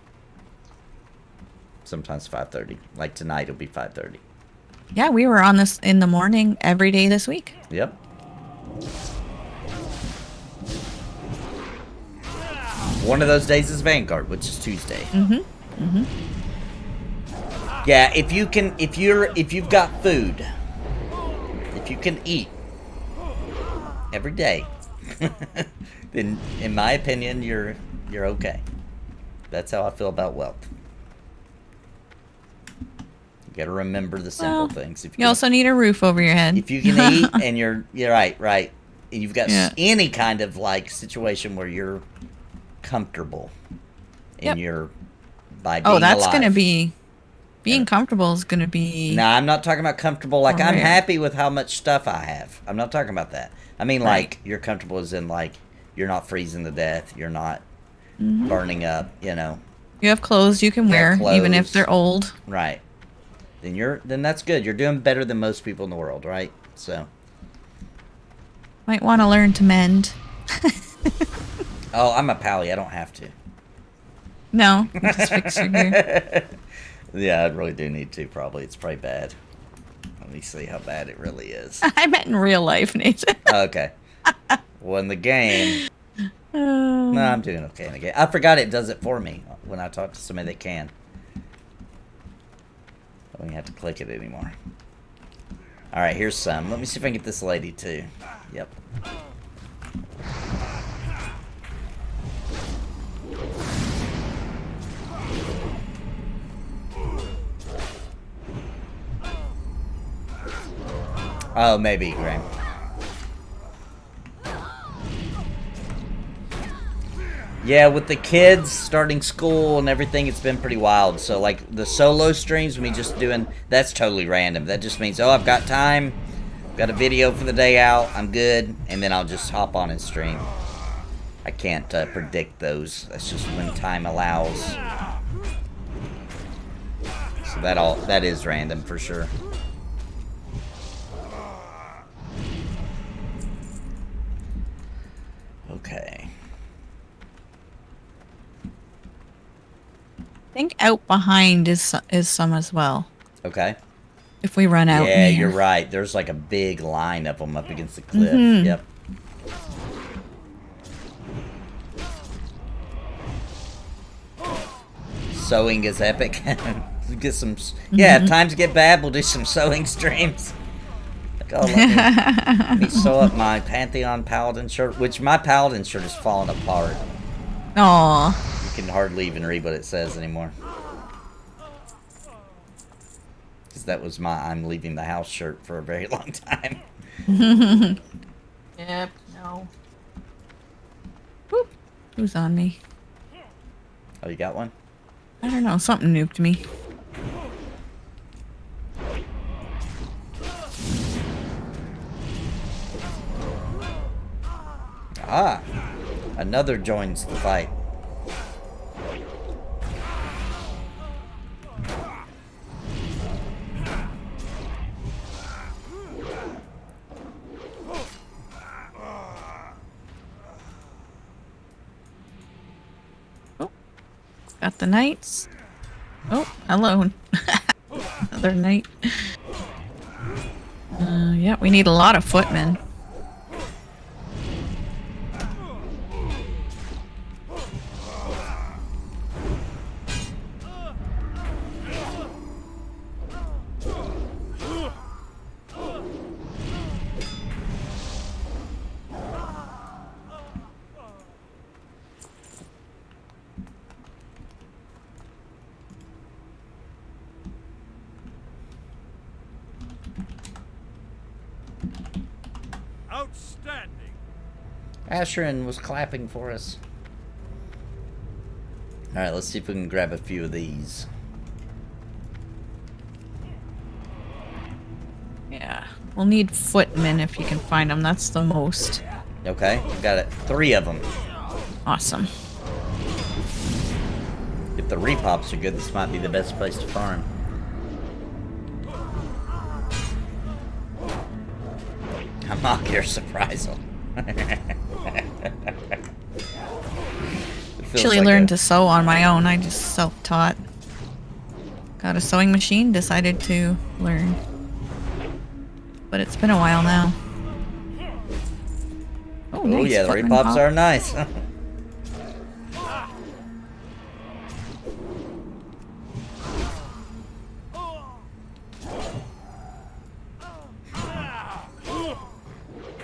Sometimes 5:30. Like tonight, it'll be 5:30. Yeah, we were on this in the morning every day this week. Yep. One of those days is Vanguard, which is Tuesday. Mm-hmm. Mm-hmm. Yeah, if you've got food, if you can eat every day, then in my opinion, you're okay. That's how I feel about wealth. You got to remember the simple Well, things. If You also need a roof over your head. if you can eat and you're right, and you've got Yeah. any kind of like situation where you're comfortable Yep. and you're by being Oh, that's alive. gonna be being Yeah. comfortable is gonna be No, I'm not talking about comfortable. Like, I'm Rare. happy with how much stuff I have. I'm not talking about that. I mean, Right. like, you're comfortable as in, like, you're not freezing to death. You're not Mhm. burning up, you know. You have clothes you can You wear, have even if clothes. they're old. Right. Then that's good. You're doing better than most people in the world, right? So. Might want to learn to mend. Oh, I'm a pally. I don't have to. No, just fix your gear. Yeah, I really do need to, probably. It's probably bad. Let me see how bad it really is. I meant in real life, Nathan. Okay. Well, in the game... Oh. No, I'm doing okay in the game. I forgot it does it for me when I talk to somebody that can. I don't even have to click it anymore. Alright, here's some. Let me see if I can get this lady, too. Yep. Oh, maybe, Graham. Yeah, with the kids starting school and everything, it's been pretty wild. So, like, the solo streams, me just doing, that's totally random. That just means, oh, I've got time, got a video for the day out, I'm good, and then I'll just hop on and stream. I can't predict those. That's just when time allows. So that is random for sure. Okay. I think out behind is some as well. Okay. If we run out. Yeah, in here. you're right. There's like a big line of them up against the cliff. Mhm. Yep. Sewing is epic. Get some. Yeah, if times get bad, we'll do some sewing streams. Like, oh, let me sew up my Pantheon Paladin shirt, which my Paladin shirt is falling apart. Aw. You can hardly even read what it says anymore. Because that was my I'm leaving the house shirt for a very long time. Yep, no. Whoop. Who's on me? Oh, you got one? I don't know, something nuked me. Ah, another joins the fight. Oh, got the knights. Oh, hello. Another knight. Yeah, we need a lot of footmen. Outstanding. Asherin was clapping for us. Alright, let's see if we can grab a few of these. Yeah, we'll need footmen if you can find them. That's the most. Okay, we got it. 3 of them. Awesome. If the repops are good, this might be the best place to farm. I'm not here, surprise them. Actually learned to sew on my own. I just self-taught. Got a sewing machine, decided to learn. But it's been a while now. Oh, Oh nice yeah, the footman repops pop. are nice.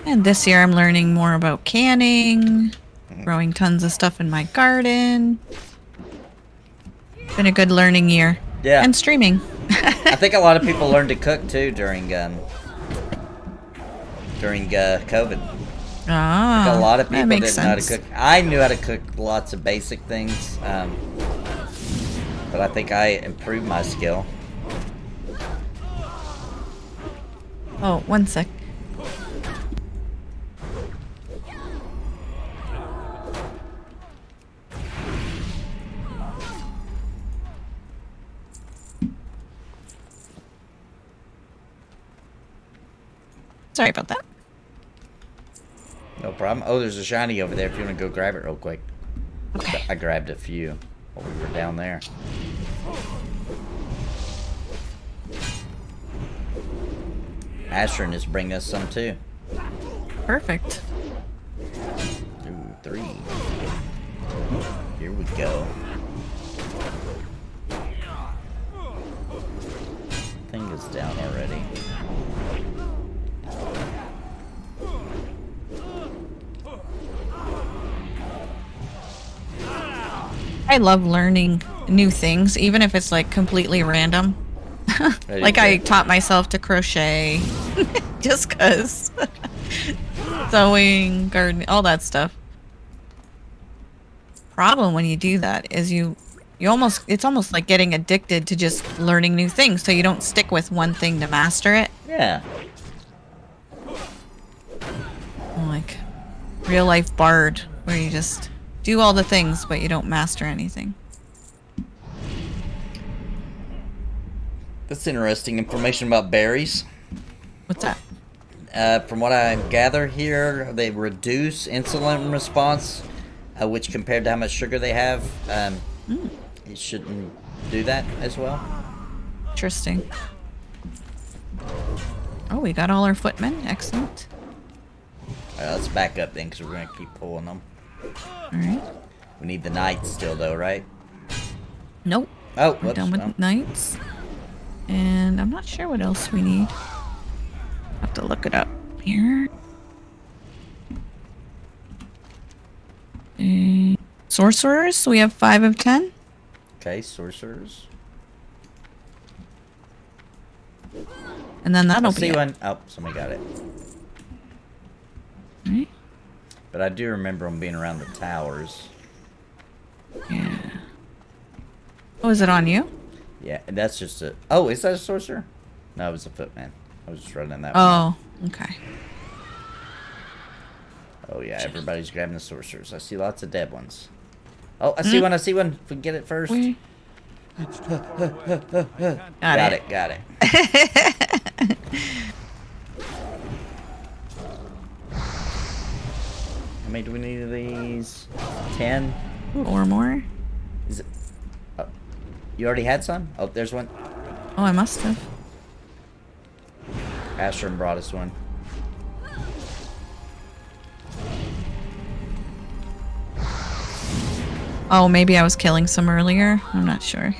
And this year I'm learning more about canning, growing tons of stuff in my garden. Been a good learning year. Yeah. And streaming. I think a lot of people learned to cook too during COVID. Ah, A lot of that people makes didn't know how to sense. cook. I knew how to cook lots of basic things, but I think I improved my skill. Oh, one sec. Sorry about that. No problem. Oh, there's a shiny over there if you want to go grab it real quick. Okay. I grabbed a few while we were down there. Asherin is bringing us some too. Perfect. 2, 3. Here we go. Thing is down already. I love learning new things, even if it's like completely random. Like I taught myself to crochet just cuz. Sewing, gardening, all that stuff. Problem when you do that is it's almost like getting addicted to just learning new things, so you don't stick with one thing to master it. Yeah. Like real life bard where you just do all the things but you don't master anything. That's interesting information about berries. What's that? From what I gather here, they reduce insulin response, which compared to how much sugar they have, it shouldn't do that as well. Interesting. Oh, we got all our footmen. Excellent. Alright, let's back up then, because we're going to keep pulling them. Alright. We need the knights still, though, right? Nope. Oh, We're whoops. done with no. knights. And I'm not sure what else we need. Have to look it up here. Sorcerers, so we have 5 of 10. Okay, sorcerers. And then I that'll be see it. one. Oh, somebody got it. Right? But I do remember them being around the towers. Yeah. Oh, is it on you? Yeah, and that's just a... Oh, is that a sorcerer? No, it was a footman. I was just running that one. Oh, okay. Oh, yeah, everybody's grabbing the sorcerers. I see lots of dead ones. Oh, I see one, I see one. If we can get it first. Where? Got it, got it. How many do we need of these? 10? Or more? Is it... Oh, you already had some? Oh, there's one. Oh, I must have. Ashram brought us one. Oh, maybe I was killing some earlier. I'm not sure.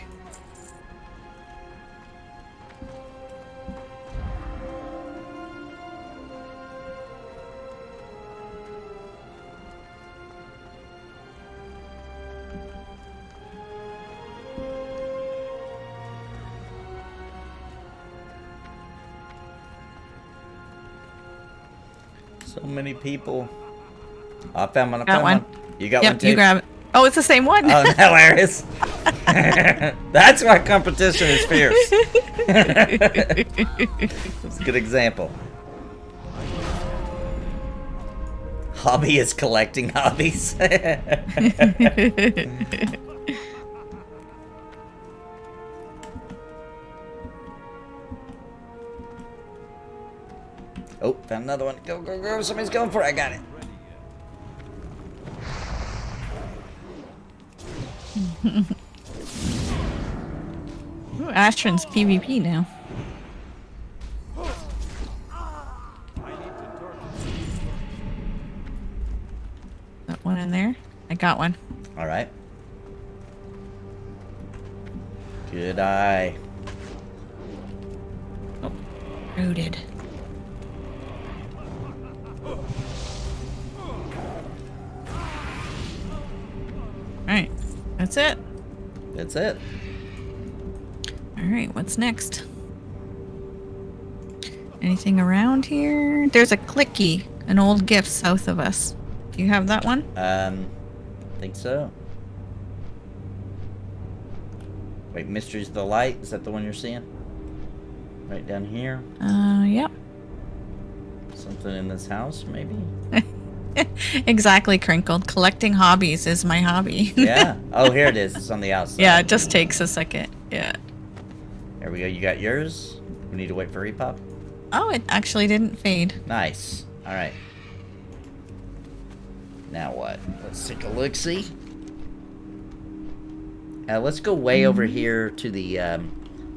So many people. Oh, I found one. I Got found one. one. You got Yep, one too? you grab it. Oh, it's the same one. Oh, hilarious. That's why competition is fierce. That's a good example. Hobby is collecting hobbies. Oh, found another one. Go, go, go. Somebody's going for it. I got it. Ooh, Astron's PvP now. That one in there? I got one. All right. Good eye. Rooted. Alright. That's it. That's it. Alright, what's next? Anything around here? There's a clicky, an old gift south of us. Do you have that one? I think so. Wait, Mysteries of the Light? Is that the one you're seeing? Right down here? Yep. Something in this house, maybe? Exactly, Crinkled. Collecting hobbies is my hobby. Yeah. Oh, here it is. It's on the outside. Yeah, it just takes a second. Yeah. There we go. You got yours? We need to wait for repop? Oh, it actually didn't fade. Nice. Alright. Now what? Let's take a look-see. Let's go way over here to the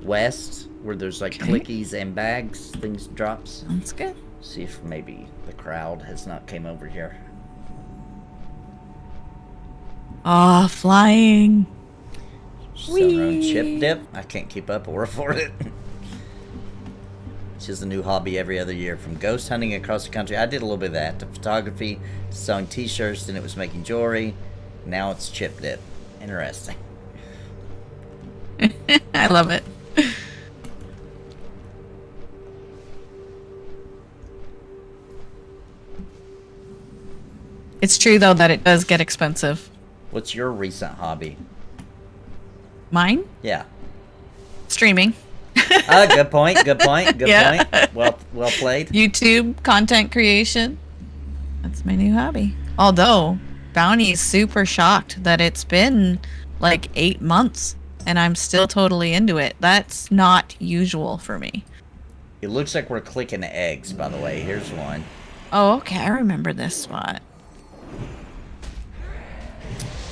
west, where there's like Okay. clickies and bags, things drops. That's good. See if maybe the crowd has not came over here. Ah, flying. Selling her own chip Whee! dip. I can't keep up or afford it. It's just a new hobby every other year. From ghost hunting across the country, I did a little bit of that, to photography, to selling t-shirts, then it was making jewelry. Now it's chip dip. Interesting. I love it. It's true, though, that it does get expensive. What's your recent hobby? Mine? Yeah. Streaming. Good point. Good point. Good Yeah. point. Well played. YouTube content creation. That's my new hobby. Although, Bounty's super shocked that it's been like 8 months and I'm still totally into it. That's not usual for me. It looks like we're clicking eggs, by the way. Here's one. Oh, okay. I remember this spot.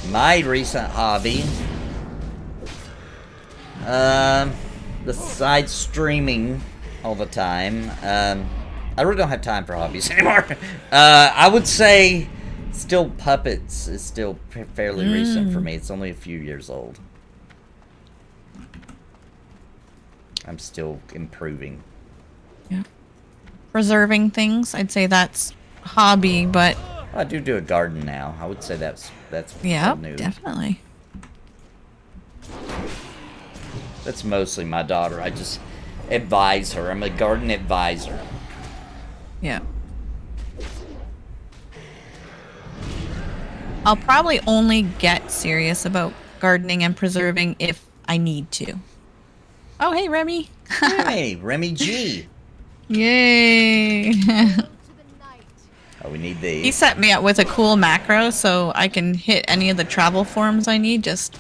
My recent hobby. Besides streaming all the time, I really don't have time for hobbies anymore. I would say still puppets is still fairly recent for me. It's only a few years old. I'm still improving. Yeah. Preserving things, I'd say that's hobby, but I do a garden now. I would say that's yeah, new. definitely. That's mostly my daughter. I just advise her. I'm a garden advisor. Yeah. I'll probably only get serious about gardening and preserving if I need to. Oh, hey, Remy. Hey, Remy G. Yay. Oh, we need He these. set me up with a cool macro so I can hit any of the travel forms I need just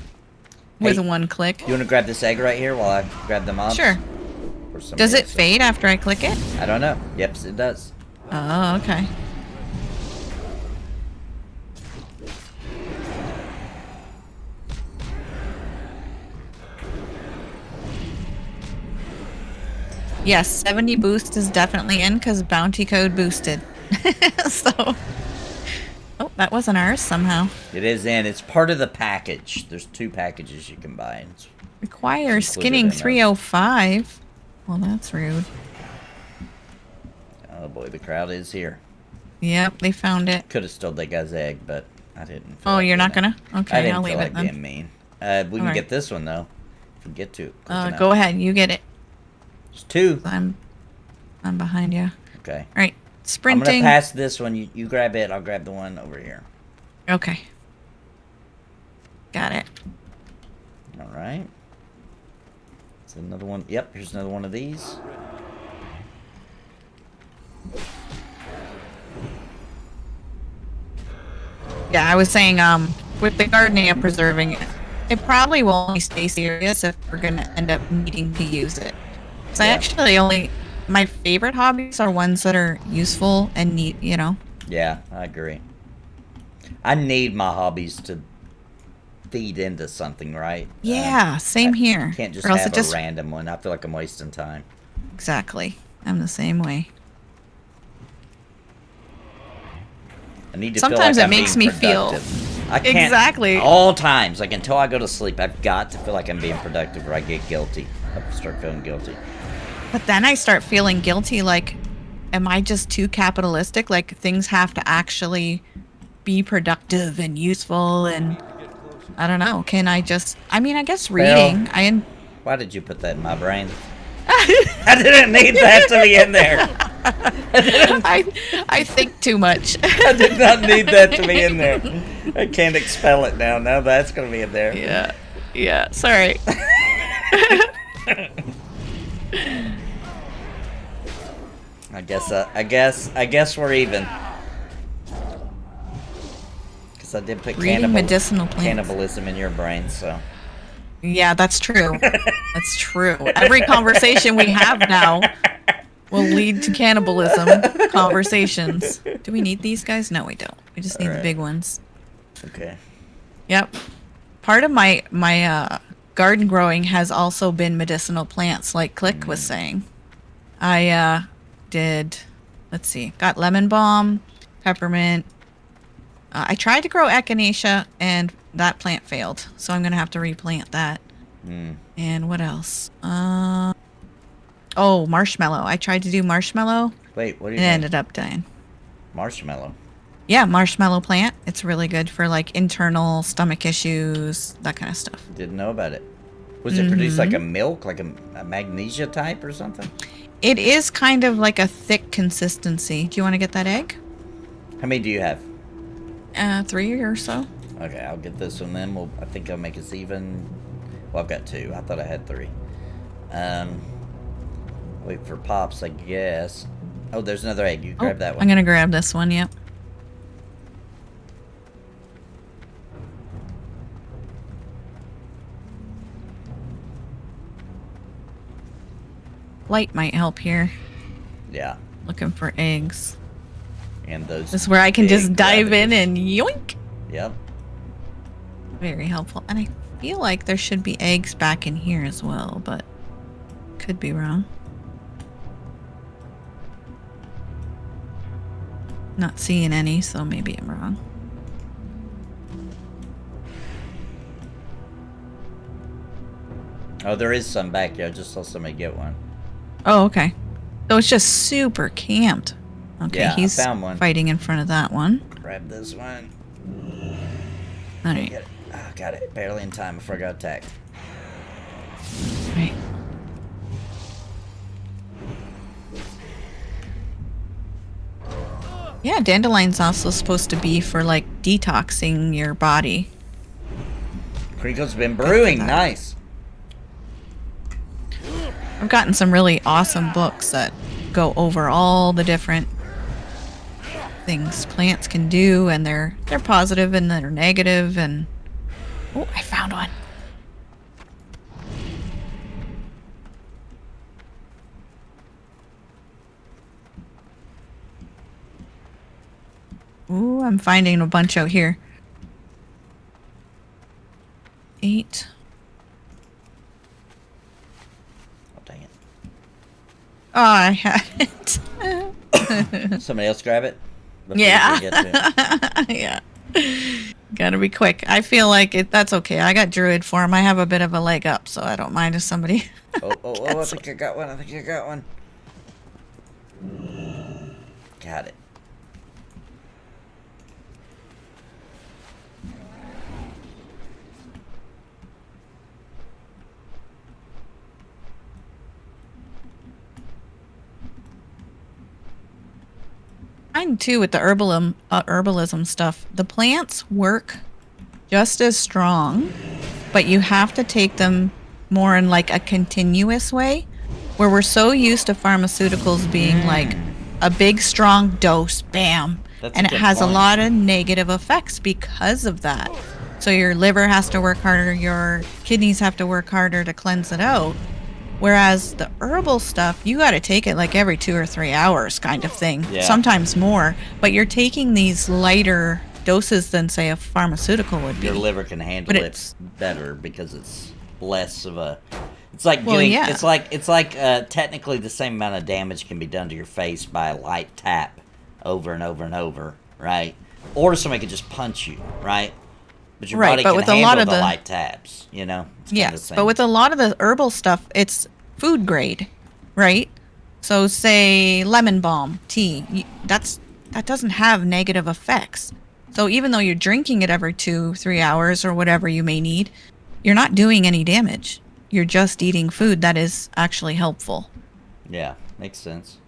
with Hey, one click. You want to grab this egg right here while I grab the mobs? Sure. Or somebody Does it else? fade after I click it? I don't know. Yep, it does. Oh, okay. Yes, 70 boost is definitely in because bounty code boosted. So, oh, that wasn't ours somehow. It is in. It's part of the package. There's 2 packages you can buy. It's Require It's included skinning in those. 305. Well, that's rude. Oh boy, the crowd is here. Yep, they found it. Could have stole that guy's egg, but I didn't. feel Oh, like you're not doing gonna? that. Okay, I didn't I'll feel leave like it then. being mean. We can Alright. get this one though. If we get to it. quick enough. Go ahead, you get it. There's 2. I'm behind you. Okay. All right, I'm sprinting. gonna pass this one. You grab it. I'll grab the one over here. Okay. Got it. All right. Is another one? Yep. Here's another one of these. Yeah, I was saying, with the gardening and preserving, it probably will only stay serious if we're gonna end up needing to use it. So I Yeah. actually only, my favorite hobbies are ones that are useful and neat, you know? Yeah, I agree. I need my hobbies to feed into something, right? Yeah, same here. Can't just Or else have it just a random one. I feel like I'm wasting time. Exactly. I'm the same way. I need to Sometimes feel it like makes I'm me being feel- productive. I can't, Exactly. all times, like until I go to sleep, I've got to feel like I'm being productive, or I get guilty. I start feeling guilty. But then I start feeling guilty, like, am I just too capitalistic? Like, things have to actually be productive and useful, and I don't know. Can I just, I mean, I guess reading, Why did you put that in my brain? I didn't need that to be in there. I think too much. I did not need that to be in there. I can't expel it now. Now that's going to be in there. Yeah, sorry. I guess we're even. Because I did put Reading medicinal plants. cannibalism in your brain, so. Yeah, that's true. That's true. Every conversation we have now will lead to cannibalism conversations. Do we need these guys? No, we don't. We just need the Alright. big ones. Okay. Yep. Part of my garden growing has also been medicinal plants, like Click was saying. I did, let's see, got lemon balm, peppermint. I tried to grow echinacea, and that plant failed, so I'm gonna have to replant that. And what else? Oh, marshmallow. I tried to do marshmallow. Wait, what do It you mean? ended up dying. Marshmallow. Yeah, marshmallow plant. It's really good for like internal stomach issues, that kind of stuff. Didn't know about it. Was it produced like a milk, like a magnesia type or something? It is kind of like a thick consistency. Do you want to get that egg? How many do you have? 3 or so. Okay, I'll get this one then. I think I'll make us even. Well, I've got 2. I thought I had 3. Wait for pops, I guess. Oh, there's another egg. You grab that one. I'm gonna grab this one. Yep. Light might help here. Yeah, Looking for eggs. and those. This is where I can just big dive in cabbages. and yoink. Yep. Very helpful. And I feel like there should be eggs back in here as well, but could be wrong. Not seeing any, so maybe I'm wrong. Oh, there is some back here. I just saw somebody get one. Oh, okay. So it's just super camped. Okay, Yeah, I he's found one. fighting in front of that one. Grab this one. All right. Get it. Ah, got it. Barely in time before I got attacked. Right. Yeah, dandelion's also supposed to be for like detoxing your body. Crico's been brewing. that. Nice. I've gotten some really awesome books that go over all the different things plants can do, and they're positive and they're negative. And oh, I found one. Ooh, I'm finding a bunch out here. 8. Oh, dang Oh, I had it. it. Somebody else grab it? Before you Yeah. get to it. Yeah. Gotta be quick. I feel like that's okay. I got druid form. I have a bit of a leg up, so I don't mind if somebody. Oh, I think I got one. I think I got one. Got it. Mine too with the herbalism stuff. The plants work just as strong, but you have to take them more in like a continuous way, where we're so used to pharmaceuticals being like a big strong dose, bam, That's and a it good has a point. lot of negative effects because of that. So your liver has to work harder, your kidneys have to work harder to cleanse it out. Whereas the herbal stuff, you got to take it like every 2 or 3 hours kind of thing. Yeah. Sometimes more. But you're taking these lighter doses than, say, a pharmaceutical would be. Your liver can handle But it it's- better because it's less of a. It's like Well, getting. yeah. It's like technically the same amount of damage can be done to your face by a light tap, over and over and over, right? Or somebody could just punch you, right? But your Right, body but can with a handle lot of the the- light taps, you know. It's kinda the Yes, same. but with a lot of the herbal stuff, it's food grade, right? So say lemon balm tea, that doesn't have negative effects. So even though you're drinking it every 2-3 hours or whatever you may need, you're not doing any damage. You're just eating food that is actually helpful. Yeah, makes sense.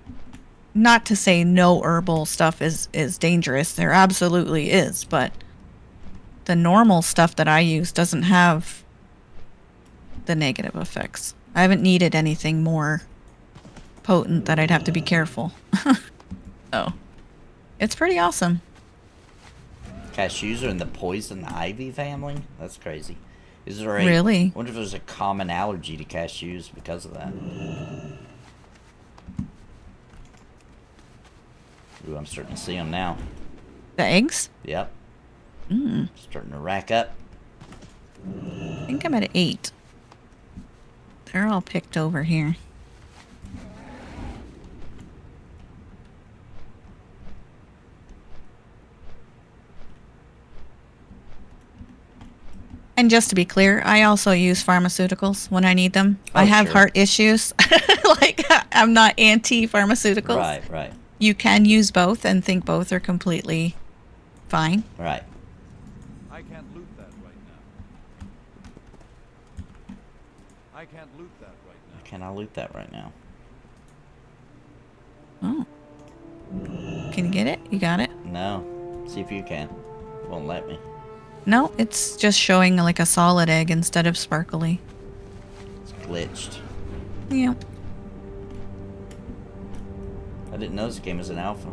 Not to say no herbal stuff is dangerous. There absolutely is, but the normal stuff that I use doesn't have the negative effects. I haven't needed anything more potent that I'd have to be careful. So, it's pretty awesome. Cashews are in the poison ivy family? That's crazy. Is there a... Really? I wonder if there's a common allergy to cashews because of that. Ooh, I'm starting to see them now. The eggs? Yep. Mm, Starting to rack up. I think I'm at 8. They're all picked over here. And just to be clear, I also use pharmaceuticals when I need them. Oh, I have sure. heart issues. Like, I'm not anti-pharmaceuticals. Right. You can use both and think both are completely fine. Right. I can't loot that right now. I can't loot that right now. Can I loot that right now? Oh. Can you get it? You got it? No. See if you can. It won't let me. No, it's just showing like a solid egg instead of sparkly. It's glitched. Yeah. I didn't know this game was an alpha.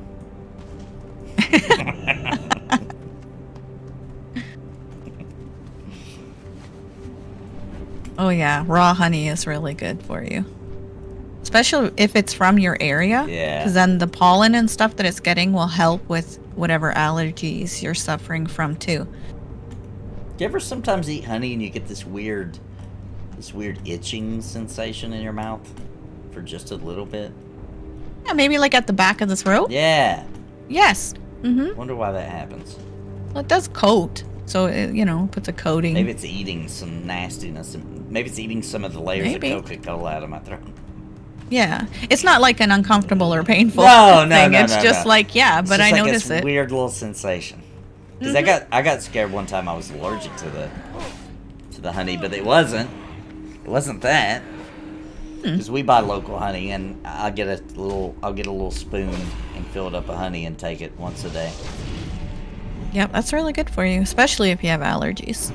Oh yeah, raw honey is really good for you. Especially if it's from your area. Yeah. Because then the pollen and stuff that it's getting will help with whatever allergies you're suffering from too. Do you ever sometimes eat honey and you get this weird itching sensation in your mouth for just a little bit? Yeah, maybe like at the back of the throat? Yeah. Yes. Mm-hmm. Wonder why that happens. Well, it does coat. So, it, puts a coating. Maybe it's eating some nastiness Maybe it's eating some of the layers Maybe. of Coca-Cola out of my throat. Yeah. It's not like an uncomfortable or painful No, thing. no, It's no, just no. like, yeah, It's but just I like notice this it. weird little sensation. Because I got scared one time. I was allergic to the honey, but it wasn't. It wasn't that. Because we buy local honey, and I'll get a little spoon and fill it up with honey and take it once a day. Yep, that's really good for you, especially if you have allergies.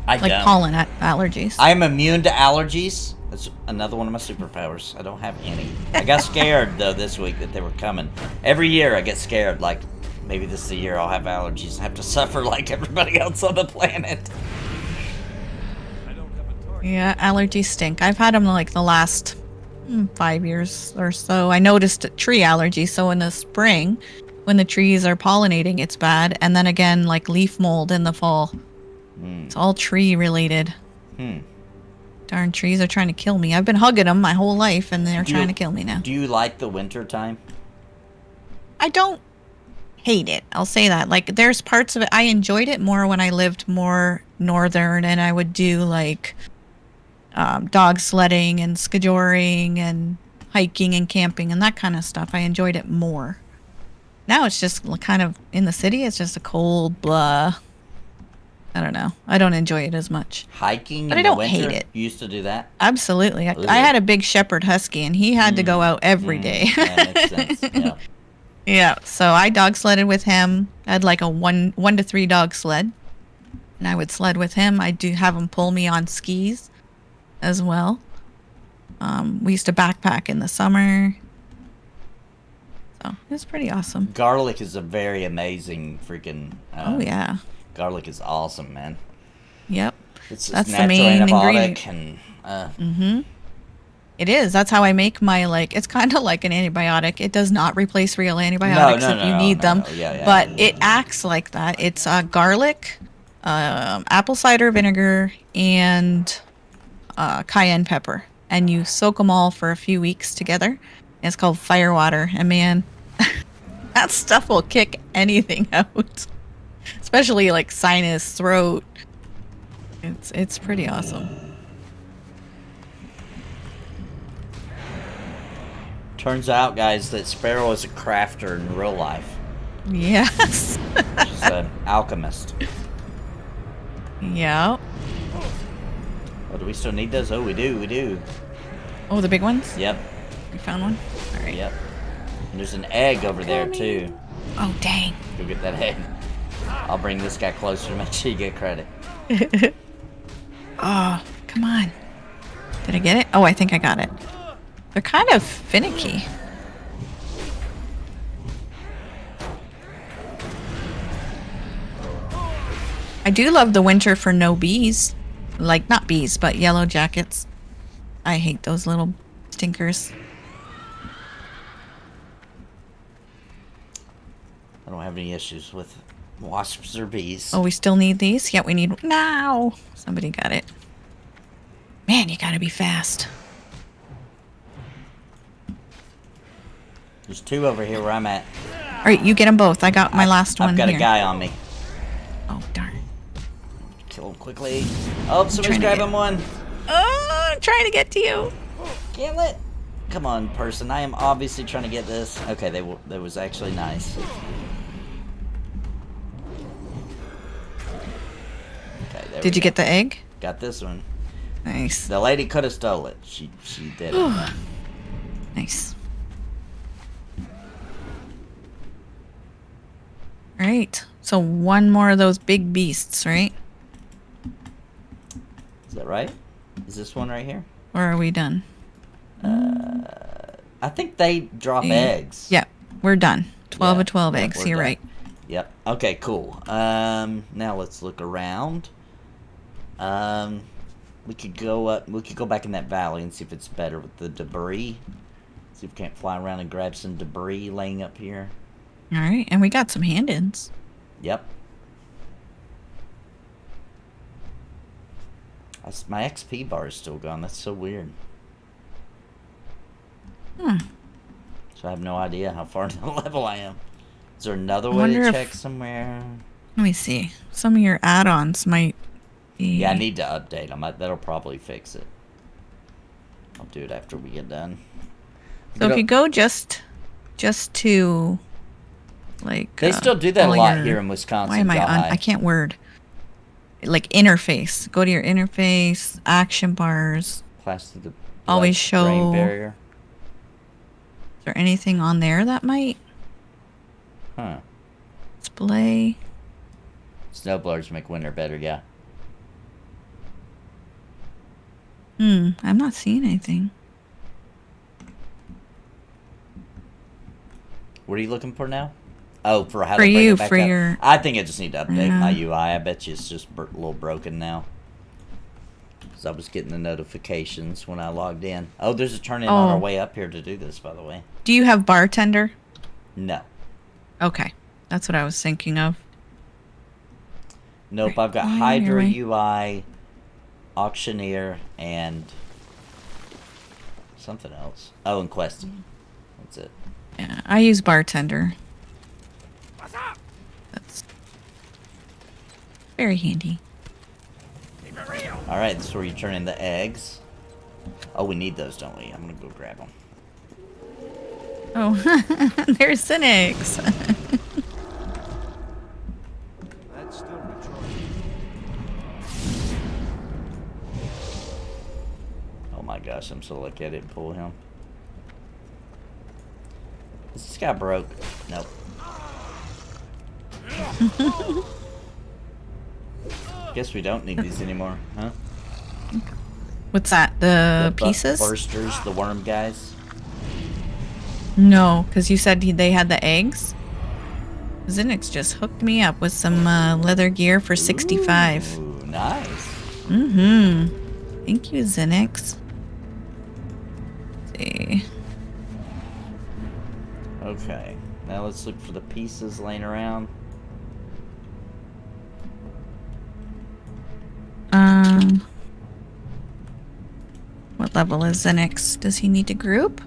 I Like don't. pollen allergies. I am immune to allergies. That's another one of my superpowers. I don't have any. I got scared though this week that they were coming. Every year I get scared. Like maybe this is the year I'll have allergies and have to suffer like everybody else on the planet. Yeah, allergies stink. I've had them like the last 5 years or so. I noticed tree allergies. So in the spring, when the trees are pollinating, it's bad. And then again, like leaf mold in the fall. It's all tree related. Darn trees are trying to kill me. I've been hugging them my whole life, and they're trying to kill me now. Do you like the winter time? I don't hate it. I'll say that. Like, there's parts of it. I enjoyed it more when I lived more northern, and I would do like dog sledding and skijoring and hiking and camping and that kind of stuff. I enjoyed it more. Now it's just kind of in the city. It's just a cold blah. I don't know. I don't enjoy it as much. Hiking But in I the don't winter? hate it. You used to do that? Absolutely. I had a big shepherd husky, and he had to go out every day. That makes sense. Yeah. Yeah, so I dog sledded with him. I had like a one to three dog sled, and I would sled with him. I do have him pull me on skis as well. We used to backpack in the summer, so it was pretty awesome. Garlic is a very amazing freaking. Oh yeah, Garlic is awesome, man. yep. It's That's the natural main antibiotic ingredient. and It is. That's how I make my like. It's kind of like an antibiotic. It does not replace real antibiotics if you need them, Yeah, but it acts like that. It's garlic, apple cider vinegar, and cayenne pepper, and you soak them all for a few weeks together. And it's called fire water, and man, that stuff will kick anything out, especially like sinus, throat. It's pretty awesome. Turns out, guys, that Sparoh is a crafter in real life. Yes. She's an alchemist. Yeah. Oh, do we still need those? Oh, we do. Oh, the big ones? Yep, You found one? All right. yep. And there's an egg over there, too. Oh, dang. Go get that egg. I'll bring this guy closer to make sure you get credit. Oh, come on. Did I get it? Oh, I think I got it. They're kind of finicky. I do love the winter for no bees. Like, not bees, but yellow jackets. I hate those little stinkers. I don't have any issues with wasps or bees. Oh, we still need these? Yeah, we need... Now! Somebody got it. Man, you gotta be fast. There's two over here where I'm at. All right, you get them both. I got my last one I've got here. a guy on me. Oh, darn. Kill him quickly. Oh, somebody's trying to grabbing get- one. Oh, I'm trying to get to you. Kill it. Come on, person. I am obviously trying to get this. Okay, that was actually nice. Okay, there Did we you go. get the egg? Got this one. Nice. The lady could have stole it. She did it. Nice. All right. So one more of those big beasts, right? Is that right? Is this one right here? Or are we done? I think they drop eggs. Yeah, we're done. 12 Yeah, of 12 yeah, eggs. we're You're done. right. Yep. Okay, cool. Now let's look around. We could go up. We could go back in that valley and see if it's better with the debris. See if we can't fly around and grab some debris laying up here. All right. And we got some hand-ins. Yep. My XP bar is still gone. That's so weird. Hmm. So I have no idea how far into the level I am. Is there another way wonder to if- check somewhere? Let me see. Some of your add-ons might Yeah, I need to update them. That'll probably fix it. I'll do it after we get done. So if you go just to, like... They still do that a all lot your- here in Wisconsin. Why am I on? Jai. I can't word. Like interface. Go to your interface, action bars. Class to the Always blood-brain show- barrier. Is there anything on there that might Huh. display? Snowblowers make winter better, yeah. I'm not seeing anything. What are you looking for now? Oh, for how For to bring you, it back for up. your- I think I just need to update my Yeah. UI. I bet you it's just a little broken now. So I was getting the notifications when I logged in. Oh, there's a turn-in on our Oh. way up here to do this, by the way. Do you have bartender? No. Okay. That's what I was thinking of. Nope, I've got Oh, Hydra you're right. UI, Auctioneer, and something else. Oh, and Questing. That's it. Yeah, I use bartender. That's very handy. Alright, this is where you turn in the eggs. Oh, we need those, don't we? I'm gonna go grab them. Oh, there's cynics. That's still recharging. Oh my gosh, I'm so lucky I didn't pull him. Is this guy broke? Nope. Guess we don't need these anymore, huh? What's that? The buff pieces? bursters, the worm guys. No, because you said they had the eggs. Zinix just hooked me up with some leather gear for 65. Ooh, nice. Mm-hmm. Thank you, Zinix. Let's see. Okay, now let's look for the pieces laying around. What level is Zinix? Does he need to group?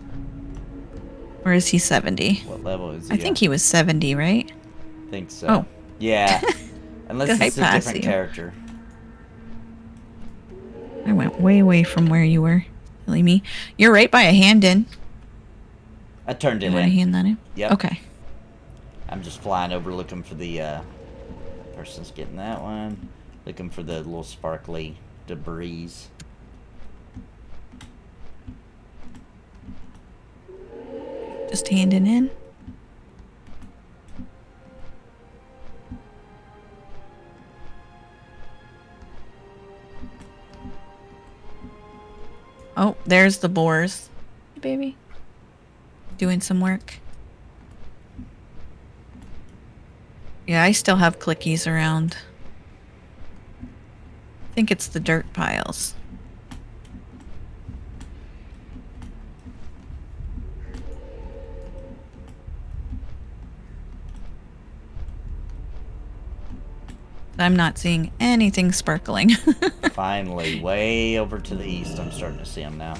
Or is he 70? What level is he I think at? he was 70, right? Think so. Oh. Yeah. Unless Did I it's a pass different you? character. I went way away from where you were. Silly me. You're right by a hand in. I turned You it want to in. hand that in? Yep. Okay. I'm just flying over looking for the person's getting that one. Looking for the little sparkly debris. Just handing in. Oh, there's the boars. Hey, baby. Doing some work. Yeah, I still have clickies around. I think it's the dirt piles. I'm not seeing anything sparkling. Finally, way over to the east, I'm starting to see them now.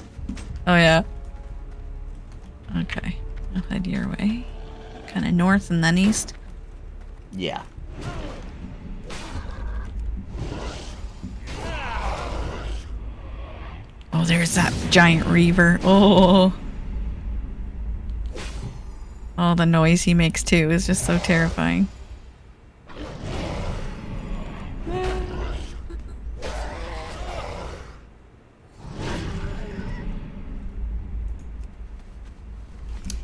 Oh, yeah. Okay. I'll head your way. Kind of north and then east. Yeah. Oh, there's that giant reaver. Oh. Oh, the noise he makes too is just so terrifying.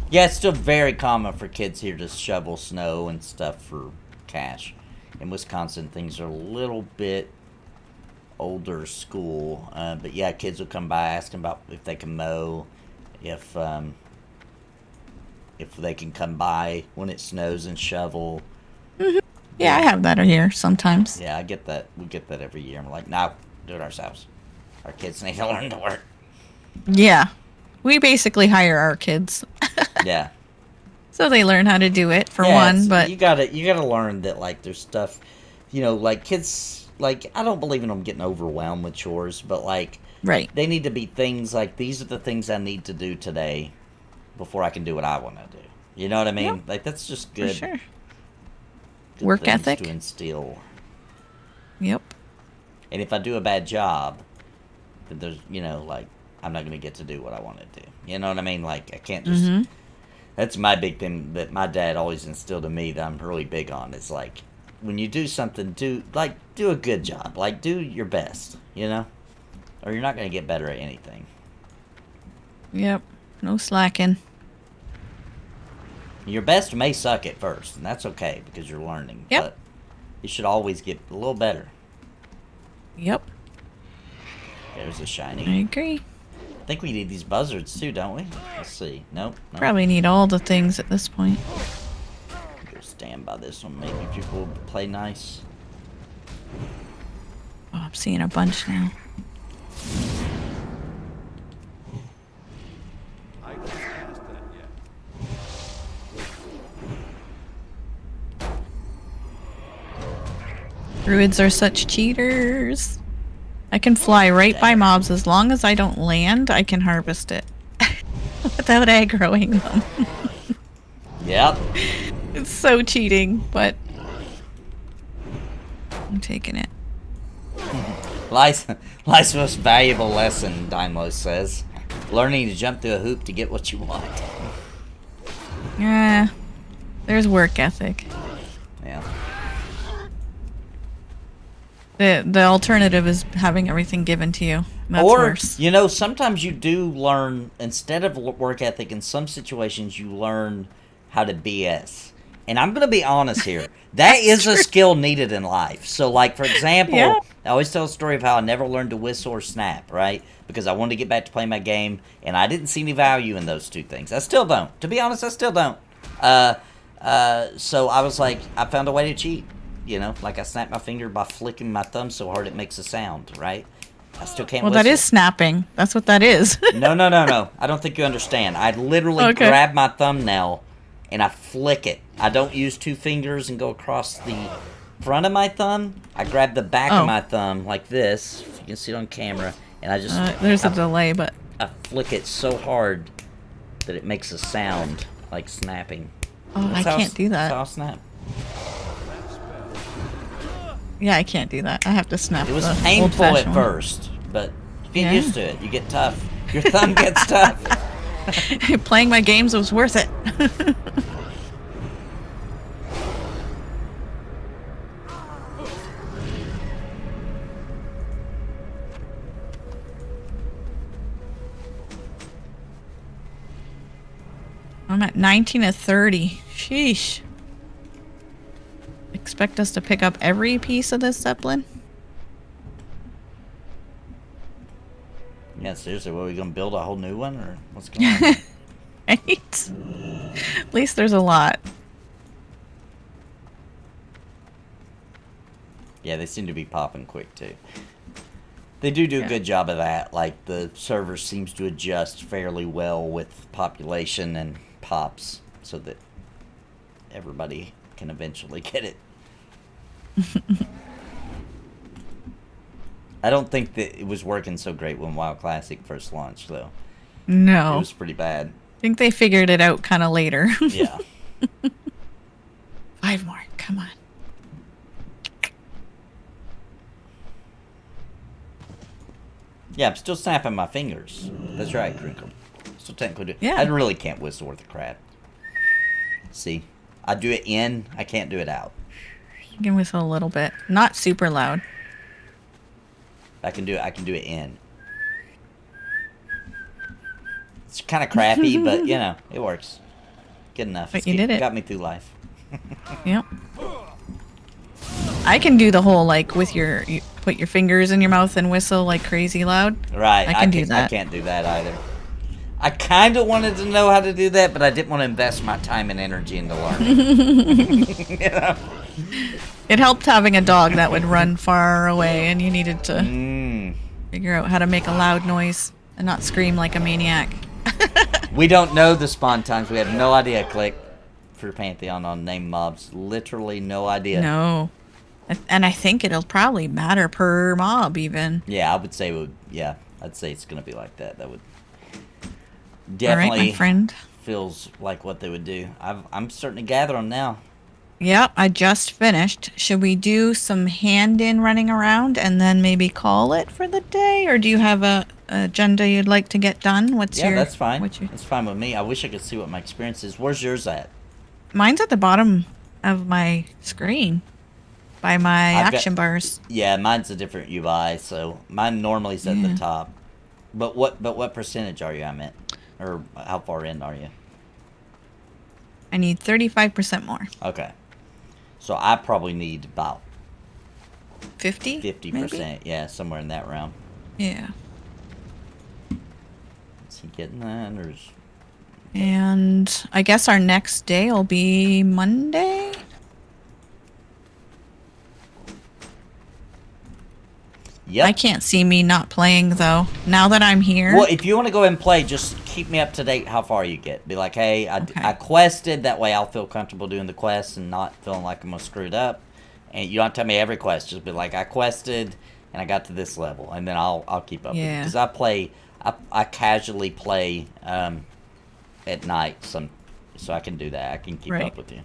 Yeah, it's still very common for kids here to shovel snow and stuff for cash. In Wisconsin, things are a little bit older school. But yeah, kids will come by asking about if they can mow, if they can come by when it snows and shovel. Yeah, I have that here sometimes. Yeah, I get that. We get that every year. I'm like, no, do it ourselves. Our kids need to learn to work. Yeah. We basically hire our kids. Yeah. So they learn how to do it for Yeah, one, it's- but you gotta learn that, like, there's stuff, you know, like kids, like, I don't believe in them getting overwhelmed with chores, but like right. they need to be things like, these are the things I need to do today before I can do what I want to do. You know what I mean? Yep. Like, that's just For good. sure. good Work things ethic. to instill. Yep. And if I do a bad job, then there's, you know, like, I'm not going to get to do what I want to do. You know what I mean? Like, I can't just... That's my big thing that my dad always instilled in me that I'm really big on. It's like, when you do something, do a good job. Like, do your best, you know? Or you're not going to get better at anything. Yep. No slacking. Your best may suck at first, and that's okay because you're learning. Yep. But you should always get a little better. Yep. There's a I shiny. agree. I think we need these buzzards too, don't we? Let's see. Nope. Probably need all the things at this point. Go stand by this one. Maybe people will play nice. Oh, I'm seeing a bunch now. I can't ask that yet. Druids are such cheaters. I can fly right by mobs as long as I don't land. I can harvest it without aggroing them. Yep. It's so cheating, but I'm taking it. Life's most valuable lesson, Daimlo says. Learning to jump through a hoop to get what you want. Yeah, there's work ethic. Yeah. The alternative is having everything given to you. That's or, worse. you know, sometimes you do learn, instead of work ethic, in some situations you learn how to BS. And I'm going to be honest here. That is a skill needed in life. So, like, for example, Yeah. I always tell a story of how I never learned to whistle or snap, right? Because I wanted to get back to playing my game, and I didn't see any value in those two things. I still don't. To be honest, I still don't. So I was like, I found a way to cheat. You know, like I snap my finger by flicking my thumb so hard it makes a sound, right? I still can't Well, whistle. that is snapping. That's what that is. No. I don't think you understand. I literally Okay. grab my thumbnail and I flick it. I don't use two fingers and go across the front of my thumb. I grab the back Oh. of my thumb like this. If you can see it on camera. And I just... There's a I, delay, but I flick it so hard that it makes a sound like snapping. oh, I That's how can't do That's how I that. snap. Yeah, I can't do that. I have to snap. It was the painful at old-fashioned one. first, but you get Yeah. used to it. You get tough. Your thumb gets tough. Playing my games was worth it. I'm at 19 of 30. Sheesh. Expect us to pick up every piece of this Zeppelin? Yeah, seriously, what, are we going to build a whole new one, or what's going on? Right? At least there's a lot. Yeah, they seem to be popping quick, too. They do a good job of that. Like, the server seems to adjust fairly well with population and pops so that everybody can eventually get it. I don't think that it was working so great when WoW Classic first launched, though. No. It was pretty bad. I think they figured it out kind of later. Yeah. 5 more. Come on. Yeah, I'm still snapping my fingers. That's right, Crinkle. Still technically do. Yeah. I really can't whistle worth a crap. See? I do it in, I can't do it out. You can whistle a little bit. Not super loud. I can do it in. It's kind of crappy, but you know, it works. Good enough. But you did it. Got me through life. Yep. I can do the whole, like, with you put your fingers in your mouth and whistle like crazy loud. Right. I can do that. I can't do that either. I kind of wanted to know how to do that, but I didn't want to invest my time and energy into learning. You know? It helped having a dog that would run far away, and you needed to figure out how to make a loud noise and not scream like a maniac. We don't know the spawn times. We have no idea. Click for Pantheon on name mobs. Literally no idea. No. And I think it'll probably matter per mob, even. Yeah, I would say it would. Yeah, I'd say it's gonna be like that. That would All right, definitely my friend. feels like what they would do. I'm starting to gather them now. Yep, I just finished. Should we do some hand-in running around and then maybe call it for the day? Or do you have a agenda you'd like to get done? What's Yeah, your... that's fine. What's your... That's fine with me. I wish I could see what my experience is. Where's yours at? Mine's at the bottom of my screen. By my I've got- action bars. Yeah, mine's a different UI, so mine normally is at the top. But what percentage are you? I meant, or how far in are you? I need 35% more. Okay, so I probably need about 50? 50%. Yeah, somewhere in that realm. Yeah. Is he getting that, or is... And I guess our next day will be Monday? Yep. I can't see me not playing, though. Now that I'm here... Well, if you want to go ahead and play, just keep me up to date how far you get. Be like, hey, I quested. That way I'll feel comfortable doing the quest and not feeling like I'm screwed up. And you don't have to tell me every quest. Just be like, I quested and I got to this level. And then I'll keep up with it. Because I casually play at night, so I can do that. I can keep up with you.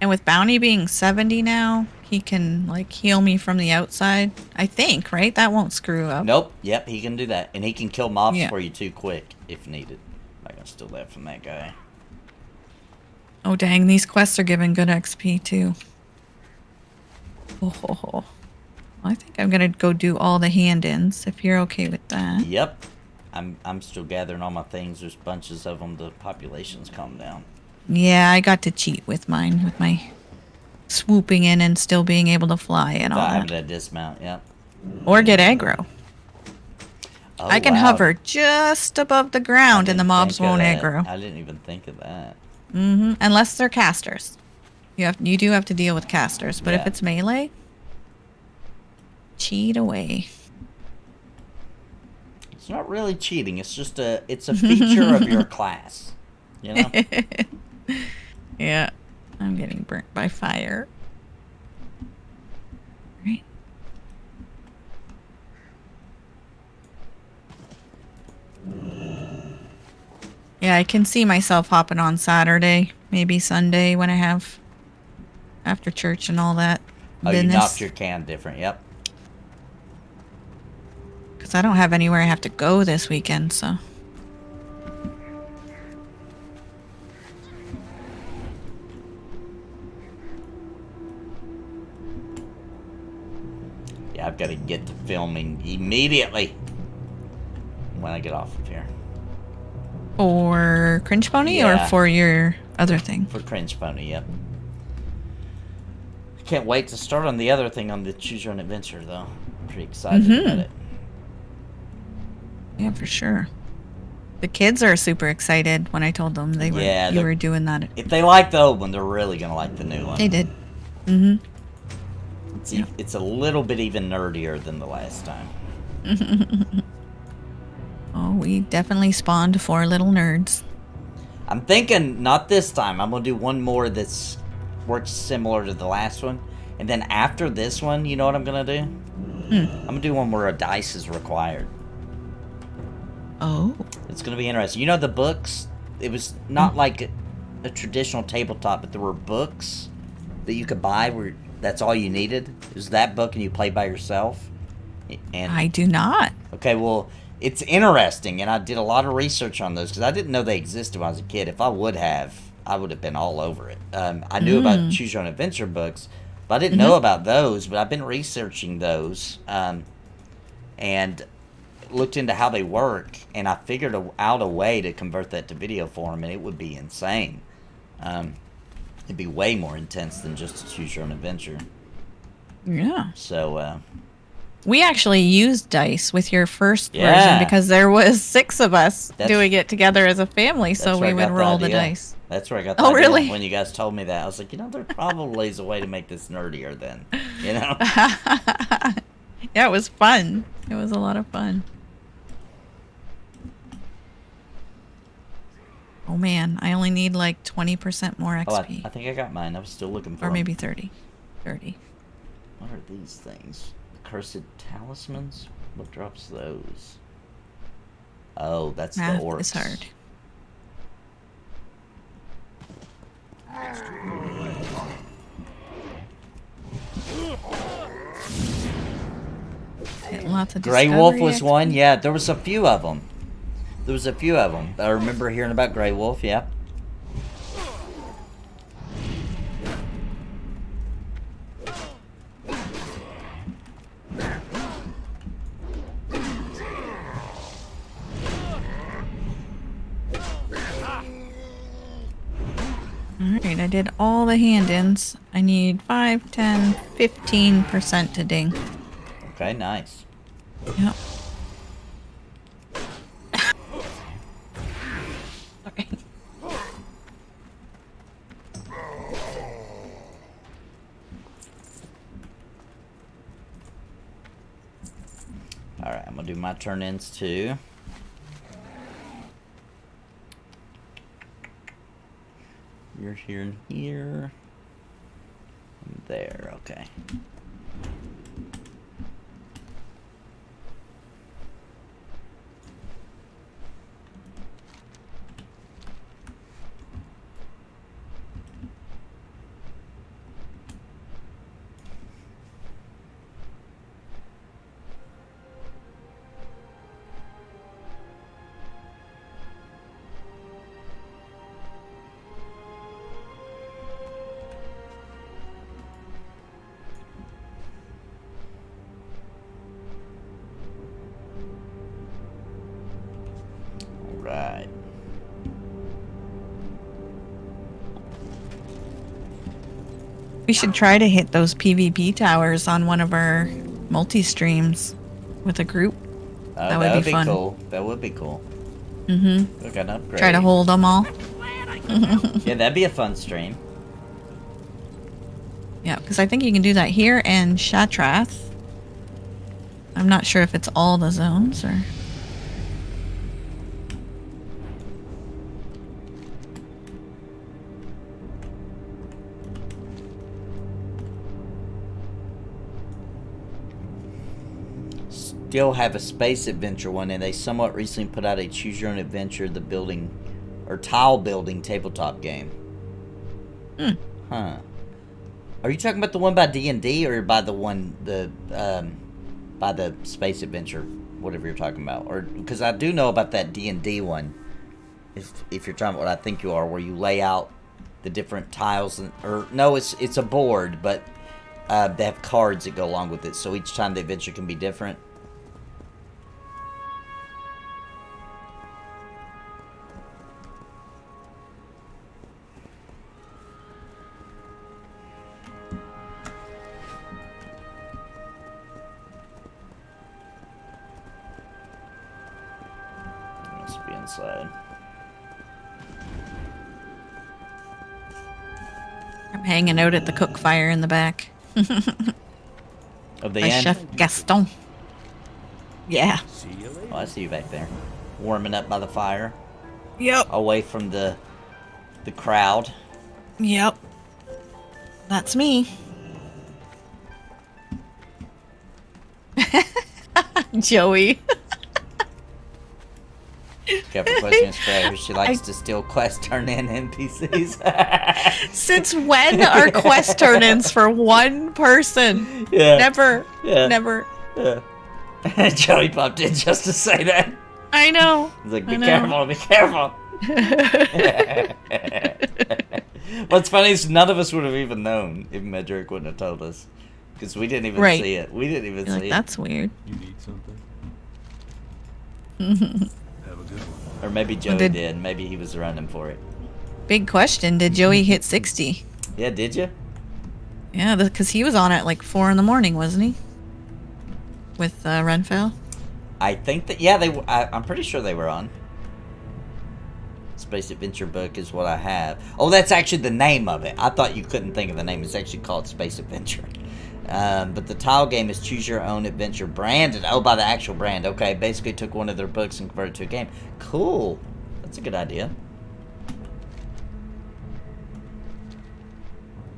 And with Bounty being 70 now, he can, like, heal me from the outside. I think, right? That won't screw up. Nope. Yep, he can do that. And he can kill mobs for you too quick, if needed. I can steal that from that guy. Oh, dang. These quests are giving good XP, too. Oh. I think I'm going to go do all the hand-ins, if you're okay with that. Yep. I'm still gathering all my things. There's bunches of them. The population's calmed down. Yeah, I got to cheat with mine, with my swooping in and still being able to fly and all Having that. to dismount, yep. Or get aggro. Oh, I can hover just above the ground and the mobs won't aggro. I didn't even think of that. Unless they're casters. You do have to deal with casters, but if it's melee, cheat away. It's not really cheating. It's just it's a feature of your class. You know? Yeah. I'm getting burnt by fire. Right. Yeah, I can see myself hopping on Saturday, maybe Sunday when I have after church and all that. Oh, you knocked your can different, yep. Because I don't have anywhere I have to go this weekend, so. Yeah, I've got to get to filming immediately when I get off of here. For Cringe Pony or for your other thing? For Cringe Pony, yep. I can't wait to start on the other thing on the Choose Your Own Adventure, though. I'm pretty excited about it. Yeah, for sure. The kids are super excited when I told them they were you were doing that. If they like the old one, they're really going to like the new one. They did. It's a little bit even nerdier than the last time. Oh, we definitely spawned 4 little nerds. I'm thinking, not this time. I'm going to do one more that's works similar to the last one. And then after this one, you know what I'm going to do? I'm going to do one where a dice is required. Oh. It's going to be interesting. You know the books? It was not like a traditional tabletop, but there were books that you could buy where that's all you needed. It was that book and you play by yourself. And I do not. Okay, well, it's interesting, and I did a lot of research on those because I didn't know they existed when I was a kid. If I would have been all over it. I knew about Choose Your Own Adventure books, but I didn't know about those. But I've been researching those and looked into how they work, and I figured out a way to convert that to video form, and it would be insane. It'd be way more intense than just a Choose Your Own Adventure. Yeah. So, we actually used dice with your first version because there was 6 of us doing it together as a family, so we would roll the dice. That's where I got the idea. Really? When you guys told me that, I was like, you know, there probably is a way to make this nerdier then, you know? Yeah, it was fun. It was a lot of fun. Oh man, I only need like 20% more XP. Oh, I think I got mine. I was still looking for Or them. maybe 30. 30. What are these things? Cursed talismans? What drops those? Oh, that's the orcs. Math is hard. Lots of Grey Wolf discovery was one. XP. Yeah, there was a few of them. I remember hearing about Grey Wolf. Yeah. Alright, I did all the hand-ins. I need 5, 10, 15% to ding. Okay, nice. Yep. Okay. Alright, I'm gonna do my turn-ins too. You're here and here. And there, okay. Right. We should try to hit those PvP towers on one of our multi-streams with a group. That would be fun. Cool. That would be cool. Mm-hmm. Look at an upgrade. Try to hold them all. Yeah, that'd be a fun stream. Yeah, because I think you can do that here and Shatrath. I'm not sure if it's all the zones or... Still have a space adventure one, and they somewhat recently put out a choose your own adventure, the building or tile building tabletop game. Huh. Are you talking about the one by D&D or by the one by the space adventure, whatever you're talking about? Or because I do know about that D&D one. If you're talking about what I think you are, where you lay out the different tiles or no, it's a board, but they have cards that go along with it, so each time the adventure can be different. Must be inside. I'm hanging out at the cook fire in the back. Of the By end? Chef Gaston. Yeah. See you later. Oh, I see you back there. Warming up by the fire. Yep. Away from the crowd. Yep. That's me. Joey. Careful question, Sparoh. She likes to steal quest turn in NPCs. Since when are quest turn-ins for one person? Yeah. Never. Yeah. Never. Yeah. Joey popped in just to say that. I know. He's like, I be know. careful, be careful. What's funny is none of us would have even known if Medric wouldn't have told us. Because we didn't even Right. see it. We didn't even You're see like, it. that's weird. You need something? Have a good one. Or maybe Joey did- did. Maybe he was running for it. Big question. Did Joey hit 60? Yeah, did you? Yeah, because he was on at like 4 in the morning, wasn't he? With Renfell. I think that, yeah, I'm pretty sure they were on. Space Adventure book is what I have. Oh, that's actually the name of it. I thought you couldn't think of the name. It's actually called Space Adventure. But the tile game is Choose Your Own Adventure branded. Oh, by the actual brand. Okay, basically took one of their books and converted it to a game. Cool. That's a good idea.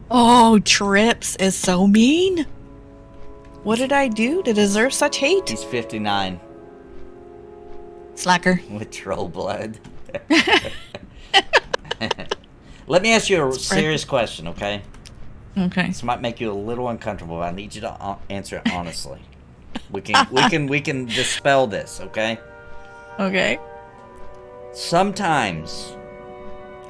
Oh, Trips is so mean. What did I do to deserve such hate? He's 59 Slacker. with troll blood. Let me ask you a serious question, okay? Okay. This might make you a little uncomfortable, but I need you to answer it honestly. We can dispel this, okay? Okay. Sometimes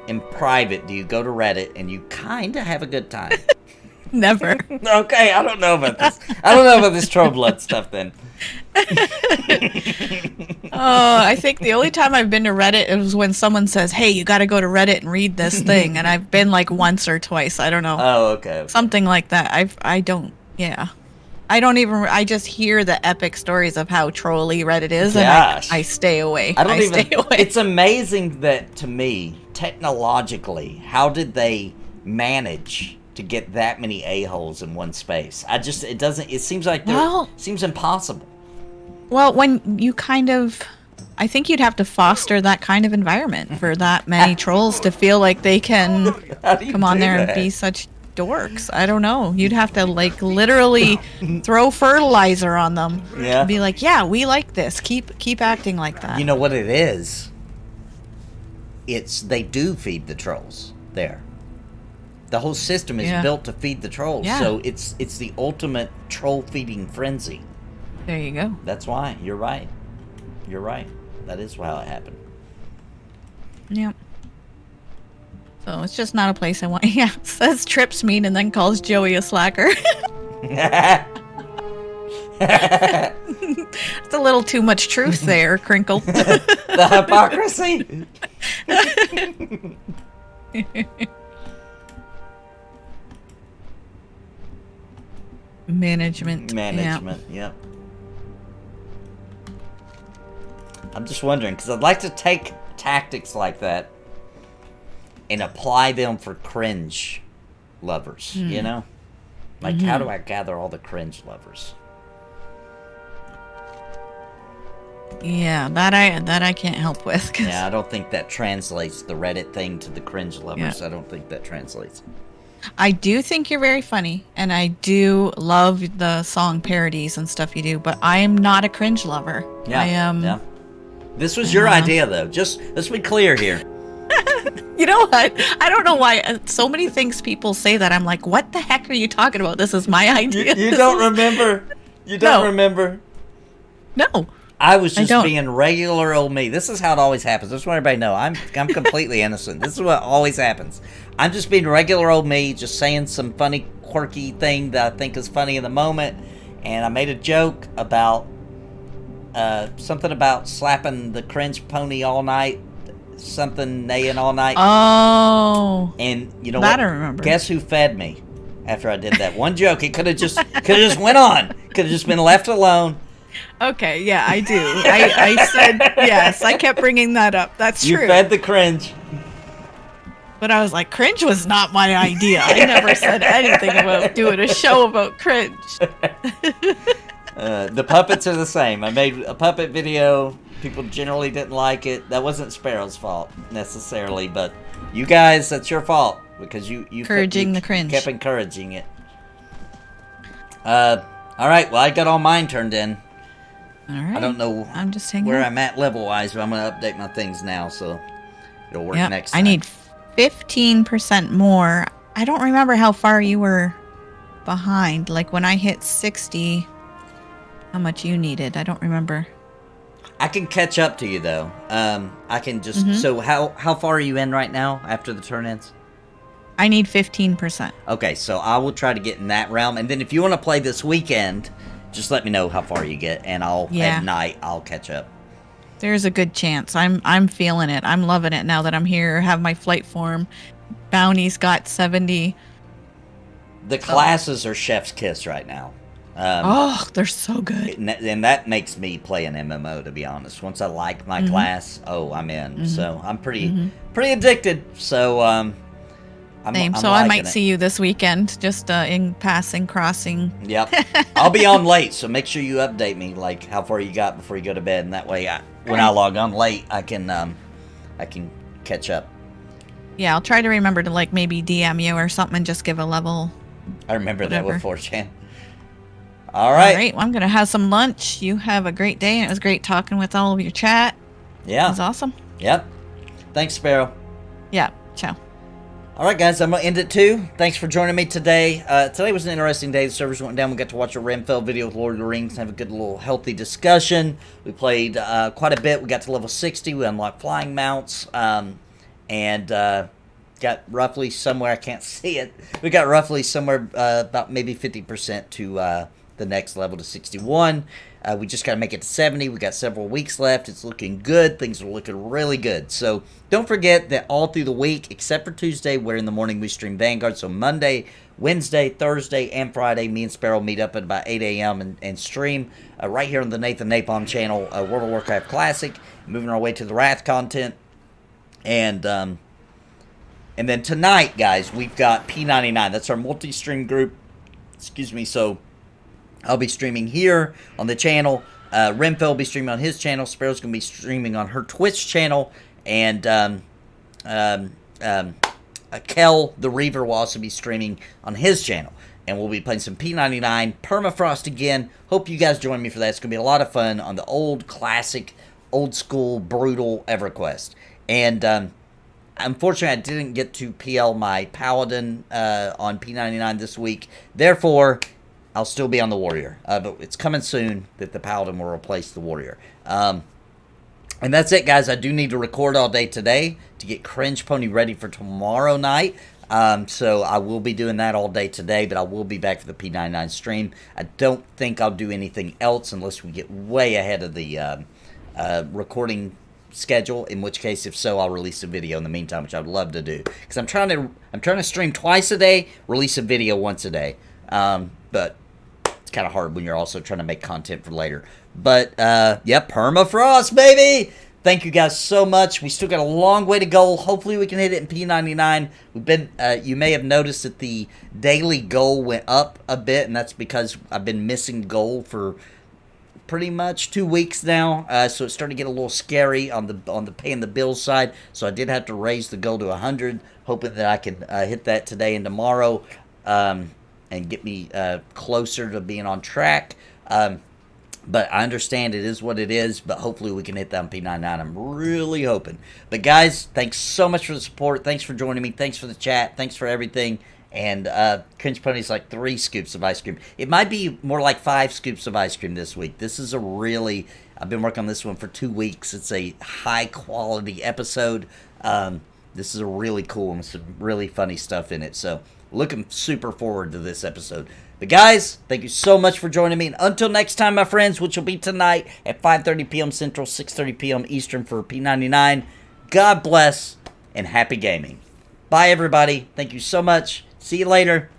in private do you go to Reddit and you kind of have a good time. Never. Okay, I don't know about this. I don't know about this troll blood stuff then. Oh, I think the only time I've been to Reddit is when someone says, "Hey, you got to go to Reddit and read this thing," and I've been like once or twice. I don't know. Oh, okay. Something like that. I don't. Yeah. I don't even. I just hear the epic stories of how trolly Reddit is, and I stay away. I don't even. Stay away. It's amazing that to me, technologically, how did they manage to get that many a-holes in one space? It doesn't. It seems like seems impossible. Well, when you I think you'd have to foster that kind of environment for that many trolls to feel like they can come on there and be such dorks. I don't know. You'd have to like literally throw fertilizer on them. Yeah. Be like, yeah, we like this. Keep acting like that. You know what it is? They do feed the trolls there. The whole system is built to feed the trolls. Yeah. So it's the ultimate troll feeding frenzy. There you go. That's why. You're right. You're right. That is how it happened. Yep. So it's just not a place I want. Yeah, says Trips mean and then calls Joey a slacker. It's a little too much truth there, Crinkle. The hypocrisy. Management. Yep. I'm just wondering, because I'd like to take tactics like that and apply them for cringe lovers, you know? Like, how do I gather all the cringe lovers? Yeah, that I can't help with. Yeah, I don't think that translates the Reddit thing to the cringe lovers. Yeah. I don't think that translates. I do think you're very funny, and I do love the song parodies and stuff you do, but I am not a cringe lover. Yeah, I am. Yeah. This was your idea, though. Just let's be clear here. You know what? I don't know why so many things people say that I'm like, what the heck are you talking about? This is my idea. You don't remember? You don't remember? No. I was just being regular old me. This is how it always happens. I just want everybody to know I'm completely innocent. This is what always happens. I'm just being regular old me, just saying some funny, quirky thing that I think is funny in the moment. And I made a joke about something about slapping the cringe pony all night, something neighing all night. Oh. And you know that what? I remember. Guess who fed me after I did that one joke? It could have just went on. Could have just been left alone. Okay, yeah, I do. I said yes. I kept bringing that up. That's true. You fed the cringe. But I was like, cringe was not my idea. I never said anything about doing a show about cringe. The puppets are the same. I made a puppet video. People generally didn't like it. That wasn't Sparoh's fault necessarily, but you guys, that's your fault because you encouraging the cringe. Kept encouraging it. All right. Well, I got all mine turned in. All right. I don't know I'm just hanging where out. I'm at level wise, but I'm gonna update my things now so it'll work next time. I need 15% more. I don't remember how far you were behind. Like when I hit 60, how much you needed. I don't remember. I can catch up to you though. I can just so how far are you in right now after the turn ins? I need 15%. Okay, so I will try to get in that realm, and then if you want to play this weekend, just let me know how far you get, and at night I'll catch up. There's a good chance. I'm feeling it. I'm loving it now that I'm here. Have my flight form. Bounty's got 70. The classes are chef's kiss right now. They're so good. And that makes me play an MMO, to be honest. Once I like my class, I'm in. So I'm pretty addicted. So Same. So I might see you this weekend, just in passing, crossing. Yep. I'll be on late, so make sure you update me, like how far you got before you go to bed, and that way, when I log on late, I can catch up. Yeah, I'll try to remember to like maybe DM you or something, and just give a level. I remember whatever. that with 4chan. All right. All right. Well, I'm gonna have some lunch. You have a great day, and it was great talking with all of your chat. Yeah. It was awesome. Yep. Thanks, Sparoh. Yeah. Ciao. Alright guys, I'm going to end it too. Thanks for joining me today. Today was an interesting day. The servers went down. We got to watch a Renfell video with Lord of the Rings and have a good little healthy discussion. We played quite a bit. We got to level 60. We unlocked flying mounts. And got roughly somewhere, I can't see it. We got roughly somewhere about maybe 50% to the next level to 61. We just got to make it to 70. We got several weeks left. It's looking good. Things are looking really good. So don't forget that all through the week, except for Tuesday, where in the morning we stream Vanguard. So Monday, Wednesday, Thursday, and Friday, me and Sparoh meet up at about 8 a.m. and stream right here on the Nathan Napalm channel, World of Warcraft Classic. Moving our way to the Wrath content. And then tonight, guys, we've got P99. That's our multi-stream group. Excuse me. So I'll be streaming here on the channel. Renfell will be streaming on his channel. Sparoh's going to be streaming on her Twitch channel. And Kel, the Reaver, will also be streaming on his channel. And we'll be playing some P99 Permafrost again. Hope you guys join me for that. It's going to be a lot of fun on the old, classic, old school, brutal EverQuest. And unfortunately, I didn't get to PL my Paladin on P99 this week. Therefore, I'll still be on the Warrior. But it's coming soon that the Paladin will replace the Warrior. And that's it, guys. I do need to record all day today to get Cringe Pony ready for tomorrow night. So I will be doing that all day today, but I will be back for the P99 stream. I don't think I'll do anything else unless we get way ahead of the recording schedule, in which case, if so, I'll release a video in the meantime, which I'd love to do, because I'm trying to stream twice a day, release a video once a day, but it's kind of hard when you're also trying to make content for later. But yeah, permafrost, baby. Thank you guys so much. We still got a long way to go. Hopefully we can hit it in P99. We've been you may have noticed that the daily goal went up a bit, and that's because I've been missing goal for pretty much 2 weeks now, so it's starting to get a little scary on the paying the bills side. So I did have to raise the goal to 100, hoping that I can hit that today and tomorrow, and get me closer to being on track. But I understand it is what it is, but hopefully we can hit that on P99. I'm really hoping. But guys, thanks so much for the support. Thanks for joining me. Thanks for the chat. Thanks for everything. And Cringe Pony's like 3 scoops of ice cream. It might be more like 5 scoops of ice cream this week. This is a really, I've been working on this one for 2 weeks. It's a high quality episode. This is a really cool one with some really funny stuff in it. So looking super forward to this episode. But guys, thank you so much for joining me. And until next time, my friends, which will be tonight at 5:30 p.m. Central, 6:30 p.m. Eastern for P99. God bless and happy gaming. Bye, everybody. Thank you so much. See you later.